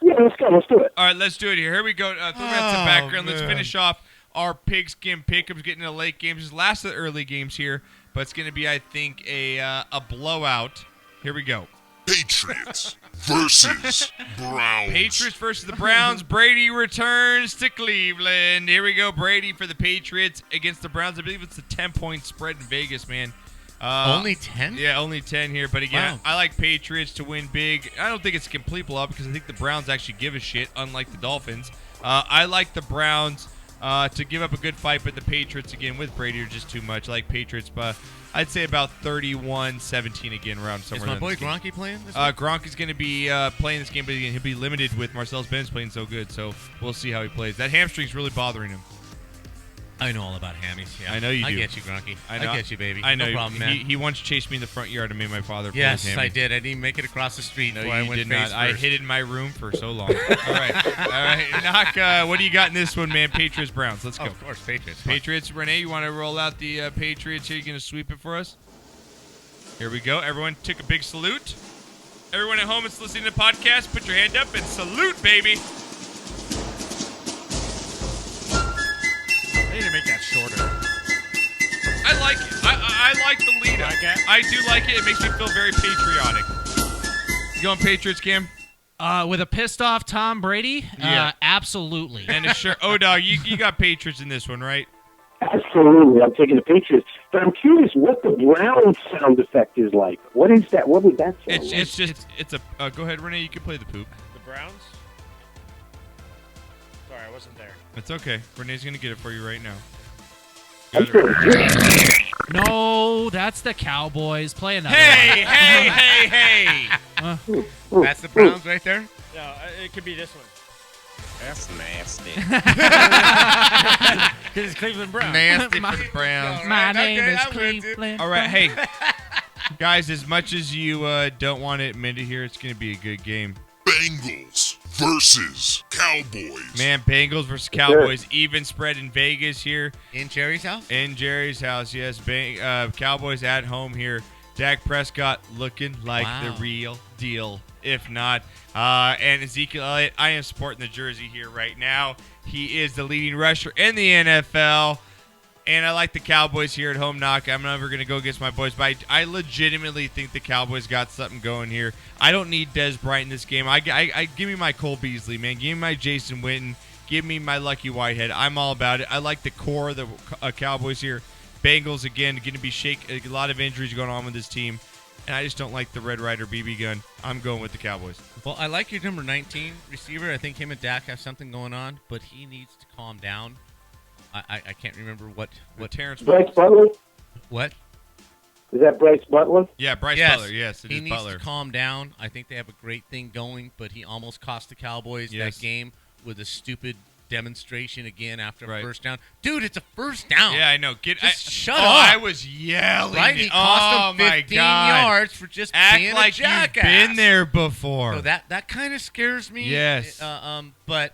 Yeah, let's go. Let's do it. All right, let's do it here. Here we go. Throw out some background. Let's finish off our Pigskin Pick'ems, getting into late games. This is last of the early games here, but it's going to be, I think, a blowout. Here we go. Patriots versus Browns. Patriots versus the Browns. Brady returns to Cleveland. Here we go. Brady for the Patriots against the Browns. I believe it's a 10-point spread in Vegas, man. Only 10? Yeah, only 10 here. But again, Wow. I like Patriots to win big. I don't think it's a complete blowout because I think the Browns actually give a shit, unlike the Dolphins. I like the Browns to give up a good fight, but the Patriots, again, with Brady are just too much. I like Patriots, but I'd say about 31-17 again, around somewhere. Is my boy Gronky playing this week? Gronk is going to be playing this game, but he'll be limited with Marcellus Bennett's playing so good, so we'll see how he plays. That hamstring's really bothering him. I know all about hammies. Yeah. I know you do. I get you, Gronky. I get you, baby. I know. No problem, man. He once chased me in the front yard and made my father play Yes, his hammy. I did. I didn't make it across the street. No, before I you went did face not. I first. hid it in my room for so long. All right. Knock, what do you got in this one, man? Patriots, Browns. Let's go. Oh, of course, Patriots. Patriots. Renee, you want to roll out the Patriots here? You going to sweep it for us? Here we go. Everyone take a big salute. Everyone at home that's listening to the podcast, put your hand up and salute, baby. I need to make that shorter. I like it. I like the lead up. I do like it. It makes me feel very patriotic. You going Patriots, Cam? With a pissed off Tom Brady? Yeah. Absolutely. And a sure. Oh, dog, you got Patriots in this one, right? Absolutely. I'm taking the Patriots. But I'm curious what the Browns sound effect is like. What is that? What would that sound like? It's a. Go ahead, Renee. You can play the poop. The Browns? Sorry, I wasn't there. It's okay. Renee's going to get it for you right now. No, that's the Cowboys. Play another Hey! That's the Browns right there? No, it could be this one. That's nasty. Because it's Cleveland Browns. Nasty for the Browns. My name is Cleveland. All right, hey. Guys, as much as you don't want to admit it here, it's going to be a good game. Bengals versus Cowboys. Man, Bengals versus Cowboys. Even spread in Vegas here. In Jerry's house? In Jerry's house, yes. Cowboys at home here. Dak Prescott looking like the real deal, if not. And Ezekiel Elliott, I am sporting the jersey here right now. He is the leading rusher in the NFL. And I like the Cowboys here at home. Knock. I'm never going to go against my boys, but I legitimately think the Cowboys got something going here. I don't need Dez Bryant in this game. I give me my Cole Beasley, man. Give me my Jason Witten. Give me my Lucky Whitehead. I'm all about it. I like the core of the Cowboys here. Bengals, again, going to be a lot of injuries going on with this team. And I just don't like the Red Ryder BB gun. I'm going with the Cowboys. Well, I like your number 19 receiver. I think him and Dak have something going on, but he needs to calm down. I can't remember what Terrence Bryce Butler? What? Is that Bryce Butler? Yeah, Bryce Butler. Yes, it he is needs Butler. to calm down. I think they have a great thing going, but he almost cost the Cowboys that game with a stupid demonstration again after a first down. Dude, it's a first down. Yeah, I know. Shut up. I was yelling. Right? He cost him 15 yards for just being like a jackass. You've been there before. So that kind of scares me. Yes. But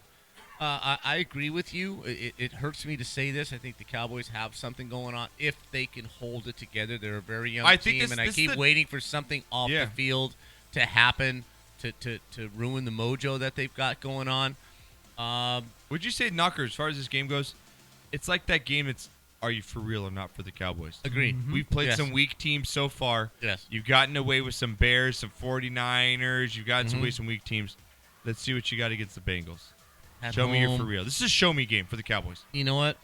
I agree with you. It hurts me to say this. I think the Cowboys have something going on if they can hold it together. They're a very young team, and I keep waiting for something off the field to happen to ruin the mojo that they've got going on. Would you say, Knocker, as far as this game goes, it's like that game it's are you for real or not for the Cowboys? Agreed. We've played some weak teams so far. Yes. You've gotten away with some Bears, some 49ers. You've gotten away with some weak teams. Let's see what you got against the Bengals. Show me you're for real. This is a show-me game for the Cowboys. You know what?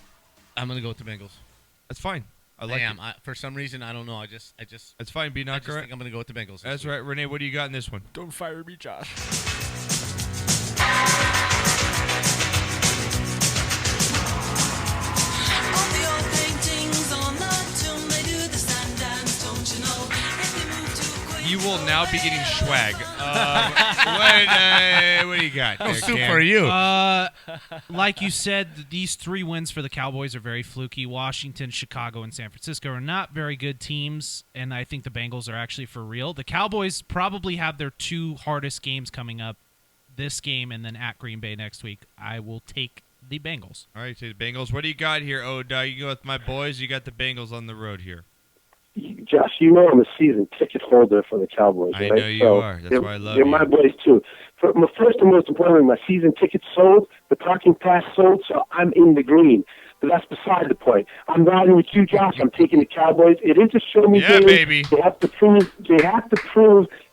I'm going to go with the Bengals. That's fine. I like it. For some reason, I don't know. I just. That's fine. Be not I just think I'm going to go with the Bengals. That's right. Renee, what do you got in this one? Don't fire me, Josh. You will now be getting swag. What do you got? No soup for you. Like you said, these 3 wins for the Cowboys are very fluky. Washington, Chicago, and San Francisco are not very good teams, and I think the Bengals are actually for real. The Cowboys probably have their 2 hardest games coming up, this game and then at Green Bay next week. I will take the Bengals. All right, take the Bengals. What do you got here, Oda? You go with my boys. You got the Bengals on the road here. Josh, you know I'm a season ticket holder for the Cowboys. I right? know you are. That's why I love you. They're my boys, too. First and most importantly, my season ticket sold, the parking pass sold, so I'm in the green. But that's beside the point. I'm riding with you, Josh. I'm taking the Cowboys. It is a show-me game. Baby. They have to prove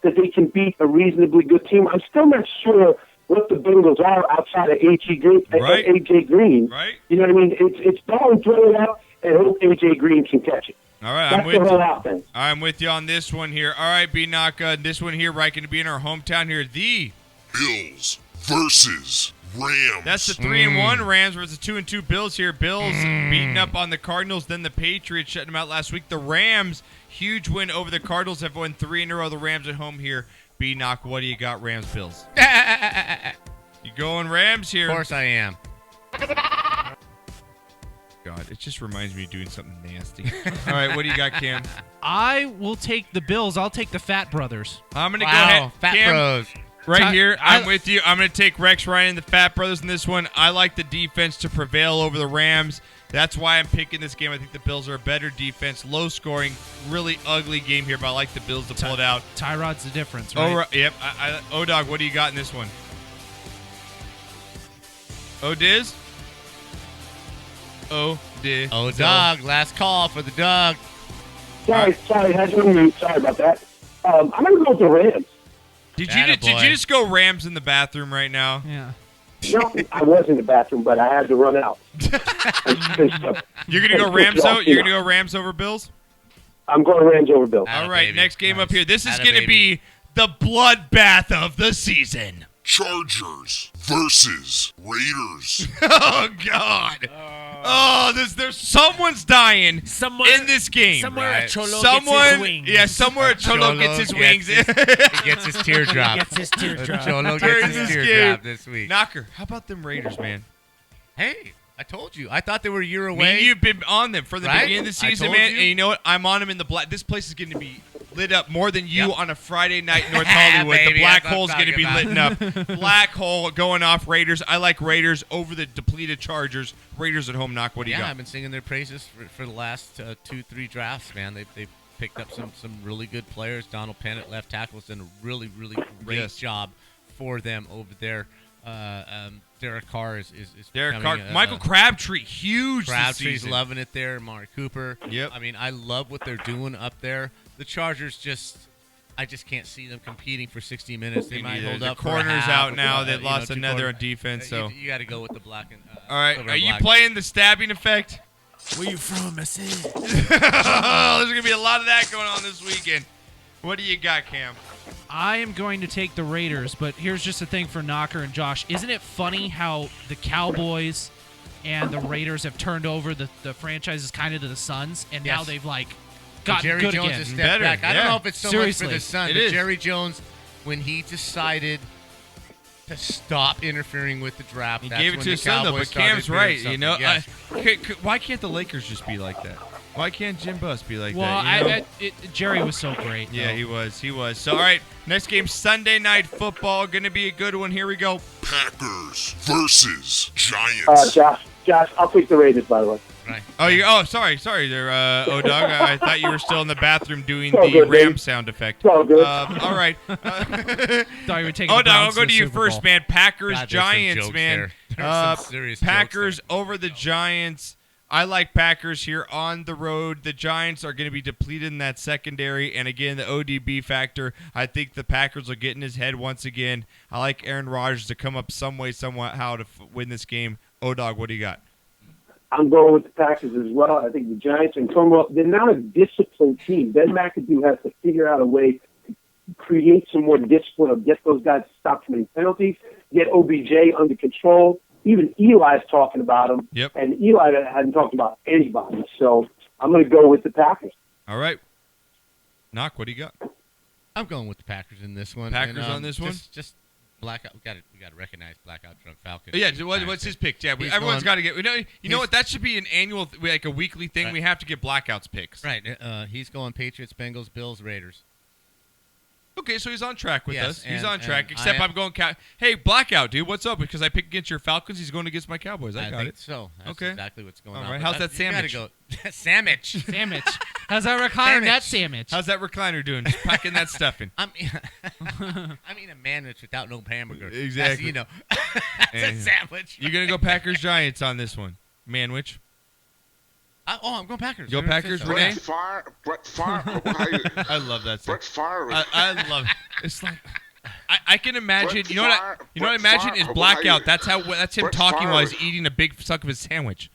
that they can beat a reasonably good team. I'm still not sure what the Bengals are outside of AJ Green. Right. You know what I mean? It's ball and throw it out and hope AJ Green can catch it. All right, That's the whole offense. I'm with you on this one here. All right, B-Knock, this one here, right, going to be in our hometown here, the Bills versus Rams. That's the 3-1 Rams versus 2-2 Bills here. Bills beating up on the Cardinals, then the Patriots shutting them out last week. The Rams, huge win over the Cardinals, have won 3 in a row. The Rams at home here. B-Knock, what do you got, Rams, Bills? You going Rams here? Of course I am. God, it just reminds me of doing something nasty. All right, what do you got, Cam? I will take the Bills. I'll take the Fat Brothers. I'm going to go ahead. Fat Cam, Bros. Right here, I'm with you. I'm going to take Rex Ryan and the Fat Brothers in this one. I like the defense to prevail over the Rams. That's why I'm picking this game. I think the Bills are a better defense. Low scoring, really ugly game here, but I like the Bills to pull it out. Tyrod's the difference, right? Yep. O-Dog, what do you got in this one? O-Diz? O-Diz. O-Dog, last call for the dog. Sorry, had you on mute. Sorry about that. I'm going to go with the Rams. Did you just go Rams in the bathroom right now? Yeah. No, I was in the bathroom, but I had to run out. You're gonna go Rams out? You're gonna go Rams over Bills? I'm going Rams over Bills. All right, next game up here. This is gonna be the bloodbath of the season. Chargers versus Raiders. Oh God! There's someone's dying in this game. Somewhere a Cholo gets his wings. Yeah, somewhere a Cholo gets his wings. He gets his teardrop. He gets his teardrop. Cholo gets his teardrop this week. Knocker, how about them Raiders, man? Hey, I told you. I thought they were a year away. Me and you've been on them from the beginning of the season, man. You. And you know what? I'm on them in the black. This place is going to be lit up more than you on a Friday night in North Hollywood. Baby, the black that's hole's what I'm going to be talking lit up. Black hole going off Raiders. I like Raiders over the depleted Chargers. Raiders at home, Knock. What do you got? I've been singing their praises for the last 2-3 drafts, man. They've picked up some really good players. Donald Pennant, left tackle, has done a really great job for them over there. Derek Carr is Derek Carr. Michael Crabtree, huge Crabtree's this season. loving it there. Amari Cooper. Yep. I mean, I love what they're doing up there. The Chargers I just can't see them competing for 60 minutes. They might hold up. The corner's out now. They They lost another on defense. So you got to go with the black and. All right, are you playing the stabbing effect? Where you from, Messi? There's gonna be a lot of that going on this weekend. What do you got, Cam? I am going to take the Raiders, but here's just a thing for Knocker and Josh. Isn't it funny how the Cowboys and the Raiders have turned over the franchises kind of to the Suns, and now they've gotten Jerry good Jones again. has stepped back. I don't know if it's so much for the Suns, but is. Jerry Jones, when he decided to stop interfering with the draft, He that's gave it when to the his son, though. Cowboys But Cam's started doing right. You know, something. Yes. why can't the Lakers just be like that? Why can't Jim Buss be like Well, that? Jerry was so great. Yeah, though. he was. So, all right, next game, Sunday Night Football. Going to be a good one. Here we go. Packers versus Giants. Josh, I'll take the Raiders, by the way. Right. Sorry there, O-Dog. I thought you were still in the bathroom doing all the good, Ram baby. sound effect. It's all good. All right. Thought you were taking O-Dog, the I'll Browns go to the you Super first, Bowl. man. Packers, God, there's some Giants, jokes man. there. There's some serious jokes Packers there. over the Giants. I like Packers here on the road. The Giants are going to be depleted in that secondary. And again, the ODB factor, I think the Packers will get in his head once again. I like Aaron Rodgers to come up some way, somehow to win this game. O-Dog, what do you got? I'm going with the Packers as well. I think the Giants, and they're not a disciplined team. Ben McAdoo has to figure out a way to create some more discipline or get those guys to stop committing penalties, get OBJ under control. Even Eli's talking about him, and Eli hasn't talked about anybody. So I'm going to go with the Packers. All right. Knock, what do you got? I'm going with the Packers in this one. Packers on this one? Just blackout. We got to recognize blackout drunk Falcon. Yeah, what's his pick? Yeah, everyone's got to get. You know what? That should be an annual, like a weekly thing. Right. We have to get blackouts picks. Right. He's going Patriots, Bengals, Bills, Raiders. Okay, so he's on track with Yes, us. He's and- on track. and Except I'm going. Hey, blackout, dude. What's up? Because I picked against your Falcons. He's going against my Cowboys. I got think it. So that's okay. exactly what's going All on. right. But How's that you gotta sandwich? go sandwich. Sandwich. How's that recliner net sandwich? How's that recliner doing? Just packing that stuff in. I mean a sandwich without no hamburger. Exactly. That's, that's a sandwich. You're gonna go Packers Giants on this one, Manwich. I'm going Packers. Go Packers, Renee. Brett Favre. I love that. Brett Favre. I love it. It's like I can imagine. Brett You know what? You know what I Brett imagine is Favre. blackout. That's him Brett talking while he's Favre. eating a big suck of his sandwich.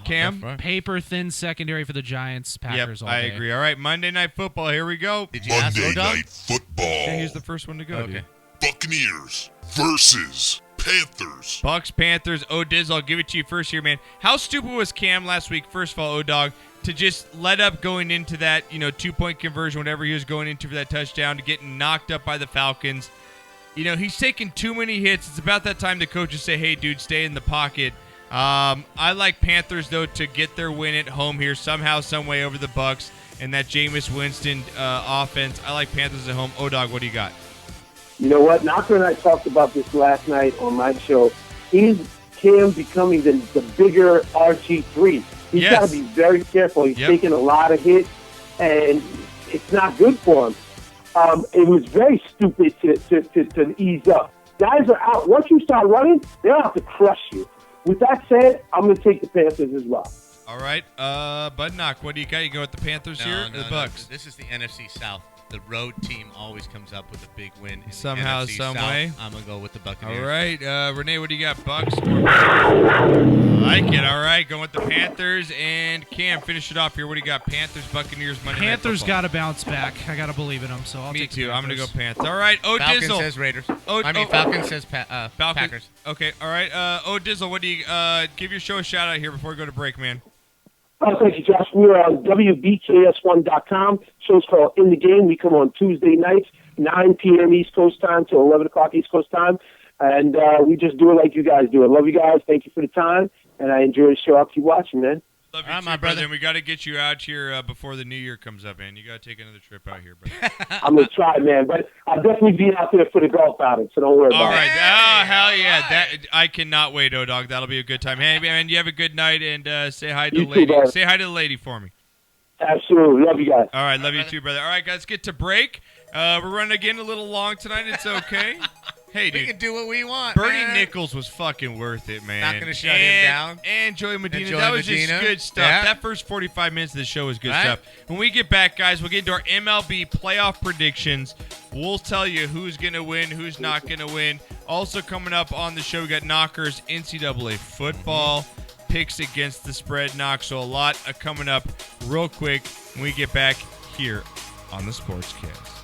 Cam? Paper thin secondary for the Giants. Packers all I day. agree. All right, Monday Night Football. Here we go. Did you ask Monday O-Dog? Night Football. Yeah, he's the first one to go. Okay. Dude. Buccaneers versus Panthers. Bucks, Panthers. Diz, I'll give it to you first here, man. How stupid was Cam last week, first of all, O-Dog, to just let up going into that, 2-point conversion, whatever he was going into for that touchdown, to getting knocked up by the Falcons. He's taking too many hits. It's about that time the coaches say, hey, dude, stay in the pocket. I like Panthers, though, to get their win at home here somehow, some way over the Bucks and that Jameis Winston offense. I like Panthers at home. O-Dog, what do you got? You know what? Knocker and I talked about this last night on my show. Is Cam becoming the bigger RG3? He's got to be very careful. He's taking a lot of hits, and it's not good for him. It was very stupid to ease up. Guys are out. Once you start running, they're out to crush you. With that said, I'm going to take the Panthers as well. All right. Bud Knock, what do you got? You go with the Panthers here or the Bucks? No. This is the NFC South. The road team always comes up with a big win. In Somehow, the NFC some South. way. I'm going to go with the Buccaneers. All right. Renee, what do you got? Bucks or Panthers? I like it. All right. Going with the Panthers. And Cam, finish it off here. What do you got? Panthers, Buccaneers, Monday Night Panthers Football. got to bounce back. I got to believe in them, so I'll Me take too. the I'm going to Panthers. go Panthers. All right. Falcons Dizzle. says Raiders. Falcons says Packers. Okay. All right. Dizzle, what do you give your show a shout out here before we go to break, man? Oh, thank you, Josh. We're on WBKS1.com. Show's called In the Game. We come on Tuesday nights, 9 p.m. East Coast time to 11 o'clock East Coast time. And we just do it like you guys do. I love you guys. Thank you for the time. And I enjoy the show. I'll keep watching, man. Love you too, my brother. And we got to get you out here before the new year comes up, man. You got to take another trip out here, brother. I'm going to try, man. But I'll definitely be out there for the golf outing, so don't worry about it. All right. Oh, hell yeah. I cannot wait, O-Dog. That'll be a good time. Hey, man, you have a good night, and say hi to the lady. Too, say hi to the lady for me. Absolutely. Love you guys. All right. Love you too, brother. All right, guys, let's get to break. We're running again a little long tonight. It's okay. Hey, dude. We can do what we want, Bernie man. Nicholls was fucking worth it, man. Not going to shut him down. And Joey Medina. And Joey that was Medina. just good stuff. Yeah. That first 45 minutes of the show was good Right. stuff. When we get back, guys, we'll get into our MLB Playoff Predictions. We'll tell you who's going to win, who's not going to win. Also coming up on the show, we got Knockers NCAA football. Picks against the spread knock. So a lot coming up real quick when we get back here on the Sportscast.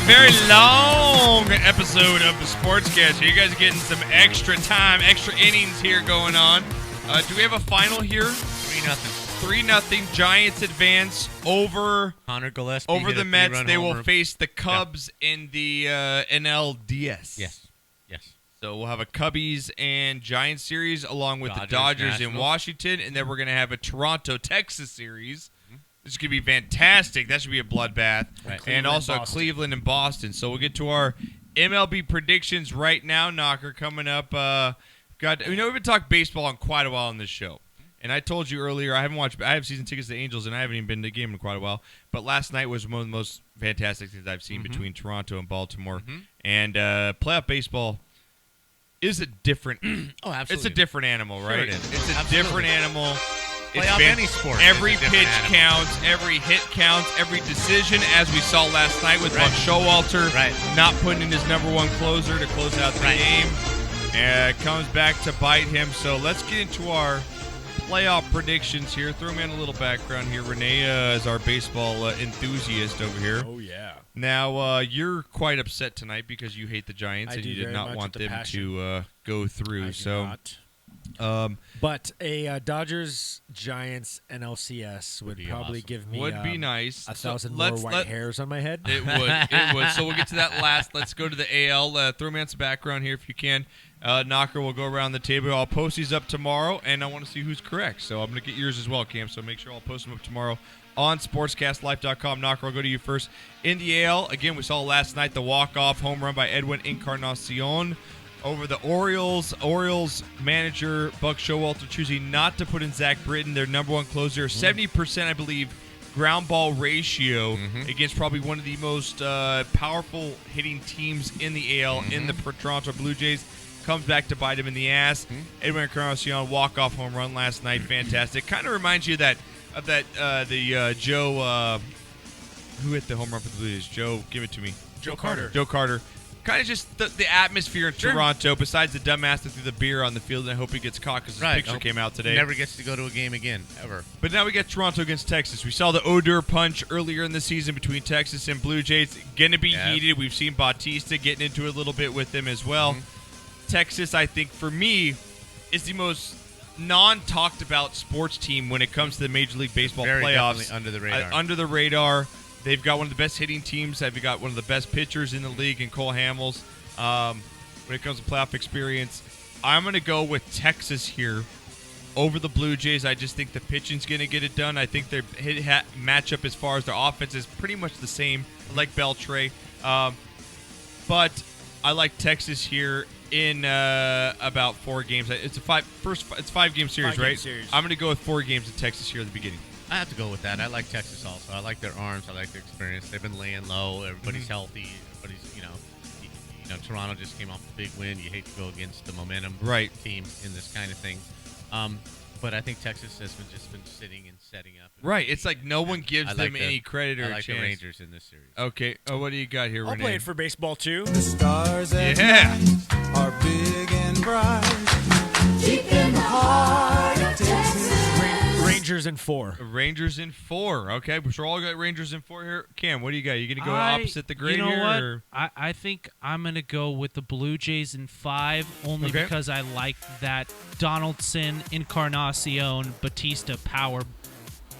very long episode of the Sportscast. You guys are getting some extra time, extra innings here going on. Do we have a final here? 3-0. 3-0. Giants advance over Connor Gillespie over hit the a Mets. three-run They will homer. face the Cubs in the NLDS. Yes. So we'll have a Cubbies and Giants series along with the Dodgers, Dodgers in Nationals. Washington, and then we're going to have a Toronto-Texas series. This is going to be fantastic. That should be a bloodbath. Right. And also Boston. Cleveland and Boston. So we'll get to our MLB predictions right now, Knocker, coming up. We've been talking baseball in quite a while on this show. And I told you earlier, I have season tickets to the Angels, and I haven't even been to a game in quite a while. But last night was one of the most fantastic things I've seen between Toronto and Baltimore. And playoff baseball is a different. Oh, absolutely. It's a different animal, Sure right? it is. It's a Absolutely. different animal. Playoff any sport Every is a different pitch animal. counts. Every hit counts. Every decision, as we saw last night with Buck Showalter not putting in his number one closer to close out the game. Comes back to bite him. So let's get into our playoff predictions here. Throw me on a little background here. Renee is our baseball enthusiast over here. Oh, yeah. Now, you're quite upset tonight because you hate the Giants I and do you did very not much want with the them passion. to go through. I do So, not. But a Dodgers Giants NLCS would probably give me Would be nice. 1,000 So more let's- white hairs on my head. It would. It would. So we'll get to that last. Let's go to the AL. Throw me on some background here if you can. Knocker will go around the table. I'll post these up tomorrow, and I want to see who's correct. So I'm going to get yours as well, Cam. So make sure I'll post them up tomorrow on sportscastlife.com. Knocker, I'll go to you first. In the AL, again, we saw last night the walk-off home run by Edwin Encarnacion over the Orioles. Orioles manager Buck Showalter choosing not to put in Zach Britton, their number one closer. 70%, I believe, ground ball ratio against probably one of the most powerful hitting teams in the AL in the Toronto Blue Jays. Comes back to bite him in the ass. Edwin Encarnacion walk-off home run last night. Fantastic. Kind of reminds you of the Joe, who hit the home run for the Blue Jays? Joe, give it to me. Joe Carter. Joe Carter. Kind of just the atmosphere in Toronto, besides the dumbass that threw the beer on the field, and I hope he gets caught because his picture came out today. Never gets to go to a game again, ever. But now we got Toronto against Texas. We saw the Odor punch earlier in the season between Texas and Blue Jays. Going to be heated. We've seen Bautista getting into it a little bit with them as well. Texas, I think, for me, is the most non-talked about sports team when it comes to the Major League Baseball Very playoffs. definitely under the radar. Under the radar. They've got one of the best hitting teams. They've got one of the best pitchers in the league in Cole Hamels. When it comes to playoff experience, I'm going to go with Texas here over the Blue Jays. I just think the pitching's going to get it done. I think their matchup as far as their offense is pretty much the same, like Beltre. But I like Texas here in about 4 games. It's a 5-game series, 5-game right? series. I'm going to go with 4 games in Texas here at the beginning. I have to go with that. I like Texas also. I like their arms. I like their experience. They've been laying low. Everybody's healthy. Everybody's, Toronto just came off a big win. You hate to go against the momentum team in this kind of thing. But I think Texas has just been sitting and setting up. Right. It's like no one gives I them like any credit or I like a chance. the Rangers in this series. Okay. Oh, what do you got here, I'll Renee? play it for baseball, too. The stars at Yeah. night are big and bright. Deep in the heart of Texas. Rangers in 4. Rangers in 4. Okay, so we're all got Rangers in 4 here. Cam, what do you got? You going to go opposite the grade You know here? what? Or? I think I'm going to go with the Blue Jays in 5, only Okay. because I like that Donaldson, Encarnacion, Batista power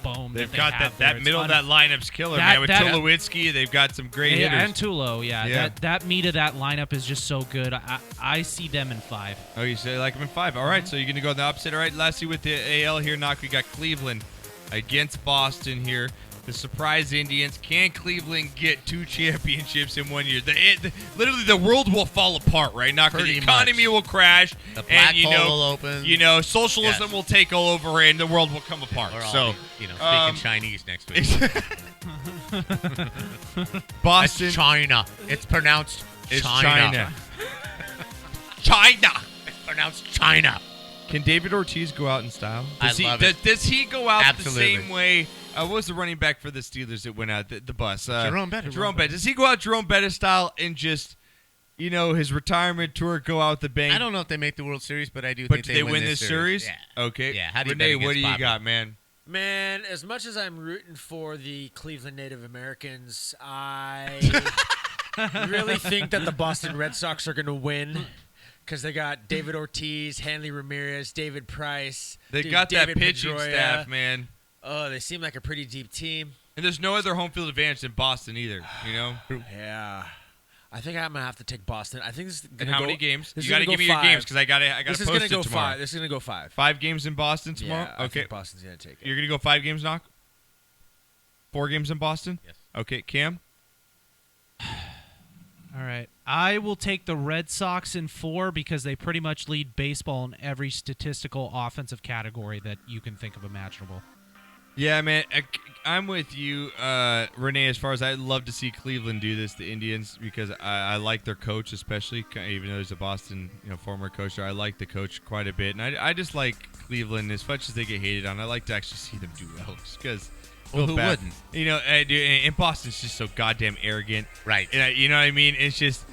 bomb. They've that got they have that there. that middle of It's that lineup's killer, That- man. With that- Tulowitzki, they've got some great yeah, hitters. and Tulo, yeah. That meat of that lineup is just so good. I see them in 5. Oh, you say like them in 5. All right, so you're going to go the opposite. All right, lastly with the AL here, Knock, we got Cleveland against Boston here. The surprise Indians. Can Cleveland get 2 championships in 1 year? Literally, the world will fall apart, right? Knock, the Pretty economy much. will crash. The black and, hole will open. Socialism Yes. will take over, and the world will come apart. We're all, So, speaking Chinese next week. Boston. It's China. It's pronounced It's China. China. It's pronounced China. Can David Ortiz go out in style? I love it. Does he go out Absolutely. the same way? What was the running back for the Steelers that went out the bus? Jerome Bettis. Jerome Bettis. Does he go out Jerome Bettis style and just, his retirement tour go out the bank? I don't know if they make the World Series, but I do But think do they win this series? Yeah. Okay. Yeah. How do you Renee, bet what do against you Bobby? got, man? Man, as much as I'm rooting for the Cleveland Native Americans, I You really think that the Boston Red Sox are going to win? Because they got David Ortiz, Hanley Ramirez, David Price. They got David that pitching Pedroia. staff, man. Oh, they seem like a pretty deep team. And there's no other home field advantage in Boston either, you know? Yeah. I think I'm going to have to take Boston. I think this is And how many games? This You got to give me your games because I got to post it tomorrow. 5. This is going to go 5. 5 games in Boston tomorrow? Yeah, I okay. think Boston's going to take it. You're going to go 5 games, Knock? 4 games in Boston? Yes. Okay, Cam? All right. I will take the Red Sox in 4 because they pretty much lead baseball in every statistical offensive category that you can think of imaginable. Yeah, man, I'm with you, Renee, as far as I'd love to see Cleveland do this, the Indians, because I like their coach especially, even though he's a Boston former coach there. I like the coach quite a bit, and I just like Cleveland as much as they get hated on. I like to actually see them do well, just because. Well, who wouldn't? You know, and Boston's just so goddamn arrogant. Right. And, you know what I mean? It's just,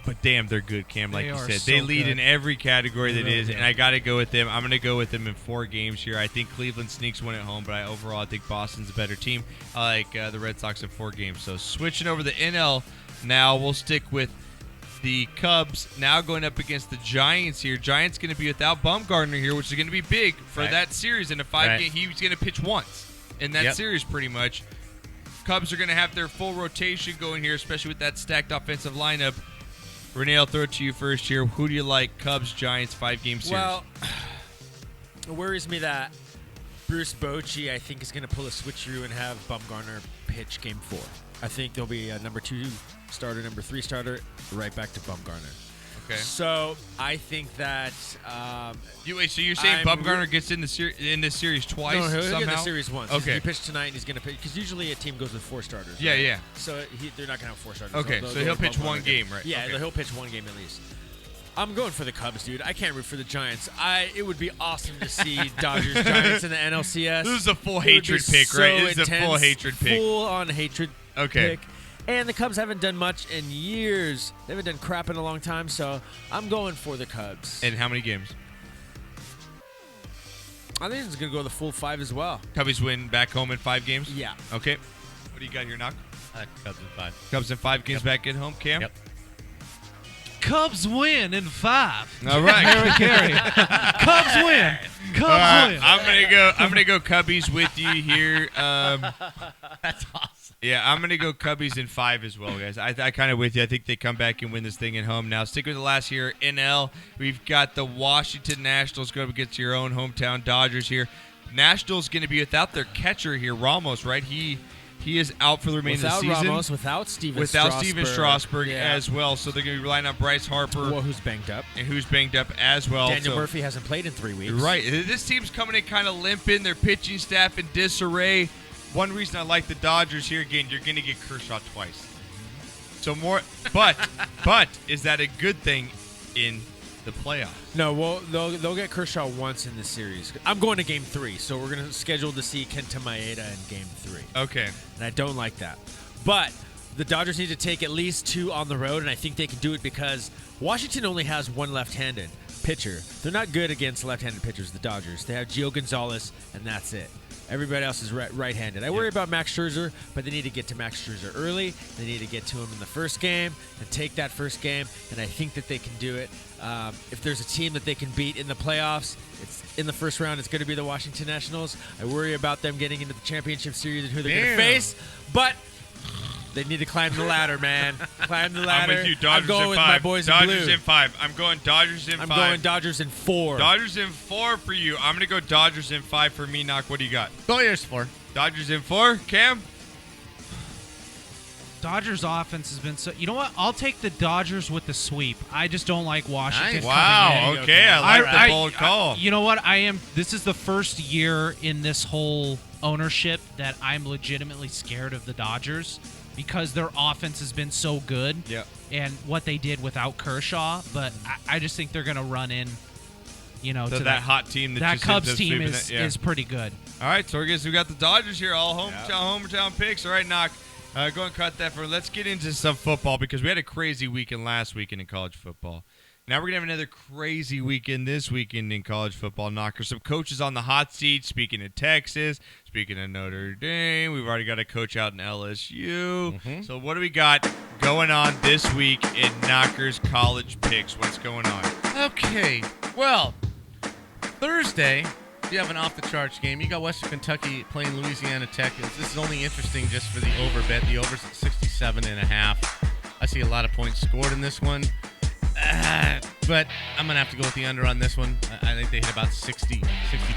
but damn, they're good, Cam, like They you are said. so They lead good. in every category that Really is, do. and I got to go with them. I'm going to go with them in 4 games here. I think Cleveland sneaks one at home, but overall I think Boston's a better team. I like the Red Sox in 4 games. So switching over the NL now, we'll stick with the Cubs now going up against the Giants here. Giants going to be without Bumgarner here, which is going to be big for Right. that series. In a 5-game, he was going to pitch once in that Yep. series pretty much. Cubs are going to have their full rotation going here, especially with that stacked offensive lineup. Renee, I'll throw it to you first here. Who do you like? Cubs, Giants, 5-game series. Well, it worries me that Bruce Bochy, I think, is going to pull a switcheroo and have Bumgarner pitch Game 4. I think there'll be a number 2 starter, number 3 starter, right back to Bumgarner. Okay. So I think that so you're saying Bumgarner gets in this series twice? No, he'll somehow? get in the series once. Okay. He pitched tonight, and he's going to pitch because usually a team goes with 4 starters. Yeah, right? yeah. So they're not going to have 4 starters. Okay, They'll so go he'll with pitch Bumgarner one again. game, right? Yeah, Okay. he'll pitch one game at least. I'm going for the Cubs, dude. I can't root for the Giants. It would be awesome to see Dodgers Giants in the NLCS. This is a full It would be hatred pick, right? so This is a full intense, hatred pick. Full on hatred Okay. pick. And the Cubs haven't done much in years. They haven't done crap in a long time, so I'm going for the Cubs. And how many games? I think it's going to go the full 5 as well. Cubbies win back home in 5 games? Yeah. Okay. What do you got here, Knock? Cubs in 5. Cubs in 5 games back at home, Cam? Yep. Cubs win in 5. All right. Harry Carey. Cubs win. Cubs All right, win. I'm gonna go Cubbies with you here. That's awesome. Yeah, I'm gonna go Cubbies in 5 as well, guys. I kind of with you. I think they come back and win this thing at home. Now, stick with the last here. NL, we've got the Washington Nationals going up against your own hometown Dodgers here. Nationals going to be without their catcher here, Ramos, right? He is out for the remainder of the season. Without Ramos, without Steven Strasburg Yeah. as well. So they're going to be relying on Bryce Harper. Well, who's banged up. And who's banged up as well. Daniel So- Murphy hasn't played in 3 weeks. Right. This team's coming in kind of limping. Their pitching staff in disarray. One reason I like the Dodgers here, again, you're going to get Kershaw twice. So more, but is that a good thing in the playoffs? No, well, they'll get Kershaw once in this series. I'm going to Game 3, so we're going to schedule to see Kenta Maeda in Game 3. Okay. And I don't like that. But the Dodgers need to take at least 2 on the road, and I think they can do it because Washington only has one left-handed pitcher. They're not good against left-handed pitchers, the Dodgers. They have Gio Gonzalez, and that's it. Everybody else is right-handed. I worry about Max Scherzer, but they need to get to Max Scherzer early. They need to get to him in the first game and take that first game, and I think that they can do it. If there's a team that they can beat in the playoffs, it's in the first round, it's going to be the Washington Nationals. I worry about them getting into the championship series and who they're going to face, but they need to climb the ladder, man. Climb the ladder. I'm with you. Dodgers I'm going in with 5. my boys Dodgers in blue. in 5. I'm going Dodgers in 5. I'm going Dodgers in 4. Dodgers in 4 for you. I'm going to go Dodgers in 5 for me, Knock. What do you got? Dodgers 4. Dodgers in 4. Cam? Dodgers offense has been so. You know what? I'll take the Dodgers with the sweep. I just don't like Washington. Nice. Wow, coming in. okay, I like the bold call. You know what? This is the first year in this whole ownership that I'm legitimately scared of the Dodgers because their offense has been so good. Yeah. And what they did without Kershaw, but I just think they're going to run in. To that hot team that just Cubs ends up team sweeping is it, yeah. pretty good. All right, so I guess we got the Dodgers here, all hometown picks. All right, Knock, go and cut that for. Let's get into some football because we had a crazy weekend last weekend in college football. Now we're going to have another crazy weekend this weekend in college football. Knockers, some coaches on the hot seat. Speaking of Texas, speaking of Notre Dame, we've already got a coach out in LSU. So what do we got going on this week in Knockers College Picks? What's going on? Okay, well, Thursday, you have an off-the-charts game. You got Western Kentucky playing Louisiana Tech. This is only interesting just for the over bet. The over's at 67.5. I see a lot of points scored in this one. But I'm going to have to go with the under on this one. I think they hit about 60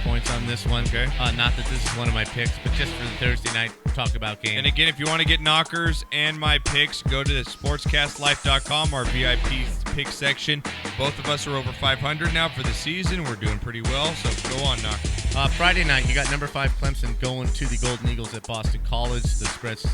points on this one. Okay. Not that this is one of my picks, but just for the Thursday night talk about game. And again, if you want to get Knockers and my picks, go to the sportscastlife.com, our VIP pick section. Both of us are over 500 now for the season. We're doing pretty well, so go on, Knockers. Friday night, you got number 5 Clemson going to the Golden Eagles at Boston College. The spread is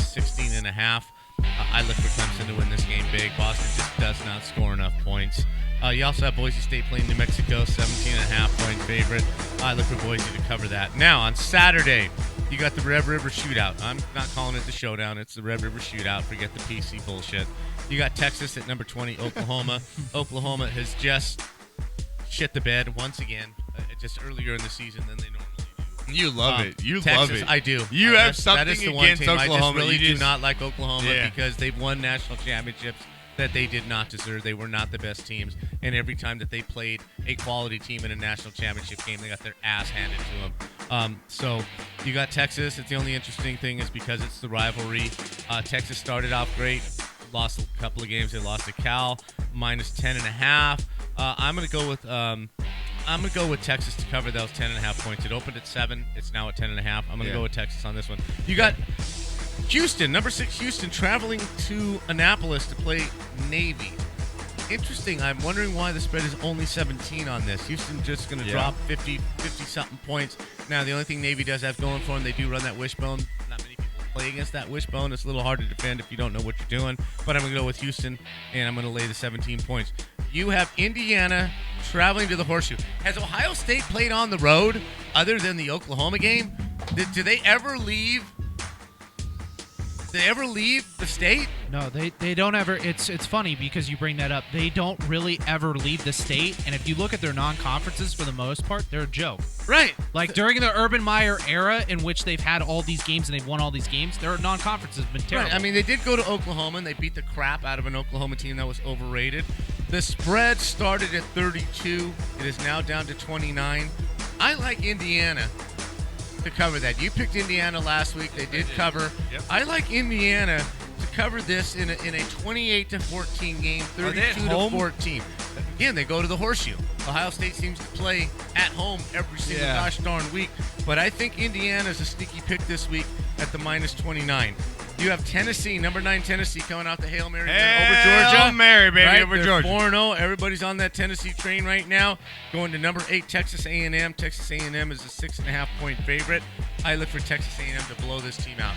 16.5. I look for Clemson to win this game big. Boston just does not score enough points. You also have Boise State playing New Mexico, 17.5-point favorite. I look for Boise to cover that. Now, on Saturday, you got the Red River Shootout. I'm not calling it the Showdown. It's the Red River Shootout. Forget the PC bullshit. You got Texas at number 20, Oklahoma. Oklahoma has just shit the bed once again, just earlier in the season than they normally do. You love it. You Texas, love it. I do. You have that something is the one against team. Oklahoma. I just really do not like Oklahoma Yeah. because they've won national championships that they did not deserve. They were not the best teams. And every time that they played a quality team in a national championship game, they got their ass handed to them. So you got Texas. It's the only interesting thing is because it's the rivalry. Texas started off great. Lost a couple of games. They lost to Cal, minus 10.5. I'm going to go with Texas to cover those 10.5 points. It opened at 7. It's now at 10.5. I'm going to go with Texas on this one. You got Houston, number 6 Houston, traveling to Annapolis to play Navy. Interesting. I'm wondering why the spread is only 17 on this. Houston just going to drop 50-something points. Now, the only thing Navy does have going for them, they do run that wishbone. Not many people play against that wishbone. It's a little hard to defend if you don't know what you're doing. But I'm going to go with Houston, and I'm going to lay the 17 points. You have Indiana traveling to the Horseshoe. Has Ohio State played on the road other than the Oklahoma game? Do they ever leave? Do they ever leave the state? No, they don't ever. It's funny because you bring that up. They don't really ever leave the state, and if you look at their non-conferences for the most part, they're a joke. Right. Like during the Urban Meyer era in which they've had all these games and they've won all these games, their non-conferences have been terrible. Right. I mean, they did go to Oklahoma, and they beat the crap out of an Oklahoma team that was overrated. The spread started at 32. It is now down to 29. I like Indiana to cover that. You picked Indiana last week. They did cover. Yep. I like Indiana to cover this in a 28-14 game, 32-14. Again, they go to the Horseshoe. Ohio State seems to play at home every single gosh darn week, but I think Indiana is a sneaky pick this week at the minus 29. You have Tennessee, number 9 Tennessee, coming out the Hail Mary over Georgia. Hail Mary, baby, right? over They're Georgia. 4-0. Everybody's on that Tennessee train right now. Going to number 8 Texas A&M. Texas A&M is a 6.5-point favorite. I look for Texas A&M to blow this team out.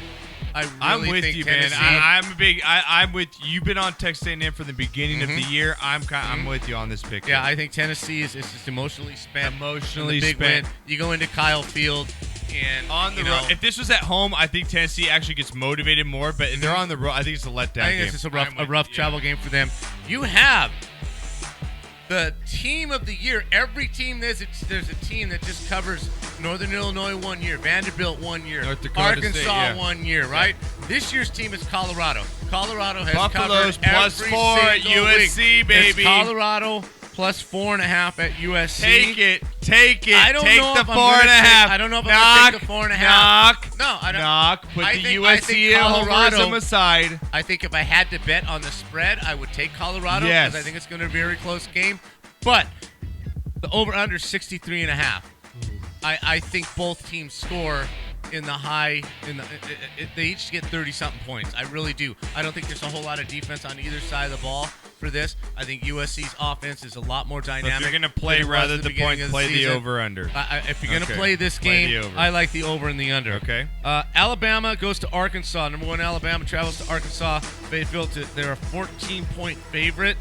I'm with think you, Tennessee, man. I'm with you. You've been on Texas A&M from the beginning of the year. I'm with you on this pick. Yeah, I think Tennessee is just emotionally spent. Emotionally big spent. Win. You go into Kyle Field and on the road. If this was at home, I think Tennessee actually gets motivated more. But if they're on the road, I think it's a letdown. I think game. it's just a rough travel game for them. You have the team of the year. Every team there's a team that just covers Northern Illinois 1 year, Vanderbilt 1 year, North Dakota Arkansas State, 1 year, right? This year's team is Colorado. Colorado has Buffalo's covered plus every 4 at single USC, week. baby. It's Colorado plus 4.5 at USC. Take it. I don't take know the if I'm 4.5. I don't know if I'm going to take the 4.5. No, I don't. Knock. Put I the think USC homerism aside. I think if I had to bet on the spread, I would take Colorado because I think it's going to be a very close game. But the over-under 63.5. I think both teams score in the high. They each get 30-something points. I really do. I don't think there's a whole lot of defense on either side of the ball for this. I think USC's offense is a lot more dynamic. If you're going to play rather than the point, play the over-under. If you're going to play this game, I like the over and the under. Okay. Alabama goes to Arkansas. Number 1 Alabama travels to Arkansas. They're a 14-point favorite.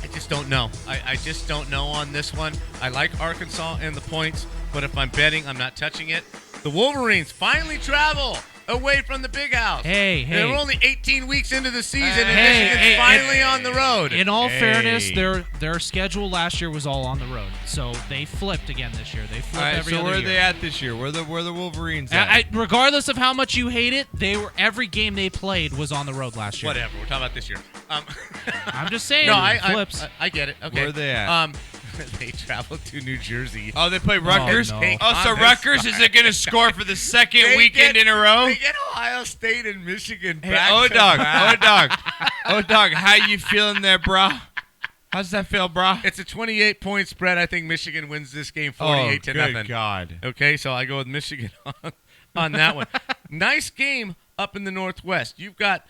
I just don't know. I just don't know on this one. I like Arkansas and the points, but if I'm betting, I'm not touching it. The Wolverines finally travel away from the big house. Hey. We're only 18 weeks into the season, and Michigan's finally on the road. In all fairness, their schedule last year was all on the road, so they flipped again this year. They flipped every other year. So where are they at this year? Where the Wolverines at? Regardless of how much you hate it, every game they played was on the road last year. Whatever. We're talking about this year. I'm just saying. No, flips. I get it. Okay. Where are they at? They traveled to New Jersey. Oh, they play Rutgers? Oh, no. So Rutgers is it going to score for the second weekend in a row? They get Ohio State and Michigan Hey, back O Dog, how you feeling there, bro? How's that feel, bro? It's a 28-point spread. I think Michigan wins this game 48 to nothing. Oh, good God. Okay, so I go with Michigan on that one. Nice game up in the Northwest. You've got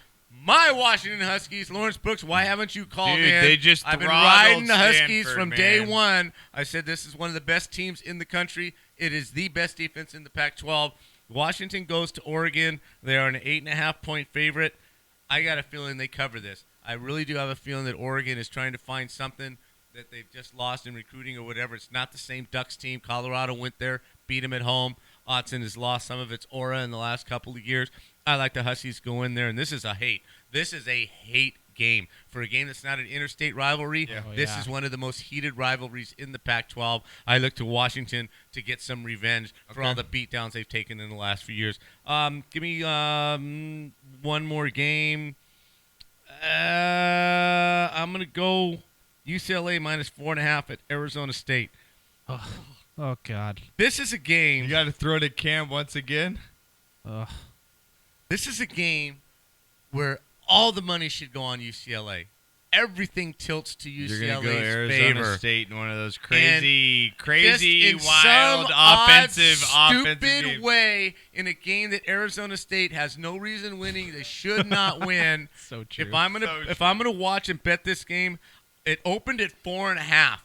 my Washington Huskies, Lawrence Brooks. Why haven't you called in? They just I've been throttled riding the Huskies Stanford, from man. day one. I said this is one of the best teams in the country. It is the best defense in the Pac-12. Washington goes to Oregon. They are an 8.5-point favorite. I got a feeling they cover this. I really do have a feeling that Oregon is trying to find something that they've just lost in recruiting or whatever. It's not the same Ducks team. Colorado went there, beat them at home. Autzen has lost some of its aura in the last couple of years. I like the Huskies go in there, and this is a hate. This is a hate game. For a game that's not an interstate rivalry, this is one of the most heated rivalries in the Pac-12. I look to Washington to get some revenge for all the beatdowns they've taken in the last few years. Give me one more game. I'm going to go UCLA minus 4.5 at Arizona State. Oh, God. This is a game. You got to throw it at Cam once again? This is a game where all the money should go on UCLA. Everything tilts to UCLA's You're going to go Arizona favor. State in one of those crazy, in wild, some offensive stupid games. way in a game that Arizona State has no reason winning. They should not win. So true. If I'm gonna watch and bet this game, it opened at 4.5.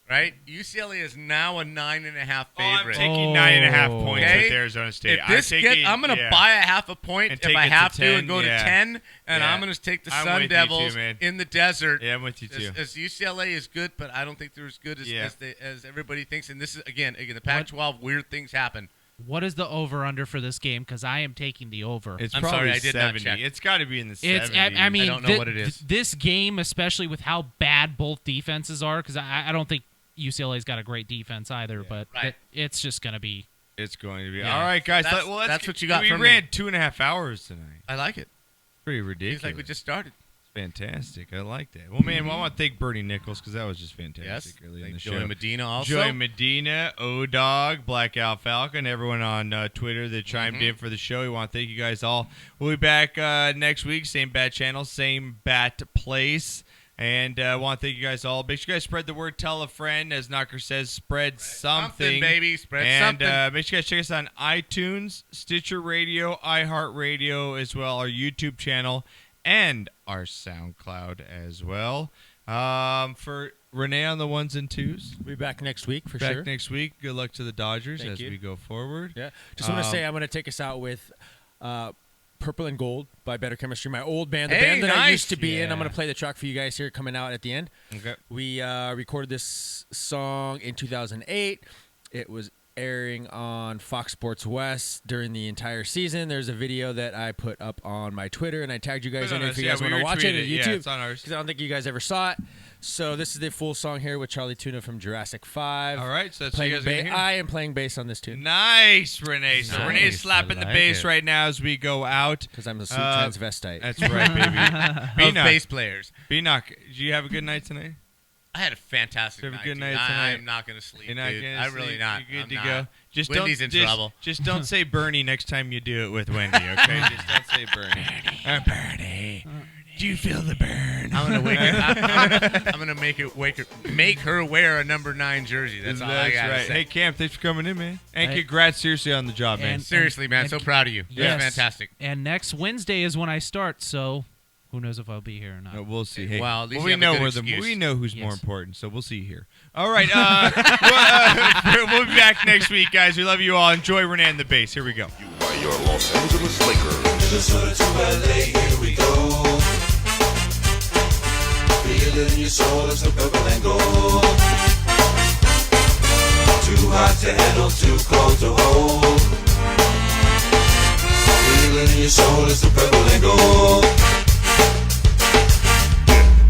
Right? UCLA is now a 9.5 favorite. I'm taking 9.5 points with Arizona State. I'm going to buy a half a point And if take I it to have to 10, and go to yeah. 10, and Yeah. I'm going to take the I'm Sun with you Devils too, man. in the desert. Yeah, I'm with you too. As UCLA is good, but I don't think they're as good as everybody thinks. And this is, again the Pac-12, weird things happen. What is the over-under for this game? Because I am taking the over. I'm sorry, probably I did not 70. check. It's got to be in the 70s. I mean, I don't know what it is. This game, especially with how bad both defenses are, because I don't think UCLA's got a great defense either, but it's just going to be. It's going to be. Yeah. All right, guys. That's what you got We from me. ran 2.5 hours tonight. I like it. Pretty ridiculous. Seems like we just started. Fantastic. I like that. Well, man, I want to thank Bernie Nicholls because that was just fantastic early in the show. Joey Medina also. Joey Medina, O-Dog, Blackout Falcon, everyone on Twitter that chimed in for the show. We want to thank you guys all. We'll be back next week. Same bat channel, same bat place. And I want to thank you guys all. Make sure you guys spread the word. Tell a friend. As Knocker says, spread something. Baby. Spread something. something. Make sure you guys check us on iTunes, Stitcher Radio, iHeartRadio, as well, our YouTube channel, and our SoundCloud as well. For Renee on the ones and twos. We'll be back next week for back sure. Next week. Good luck to the Dodgers Thank as you. we go forward. Yeah. Just want to say I'm going to take us out with Purple and Gold by Better Chemistry, my old band, the band that I used to be in. I'm going to play the track for you guys here coming out at the end. Okay. We recorded this song in 2008. It was airing on Fox Sports West during the entire season. There's a video that I put up on my Twitter, and I tagged you guys in if you guys want to watch it on YouTube. Yeah, it's on ours. Because I don't think you guys ever saw it. So this is the full song here with Charlie Tuna from Jurassic 5. All right, so that's what you guys are gonna hear. I am playing bass on this tune. Nice, Renee. So Nice. Renee's slapping the I like bass it. right now as we go out. Because I'm a sweet transvestite. That's right, baby. Of bass players. B-Knock, did you have a good night tonight? I had a fantastic Have a night. good dude. night tonight. I'm not going to sleep, You're not dude. gonna I'm sleep? really not. You're good I'm to not. go. Just Wendy's in trouble. Just don't say Bernie next time you do it with Wendy, okay? Just don't say Bernie. Bernie. Do you feel the burn? I'm gonna wake her. I'm gonna make her wear a number 9 jersey. That's all I gotta right. say. Hey, Cam, thanks for coming in, man. And Hey. congrats seriously on the job, man. Seriously, man, so proud of you. Yes. That's fantastic. And next Wednesday is when I start, so who knows if I'll be here or not. No, we'll see. Hey, Well, at least we you have a know good where excuse. we know who's more Yes. important, so we'll see you here. All right, we'll be back next week, guys. We love you all. Enjoy Renee and the bass. Here we go. By your Los Angeles Lakers. Minnesota to LA, here we go. Feel it in your soul, it's the purple and gold. Too hot to handle, too cold to hold. your soul is the purple and gold.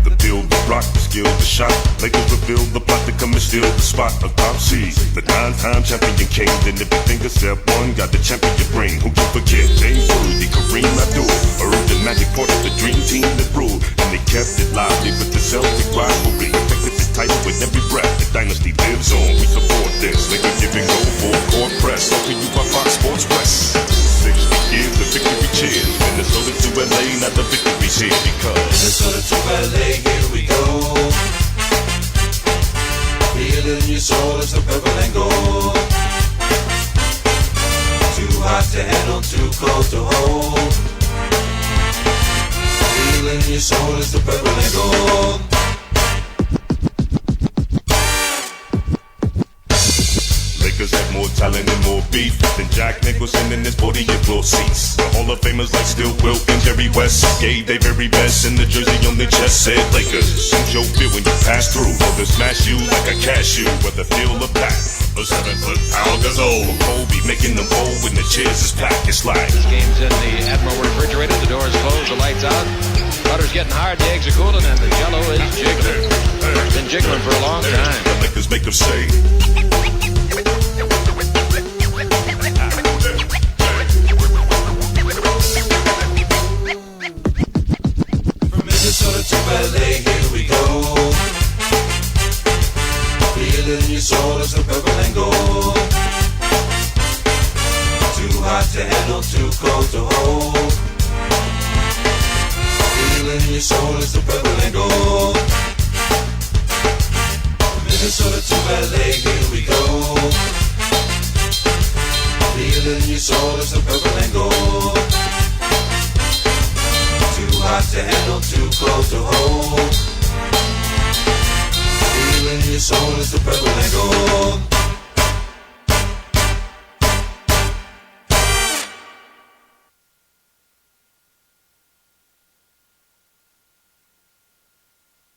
The build, the rock, the skill, the shot. Lakers reveal the plot to come and steal the spot of top seed. The 9-time champion king. Then everything except one got the champion ring. Who can forget? James Worthy, Kareem Abdul. Earned the magic part of the dream team that ruled. And they kept it lively with the Celtic rivalry. Protected the title with every breath. The dynasty lives on. We support this. Laker giving go full court press. Up to you by Fox Sports West. 60 years of victory cheers. Minnesota to LA, now the victory's here because Minnesota to LA, here we go. Feel it in your soul, it's the purple and gold. Too hot to handle, too cold to hold. Feel it in your soul, it's the purple and gold. Lakers have more talent and more beef than Jack Nicholson in his 40-year floor seats. The Hall of Famers like Still Wilt and Jerry West gave their very best in the jersey on their chest. Said Lakers, shoot your feel when you pass through. Or they smash you like a cashew, whether field or pack. A 7-foot power gazelle. Kobe making them old when the chairs is packed. It's like this game's in the Admiral refrigerator. The door's closed, the lights out. Butter's getting hard, the eggs are cooling, and the jello is jiggling. It's been jiggling for a long time. The Lakers make them say. Minnesota to LA, here we go. Feel it in your soul, it's the purple and gold. Too hot to handle, too cold to hold. Feel it in your soul, it's the purple and gold. Minnesota to LA, here we go. Feel it in your soul, it's the purple and gold. Too hot to handle, too cold to hold. Feel in your soul is the purple and gold.